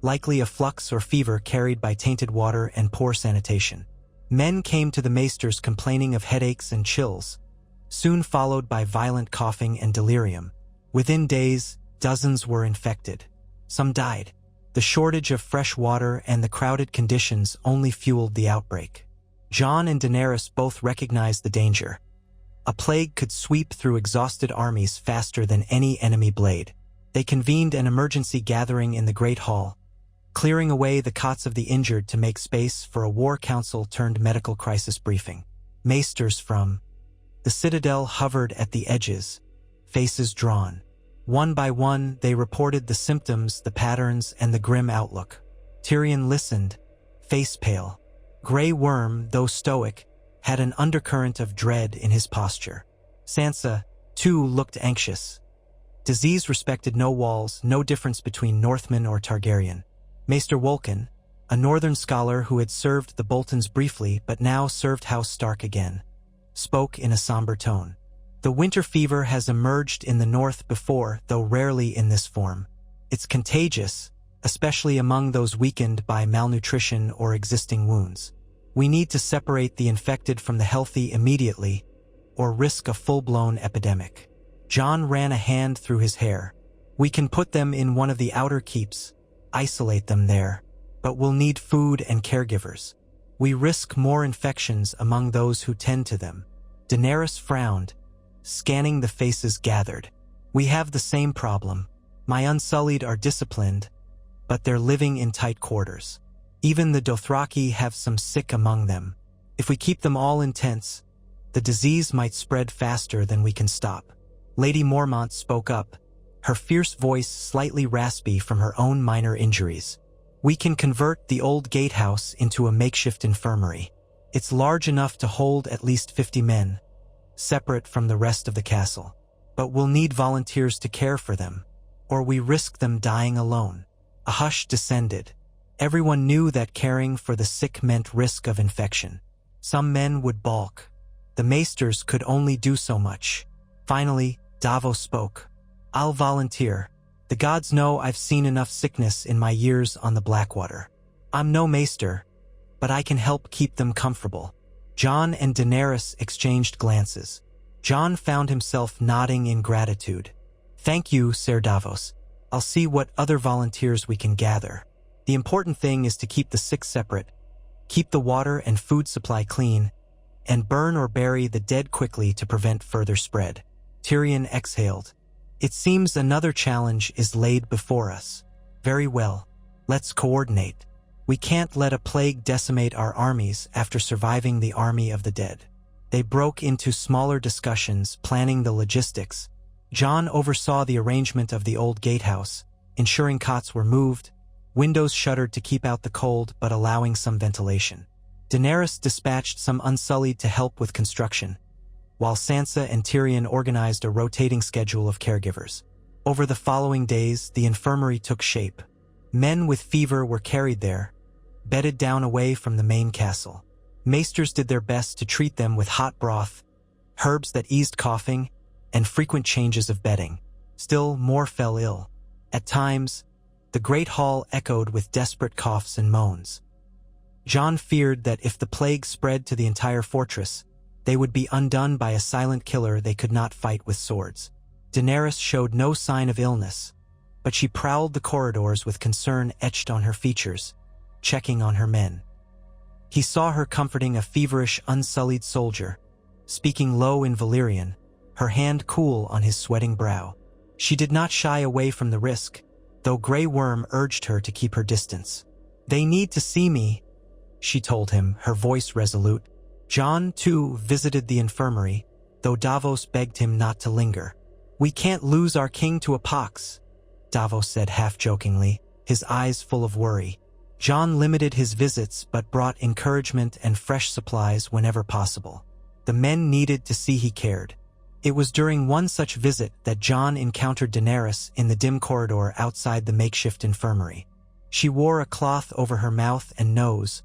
likely a flux or fever carried by tainted water and poor sanitation. Men came to the maesters complaining of headaches and chills, soon followed by violent coughing and delirium. Within days, dozens were infected. Some died. The shortage of fresh water and the crowded conditions only fueled the outbreak. Jon and Daenerys both recognized the danger. A plague could sweep through exhausted armies faster than any enemy blade. They convened an emergency gathering in the Great Hall, clearing away the cots of the injured to make space for a war council turned medical crisis briefing. Maesters from the Citadel hovered at the edges, faces drawn. One by one, they reported the symptoms, the patterns, and the grim outlook. Tyrion listened, face pale. Grey Worm, though stoic, had an undercurrent of dread in his posture. Sansa, too, looked anxious. Disease respected no walls, no difference between Northman or Targaryen. Maester Wolkan, a northern scholar who had served the Boltons briefly but now served House Stark again, spoke in a somber tone. The winter fever has emerged in the north before, though rarely in this form. It's contagious, especially among those weakened by malnutrition or existing wounds. We need to separate the infected from the healthy immediately, or risk a full-blown epidemic. John ran a hand through his hair. We can put them in one of the outer keeps, isolate them there, but we'll need food and caregivers. We risk more infections among those who tend to them. Daenerys frowned, scanning the faces gathered. We have the same problem. My Unsullied are disciplined, but they're living in tight quarters. Even the Dothraki have some sick among them. If we keep them all in tents, the disease might spread faster than we can stop. Lady Mormont spoke up, her fierce voice slightly raspy from her own minor injuries. We can convert the old gatehouse into a makeshift infirmary. It's large enough to hold at least 50 men, separate from the rest of the castle. But we'll need volunteers to care for them, or we risk them dying alone. A hush descended. Everyone knew that caring for the sick meant risk of infection. Some men would balk. The maesters could only do so much. Finally, Davos spoke. I'll volunteer. The gods know I've seen enough sickness in my years on the Blackwater. I'm no maester, but I can help keep them comfortable. Jon and Daenerys exchanged glances. Jon found himself nodding in gratitude. Thank you, Ser Davos. I'll see what other volunteers we can gather. The important thing is to keep the sick separate, keep the water and food supply clean, and burn or bury the dead quickly to prevent further spread. Tyrion exhaled. It seems another challenge is laid before us. Very well. Let's coordinate. We can't let a plague decimate our armies after surviving the army of the dead. They broke into smaller discussions, planning the logistics. Jon oversaw the arrangement of the old gatehouse, ensuring cots were moved, windows shuttered to keep out the cold but allowing some ventilation. Daenerys dispatched some Unsullied to help with construction, while Sansa and Tyrion organized a rotating schedule of caregivers. Over the following days, the infirmary took shape. Men with fever were carried there, bedded down away from the main castle. Maesters did their best to treat them with hot broth, herbs that eased coughing, and frequent changes of bedding. Still, more fell ill. At times, the great hall echoed with desperate coughs and moans. Jon feared that if the plague spread to the entire fortress, they would be undone by a silent killer they could not fight with swords. Daenerys showed no sign of illness, but she prowled the corridors with concern etched on her features, checking on her men. He saw her comforting a feverish, unsullied soldier, speaking low in Valyrian, her hand cool on his sweating brow. She did not shy away from the risk, though Grey Worm urged her to keep her distance. They need to see me, she told him, her voice resolute. Jon, too, visited the infirmary, though Davos begged him not to linger. We can't lose our king to a pox, Davos said half-jokingly, his eyes full of worry. Jon limited his visits but brought encouragement and fresh supplies whenever possible. The men needed to see he cared. It was during one such visit that Jon encountered Daenerys in the dim corridor outside the makeshift infirmary. She wore a cloth over her mouth and nose,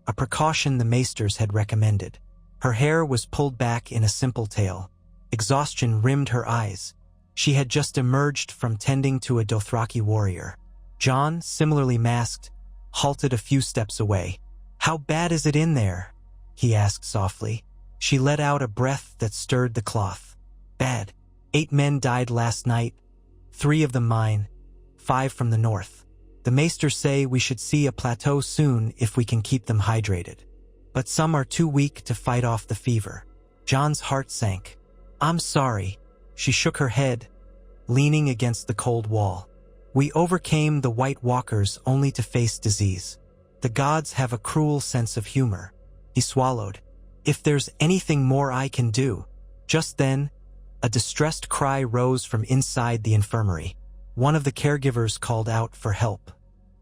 a precaution the maesters had recommended. Her hair was pulled back in a simple tail. Exhaustion rimmed her eyes. She had just emerged from tending to a Dothraki warrior. Jon, similarly masked, halted a few steps away. "How bad is it in there?" he asked softly. She let out a breath that stirred the cloth. "Bad. 8 men died last night, 3 of them mine, 5 from the north. The maesters say we should see a plateau soon if we can keep them hydrated. But some are too weak to fight off the fever." Jon's heart sank. "I'm sorry." She shook her head, leaning against the cold wall. "We overcame the White Walkers only to face disease. The gods have a cruel sense of humor." He swallowed. "If there's anything more I can do." Just then, a distressed cry rose from inside the infirmary. One of the caregivers called out for help.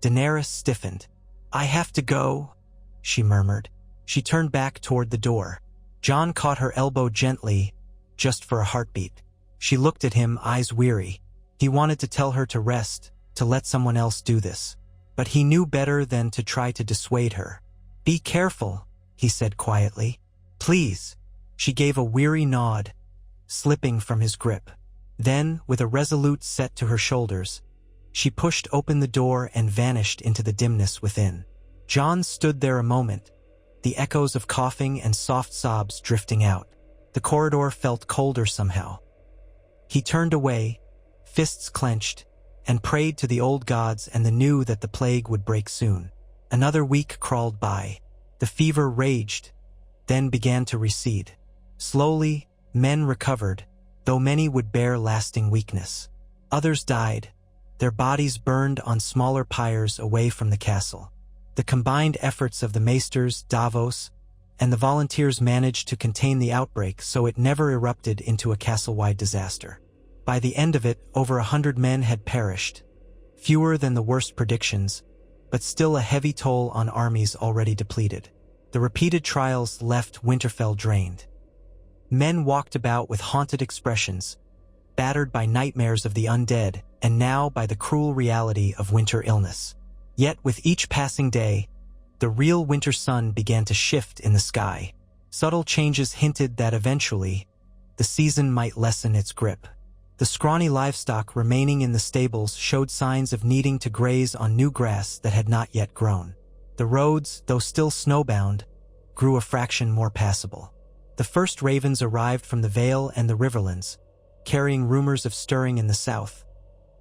Daenerys stiffened. "I have to go," she murmured. She turned back toward the door. Jon caught her elbow gently, just for a heartbeat. She looked at him, eyes weary. He wanted to tell her to rest, to let someone else do this. But he knew better than to try to dissuade her. "Be careful," he said quietly. "Please." She gave a weary nod, slipping from his grip. Then, with a resolute set to her shoulders, she pushed open the door and vanished into the dimness within. Jon stood there a moment, the echoes of coughing and soft sobs drifting out. The corridor felt colder somehow. He turned away, fists clenched, and prayed to the old gods and knew that the plague would break soon. Another week crawled by. The fever raged, then began to recede. Slowly, men recovered, though many would bear lasting weakness. Others died, their bodies burned on smaller pyres away from the castle. The combined efforts of the maesters, Davos, and the volunteers managed to contain the outbreak so it never erupted into a castle-wide disaster. By the end of it, over 100 men had perished, fewer than the worst predictions, but still a heavy toll on armies already depleted. The repeated trials left Winterfell drained. Men walked about with haunted expressions, battered by nightmares of the undead and now by the cruel reality of winter illness. Yet with each passing day, the real winter sun began to shift in the sky. Subtle changes hinted that eventually, the season might lessen its grip. The scrawny livestock remaining in the stables showed signs of needing to graze on new grass that had not yet grown. The roads, though still snowbound, grew a fraction more passable. The first ravens arrived from the Vale and the Riverlands, carrying rumors of stirring in the south.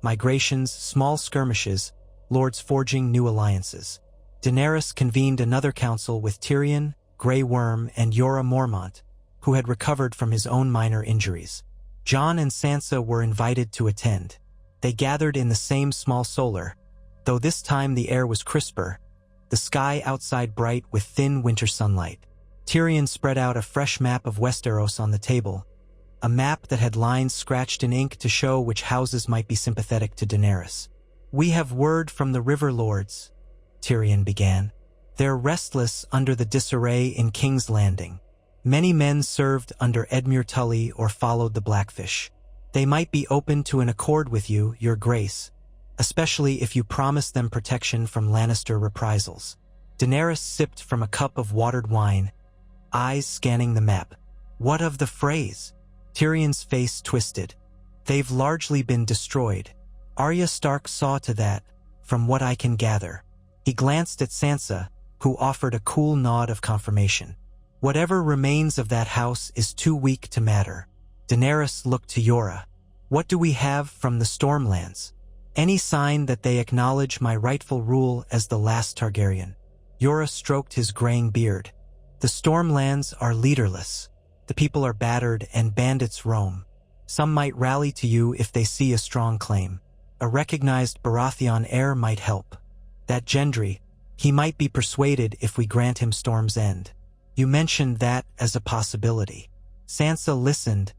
Migrations, small skirmishes, lords forging new alliances. Daenerys convened another council with Tyrion, Grey Worm, and Jorah Mormont, who had recovered from his own minor injuries. Jon and Sansa were invited to attend. They gathered in the same small solar, though this time the air was crisper, the sky outside bright with thin winter sunlight. Tyrion spread out a fresh map of Westeros on the table, a map that had lines scratched in ink to show which houses might be sympathetic to Daenerys. "We have word from the River Lords," Tyrion began. "They're restless under the disarray in King's Landing. Many men served under Edmure Tully or followed the Blackfish. They might be open to an accord with you, your grace, especially if you promise them protection from Lannister reprisals." Daenerys sipped from a cup of watered wine, eyes scanning the map. "What of the Freys?" Tyrion's face twisted. "They've largely been destroyed. Arya Stark saw to that, from what I can gather." He glanced at Sansa, who offered a cool nod of confirmation. "Whatever remains of that house is too weak to matter." Daenerys looked to Jorah. "What do we have from the Stormlands? Any sign that they acknowledge my rightful rule as the last Targaryen?" Jorah stroked his graying beard. "The Stormlands are leaderless. The people are battered and bandits roam. Some might rally to you if they see a strong claim. A recognized Baratheon heir might help. That Gendry, he might be persuaded if we grant him Storm's End. You mentioned that as a possibility." Sansa listened,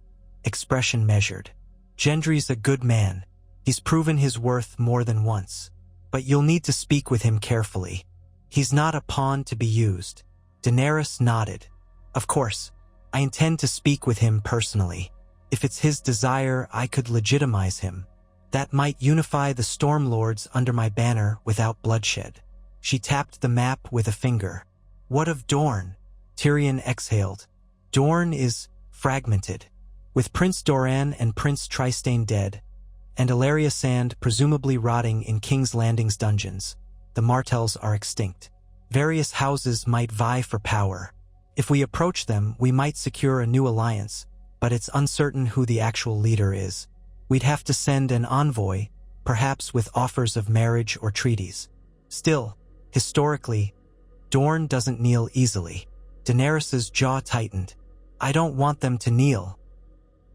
expression measured. "Gendry's a good man. He's proven his worth more than once. But you'll need to speak with him carefully. He's not a pawn to be used." Daenerys nodded. "Of course, I intend to speak with him personally. If it's his desire, I could legitimize him. That might unify the Stormlords under my banner without bloodshed." She tapped the map with a finger. "What of Dorne?" Tyrion exhaled. "Dorne is fragmented. With Prince Doran and Prince Trystane dead, and Elaria Sand presumably rotting in King's Landing's dungeons, the Martells are extinct. Various houses might vie for power. If we approach them, we might secure a new alliance, but it's uncertain who the actual leader is. We'd have to send an envoy, perhaps with offers of marriage or treaties. Still, historically, Dorne doesn't kneel easily." Daenerys's jaw tightened. "I don't want them to kneel.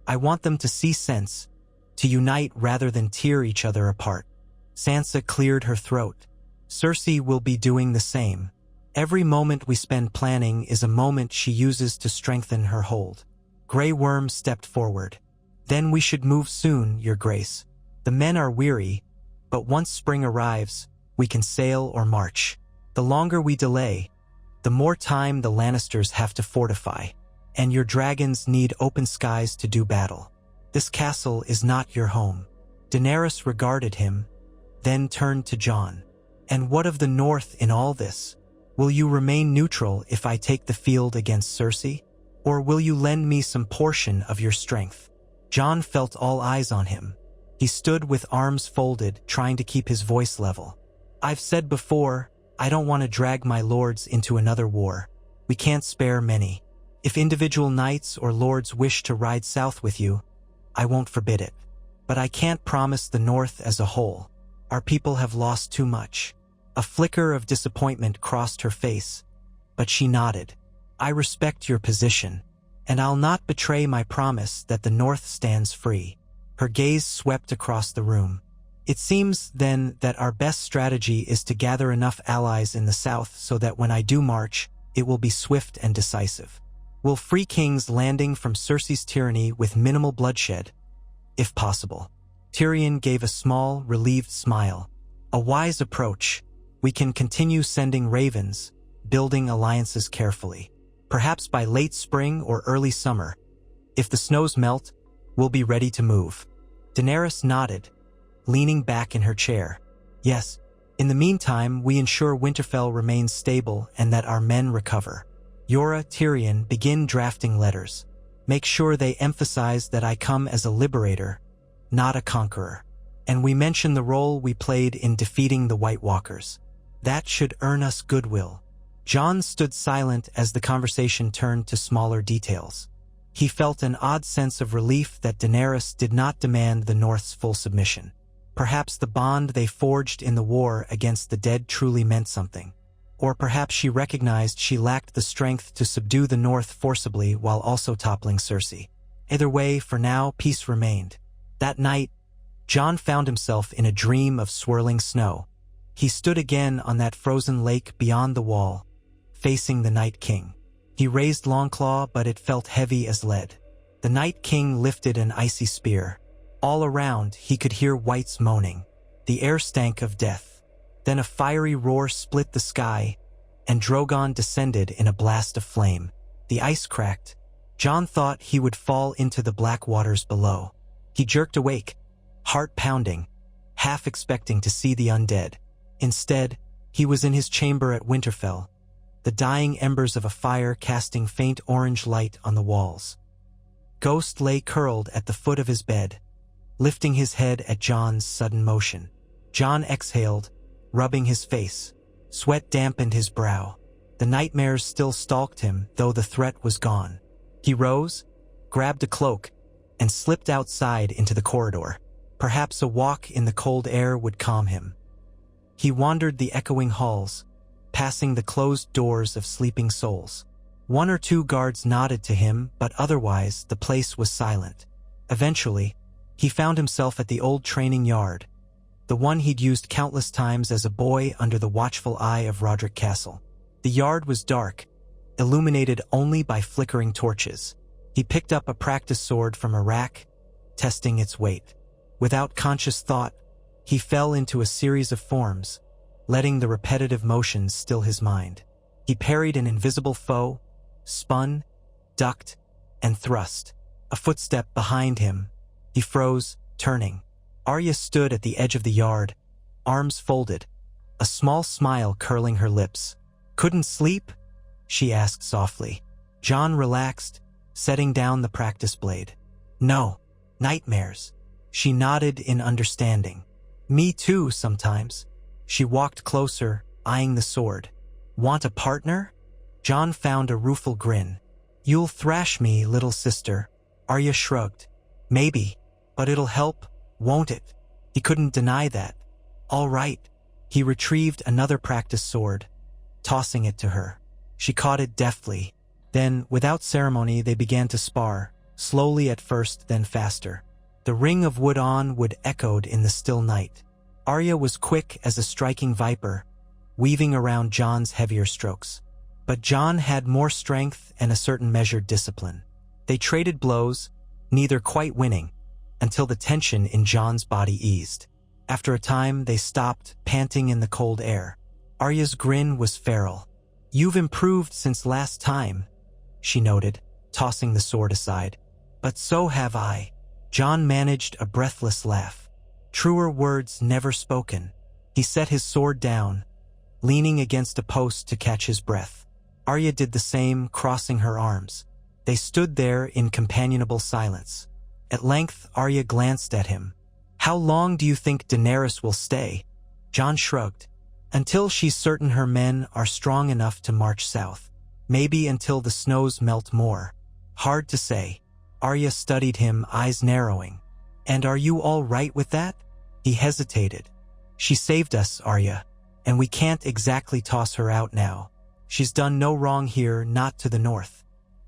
I want them to see sense, to unite rather than tear each other apart." Sansa cleared her throat. "Cersei will be doing the same. Every moment we spend planning is a moment she uses to strengthen her hold." Grey Worm stepped forward. "Then we should move soon, your grace. The men are weary, but once spring arrives, we can sail or march. The longer we delay, the more time the Lannisters have to fortify, and your dragons need open skies to do battle. This castle is not your home." Daenerys regarded him, then turned to Jon. "And what of the North in all this? Will you remain neutral if I take the field against Cersei?" Or will you lend me some portion of your strength? Jon felt all eyes on him. He stood with arms folded, trying to keep his voice level. I've said before, I don't want to drag my lords into another war. We can't spare many. If individual knights or lords wish to ride south with you, I won't forbid it. But I can't promise the North as a whole. Our people have lost too much. A flicker of disappointment crossed her face, but she nodded. I respect your position, and I'll not betray my promise that the North stands free. Her gaze swept across the room. It seems, then, that our best strategy is to gather enough allies in the south so that when I do march, it will be swift and decisive. We'll free King's Landing from Cersei's tyranny with minimal bloodshed, if possible. Tyrion gave a small, relieved smile. A wise approach. We can continue sending ravens, building alliances carefully. Perhaps by late spring or early summer. If the snows melt, we'll be ready to move. Daenerys nodded, leaning back in her chair. Yes, in the meantime, we ensure Winterfell remains stable and that our men recover. Yora, Tyrion, begin drafting letters. Make sure they emphasize that I come as a liberator, not a conqueror. And we mention the role we played in defeating the White Walkers. That should earn us goodwill. Jon stood silent as the conversation turned to smaller details. He felt an odd sense of relief that Daenerys did not demand the North's full submission. Perhaps the bond they forged in the war against the dead truly meant something. Or perhaps she recognized she lacked the strength to subdue the North forcibly while also toppling Cersei. Either way, for now, peace remained. That night, Jon found himself in a dream of swirling snow. He stood again on that frozen lake beyond the wall, facing the Night King. He raised Longclaw, but it felt heavy as lead. The Night King lifted an icy spear. All around, he could hear wights moaning. The air stank of death. Then a fiery roar split the sky, and Drogon descended in a blast of flame. The ice cracked. Jon thought he would fall into the black waters below. He jerked awake, heart pounding, half expecting to see the undead. Instead, he was in his chamber at Winterfell, the dying embers of a fire casting faint orange light on the walls. Ghost lay curled at the foot of his bed, lifting his head at Jon's sudden motion. Jon exhaled, rubbing his face. Sweat dampened his brow. The nightmares still stalked him, though the threat was gone. He rose, grabbed a cloak, and slipped outside into the corridor. Perhaps a walk in the cold air would calm him. He wandered the echoing halls, passing the closed doors of sleeping souls. One or two guards nodded to him, but otherwise the place was silent. Eventually, he found himself at the old training yard, the one he'd used countless times as a boy under the watchful eye of Roderick Castle. The yard was dark, illuminated only by flickering torches. He picked up a practice sword from a rack, testing its weight. Without conscious thought, he fell into a series of forms, letting the repetitive motions still his mind. He parried an invisible foe, spun, ducked, and thrust. A footstep behind him. He froze, turning. Arya stood at the edge of the yard, arms folded, a small smile curling her lips. "Couldn't sleep?" she asked softly. Jon relaxed, setting down the practice blade. "No, nightmares." She nodded in understanding. "Me too, sometimes." She walked closer, eyeing the sword. "Want a partner?" Jon found a rueful grin. "You'll thrash me, little sister." Arya shrugged. "Maybe, but it'll help, won't it?" He couldn't deny that. "All right." He retrieved another practice sword, tossing it to her. She caught it deftly. Then, without ceremony, they began to spar, slowly at first, then faster. The ring of wood on wood echoed in the still night. Arya was quick as a striking viper, weaving around Jon's heavier strokes. But Jon had more strength and a certain measured discipline. They traded blows, neither quite winning, until the tension in Jon's body eased. After a time, they stopped, panting in the cold air. Arya's grin was feral. "You've improved since last time," she noted, tossing the sword aside. "But so have I." Jon managed a breathless laugh. Truer words never spoken. He set his sword down, leaning against a post to catch his breath. Arya did the same, crossing her arms. They stood there in companionable silence. At length, Arya glanced at him. "How long do you think Daenerys will stay?" Jon shrugged. "Until she's certain her men are strong enough to march south. Maybe until the snows melt more. Hard to say." Arya studied him, eyes narrowing. "And are you all right with that?" He hesitated. "She saved us, Arya, and we can't exactly toss her out now. She's done no wrong here, not to the north.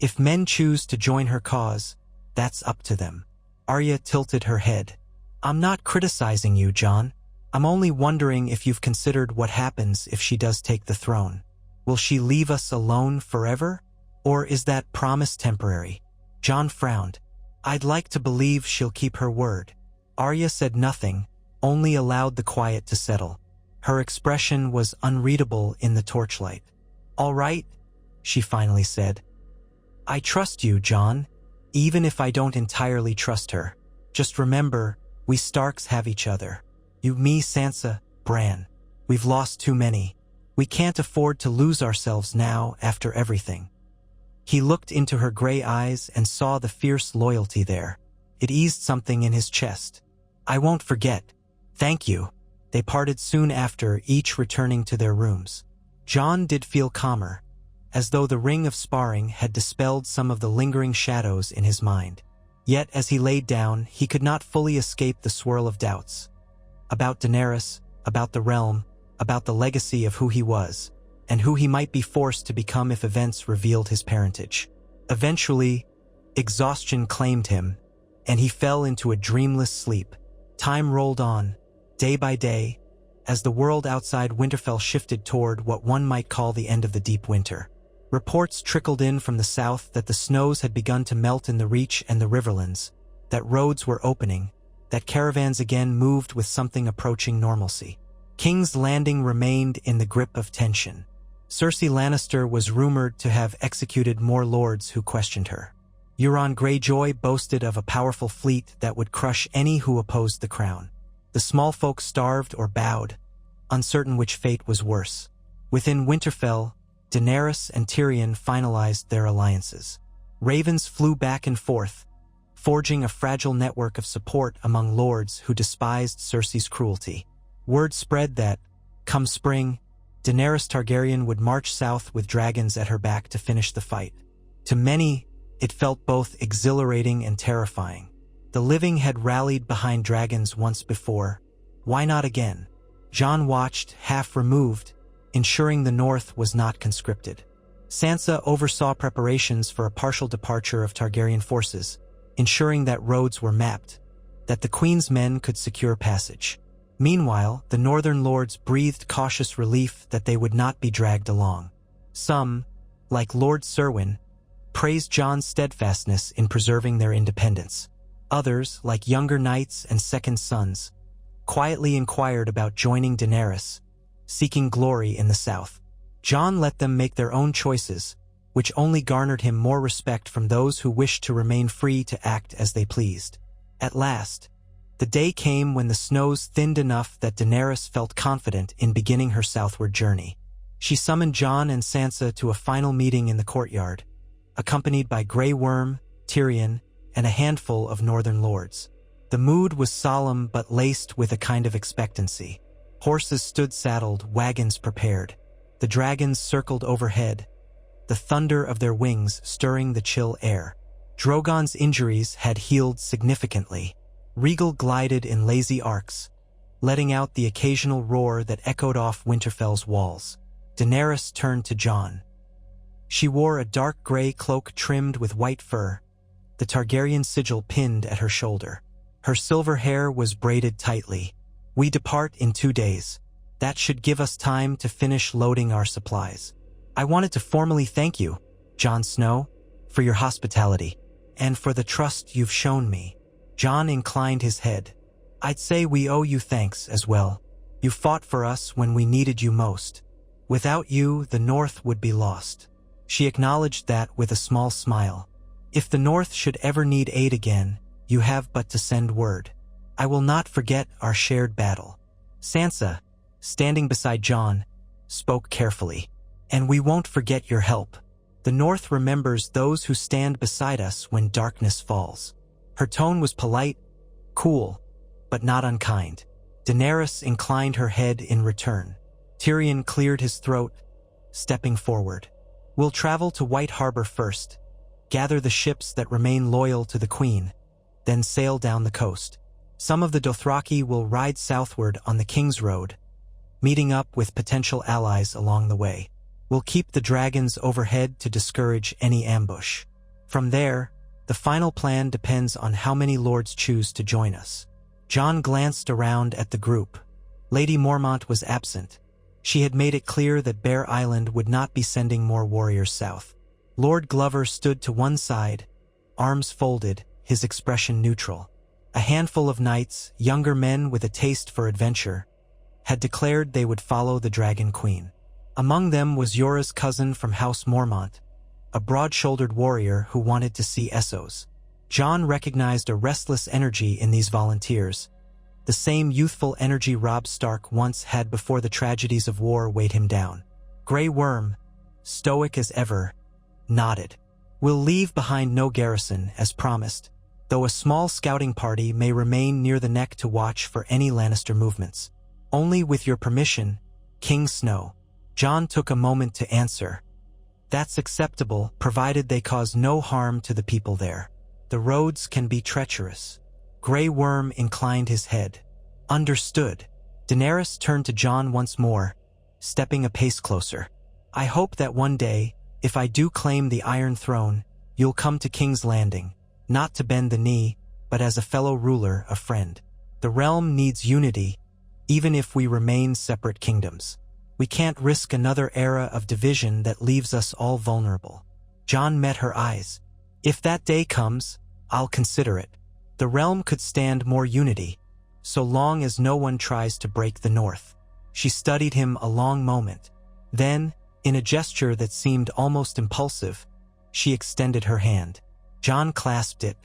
If men choose to join her cause, that's up to them." Arya tilted her head. "I'm not criticizing you, Jon. I'm only wondering if you've considered what happens if she does take the throne. Will she leave us alone forever? Or is that promise temporary?" Jon frowned. "I'd like to believe she'll keep her word." Arya said nothing, only allowed the quiet to settle. Her expression was unreadable in the torchlight. "All right," she finally said. "I trust you, Jon, even if I don't entirely trust her. Just remember, we Starks have each other. You, me, Sansa, Bran. We've lost too many. We can't afford to lose ourselves now after everything." He looked into her gray eyes and saw the fierce loyalty there. It eased something in his chest. "I won't forget. Thank you." They parted soon after, each returning to their rooms. Jon did feel calmer, as though the ring of sparring had dispelled some of the lingering shadows in his mind. Yet as he laid down, he could not fully escape the swirl of doubts. About Daenerys, about the realm, about the legacy of who he was, and who he might be forced to become if events revealed his parentage. Eventually, exhaustion claimed him, and he fell into a dreamless sleep. Time rolled on, day by day, as the world outside Winterfell shifted toward what one might call the end of the deep winter. Reports trickled in from the south that the snows had begun to melt in the Reach and the Riverlands, that roads were opening, that caravans again moved with something approaching normalcy. King's Landing remained in the grip of tension. Cersei Lannister was rumored to have executed more lords who questioned her. Euron Greyjoy boasted of a powerful fleet that would crush any who opposed the crown. The small folk starved or bowed, uncertain which fate was worse. Within Winterfell, Daenerys and Tyrion finalized their alliances. Ravens flew back and forth, forging a fragile network of support among lords who despised Cersei's cruelty. Word spread that, come spring, Daenerys Targaryen would march south with dragons at her back to finish the fight. To many, it felt both exhilarating and terrifying. The living had rallied behind dragons once before. Why not again? Jon watched, half removed, ensuring the North was not conscripted. Sansa oversaw preparations for a partial departure of Targaryen forces, ensuring that roads were mapped, that the Queen's men could secure passage. Meanwhile, the northern lords breathed cautious relief that they would not be dragged along. Some, like Lord Serwyn, praised Jon's steadfastness in preserving their independence. Others, like younger knights and second sons, quietly inquired about joining Daenerys, seeking glory in the south. Jon let them make their own choices, which only garnered him more respect from those who wished to remain free to act as they pleased. At last, the day came when the snows thinned enough that Daenerys felt confident in beginning her southward journey. She summoned Jon and Sansa to a final meeting in the courtyard, accompanied by Grey Worm, Tyrion, and a handful of northern lords. The mood was solemn but laced with a kind of expectancy. Horses stood saddled, wagons prepared. The dragons circled overhead, the thunder of their wings stirring the chill air. Drogon's injuries had healed significantly. Rhaegal glided in lazy arcs, letting out the occasional roar that echoed off Winterfell's walls. Daenerys turned to Jon. She wore a dark gray cloak trimmed with white fur, the Targaryen sigil pinned at her shoulder. Her silver hair was braided tightly. "We depart in 2 days. That should give us time to finish loading our supplies. I wanted to formally thank you, Jon Snow, for your hospitality, and for the trust you've shown me." Jon inclined his head. "I'd say we owe you thanks as well. You fought for us when we needed you most. Without you, the North would be lost." She acknowledged that with a small smile. "If the North should ever need aid again, you have but to send word. I will not forget our shared battle." Sansa, standing beside Jon, spoke carefully. "And we won't forget your help. The North remembers those who stand beside us when darkness falls. Her tone was polite, cool, but not unkind. Daenerys inclined her head in return. Tyrion cleared his throat, stepping forward. We'll travel to White Harbor first, gather the ships that remain loyal to the Queen, then sail down the coast. Some of the Dothraki will ride southward on the King's Road, meeting up with potential allies along the way. We'll keep the dragons overhead to discourage any ambush. From there, the final plan depends on how many lords choose to join us. Jon glanced around at the group. Lady Mormont was absent. She had made it clear that Bear Island would not be sending more warriors south. Lord Glover stood to one side, arms folded, his expression neutral. A handful of knights, younger men with a taste for adventure, had declared they would follow the Dragon Queen. Among them was Yora's cousin from House Mormont, a broad-shouldered warrior who wanted to see Essos. Jon recognized a restless energy in these volunteers, the same youthful energy Robb Stark once had before the tragedies of war weighed him down. Grey Worm, stoic as ever, nodded. We'll leave behind no garrison, as promised, though a small scouting party may remain near the neck to watch for any Lannister movements. Only with your permission, King Snow. Jon took a moment to answer. That's acceptable, provided they cause no harm to the people there. The roads can be treacherous. Grey Worm inclined his head. Understood. Daenerys turned to Jon once more, stepping a pace closer. I hope that one day, if I do claim the Iron Throne, you'll come to King's Landing, not to bend the knee, but as a fellow ruler, a friend. The realm needs unity, even if we remain separate kingdoms. We can't risk another era of division that leaves us all vulnerable. Jon met her eyes. If that day comes, I'll consider it. The realm could stand more unity, so long as no one tries to break the North. She studied him a long moment. Then, in a gesture that seemed almost impulsive, she extended her hand. Jon clasped it.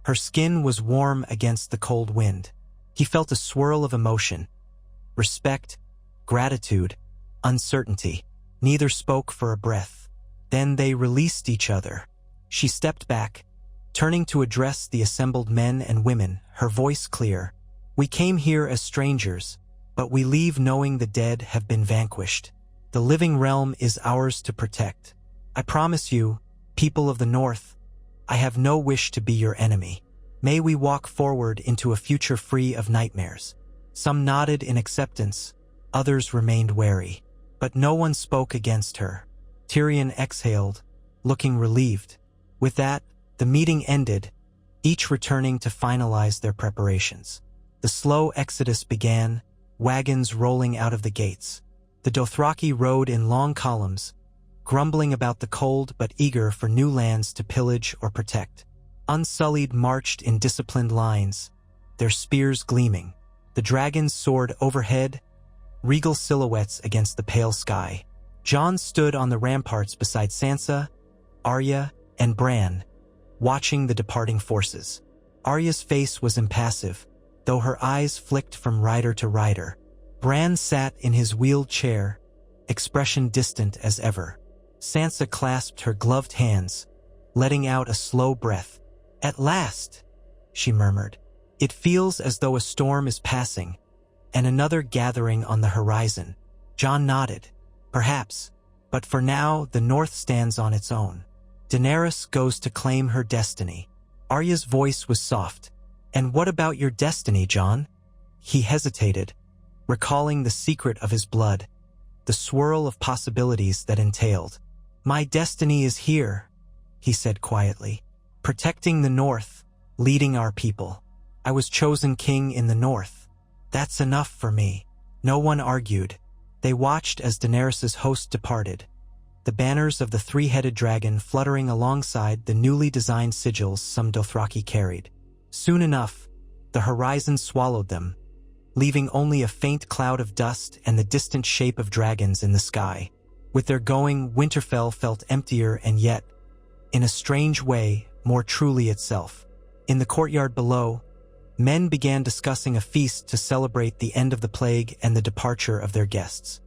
Her skin was warm against the cold wind. He felt a swirl of emotion. Respect, gratitude, uncertainty. Neither spoke for a breath. Then they released each other. She stepped back, turning to address the assembled men and women, her voice clear. We came here as strangers, but we leave knowing the dead have been vanquished. The living realm is ours to protect. I promise you, people of the North, I have no wish to be your enemy. May we walk forward into a future free of nightmares. Some nodded in acceptance, others remained wary. But no one spoke against her. Tyrion exhaled, looking relieved. With that, the meeting ended, each returning to finalize their preparations. The slow exodus began, wagons rolling out of the gates. The Dothraki rode in long columns, grumbling about the cold but eager for new lands to pillage or protect. Unsullied marched in disciplined lines, their spears gleaming. The dragons soared overhead, regal silhouettes against the pale sky. Jon stood on the ramparts beside Sansa, Arya, and Bran, watching the departing forces. Arya's face was impassive, though her eyes flicked from rider to rider. Bran sat in his wheeled chair, expression distant as ever. Sansa clasped her gloved hands, letting out a slow breath. At last, she murmured. It feels as though a storm is passing, and another gathering on the horizon. Jon nodded. Perhaps, but for now the North stands on its own. Daenerys goes to claim her destiny. Arya's voice was soft. And what about your destiny, Jon? He hesitated, recalling the secret of his blood, the swirl of possibilities that entailed. My destiny is here, he said quietly. Protecting the North, leading our people. I was chosen king in the North. That's enough for me. No one argued. They watched as Daenerys' host departed, the banners of the three-headed dragon fluttering alongside the newly designed sigils some Dothraki carried. Soon enough, the horizon swallowed them, leaving only a faint cloud of dust and the distant shape of dragons in the sky. With their going, Winterfell felt emptier and yet, in a strange way, more truly itself. In the courtyard below, men began discussing a feast to celebrate the end of the plague and the departure of their guests.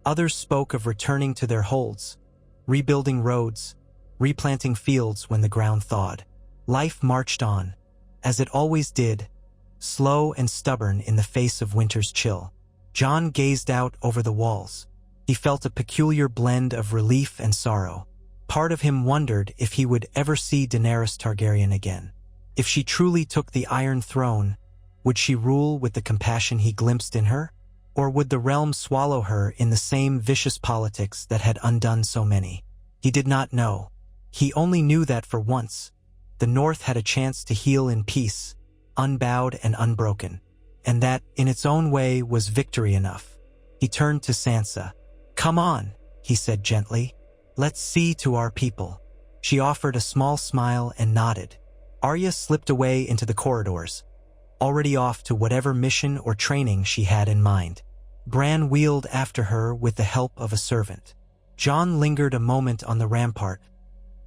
Others spoke of returning to their holds, rebuilding roads, replanting fields when the ground thawed. Life marched on, as it always did, slow and stubborn in the face of winter's chill. Jon gazed out over the walls. He felt a peculiar blend of relief and sorrow. Part of him wondered if he would ever see Daenerys Targaryen again. If she truly took the Iron Throne, would she rule with the compassion he glimpsed in her? Or would the realm swallow her in the same vicious politics that had undone so many? He did not know. He only knew that for once, the North had a chance to heal in peace, unbowed and unbroken, and that, in its own way, was victory enough. He turned to Sansa. "Come on," he said gently. "Let's see to our people." She offered a small smile and nodded. Arya slipped away into the corridors, already off to whatever mission or training she had in mind. Bran wheeled after her with the help of a servant. Jon lingered a moment on the rampart,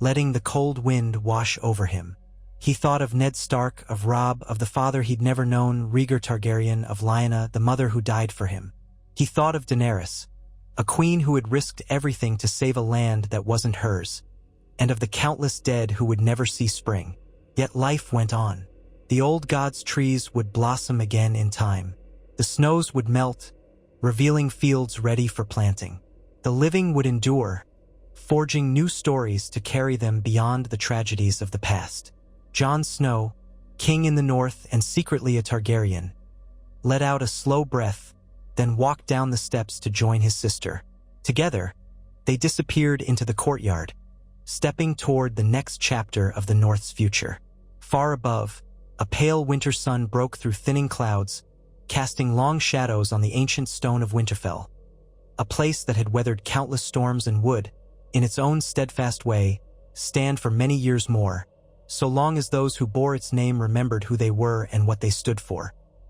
letting the cold wind wash over him. He thought of Ned Stark, of Robb, of the father he'd never known, Rhaegar Targaryen, of Lyanna, the mother who died for him. He thought of Daenerys, a queen who had risked everything to save a land that wasn't hers, and of the countless dead who would never see spring. Yet life went on. The old gods' trees would blossom again in time. The snows would melt, revealing fields ready for planting. The living would endure, forging new stories to carry them beyond the tragedies of the past. Jon Snow, king in the north and secretly a Targaryen, let out a slow breath, then walked down the steps to join his sister. Together, they disappeared into the courtyard, stepping toward the next chapter of the North's future. Far above, a pale winter sun broke through thinning clouds, casting long shadows on the ancient stone of Winterfell, a place that had weathered countless storms and would, in its own steadfast way, stand for many years more, so long as those who bore its name remembered who they were and what they stood for.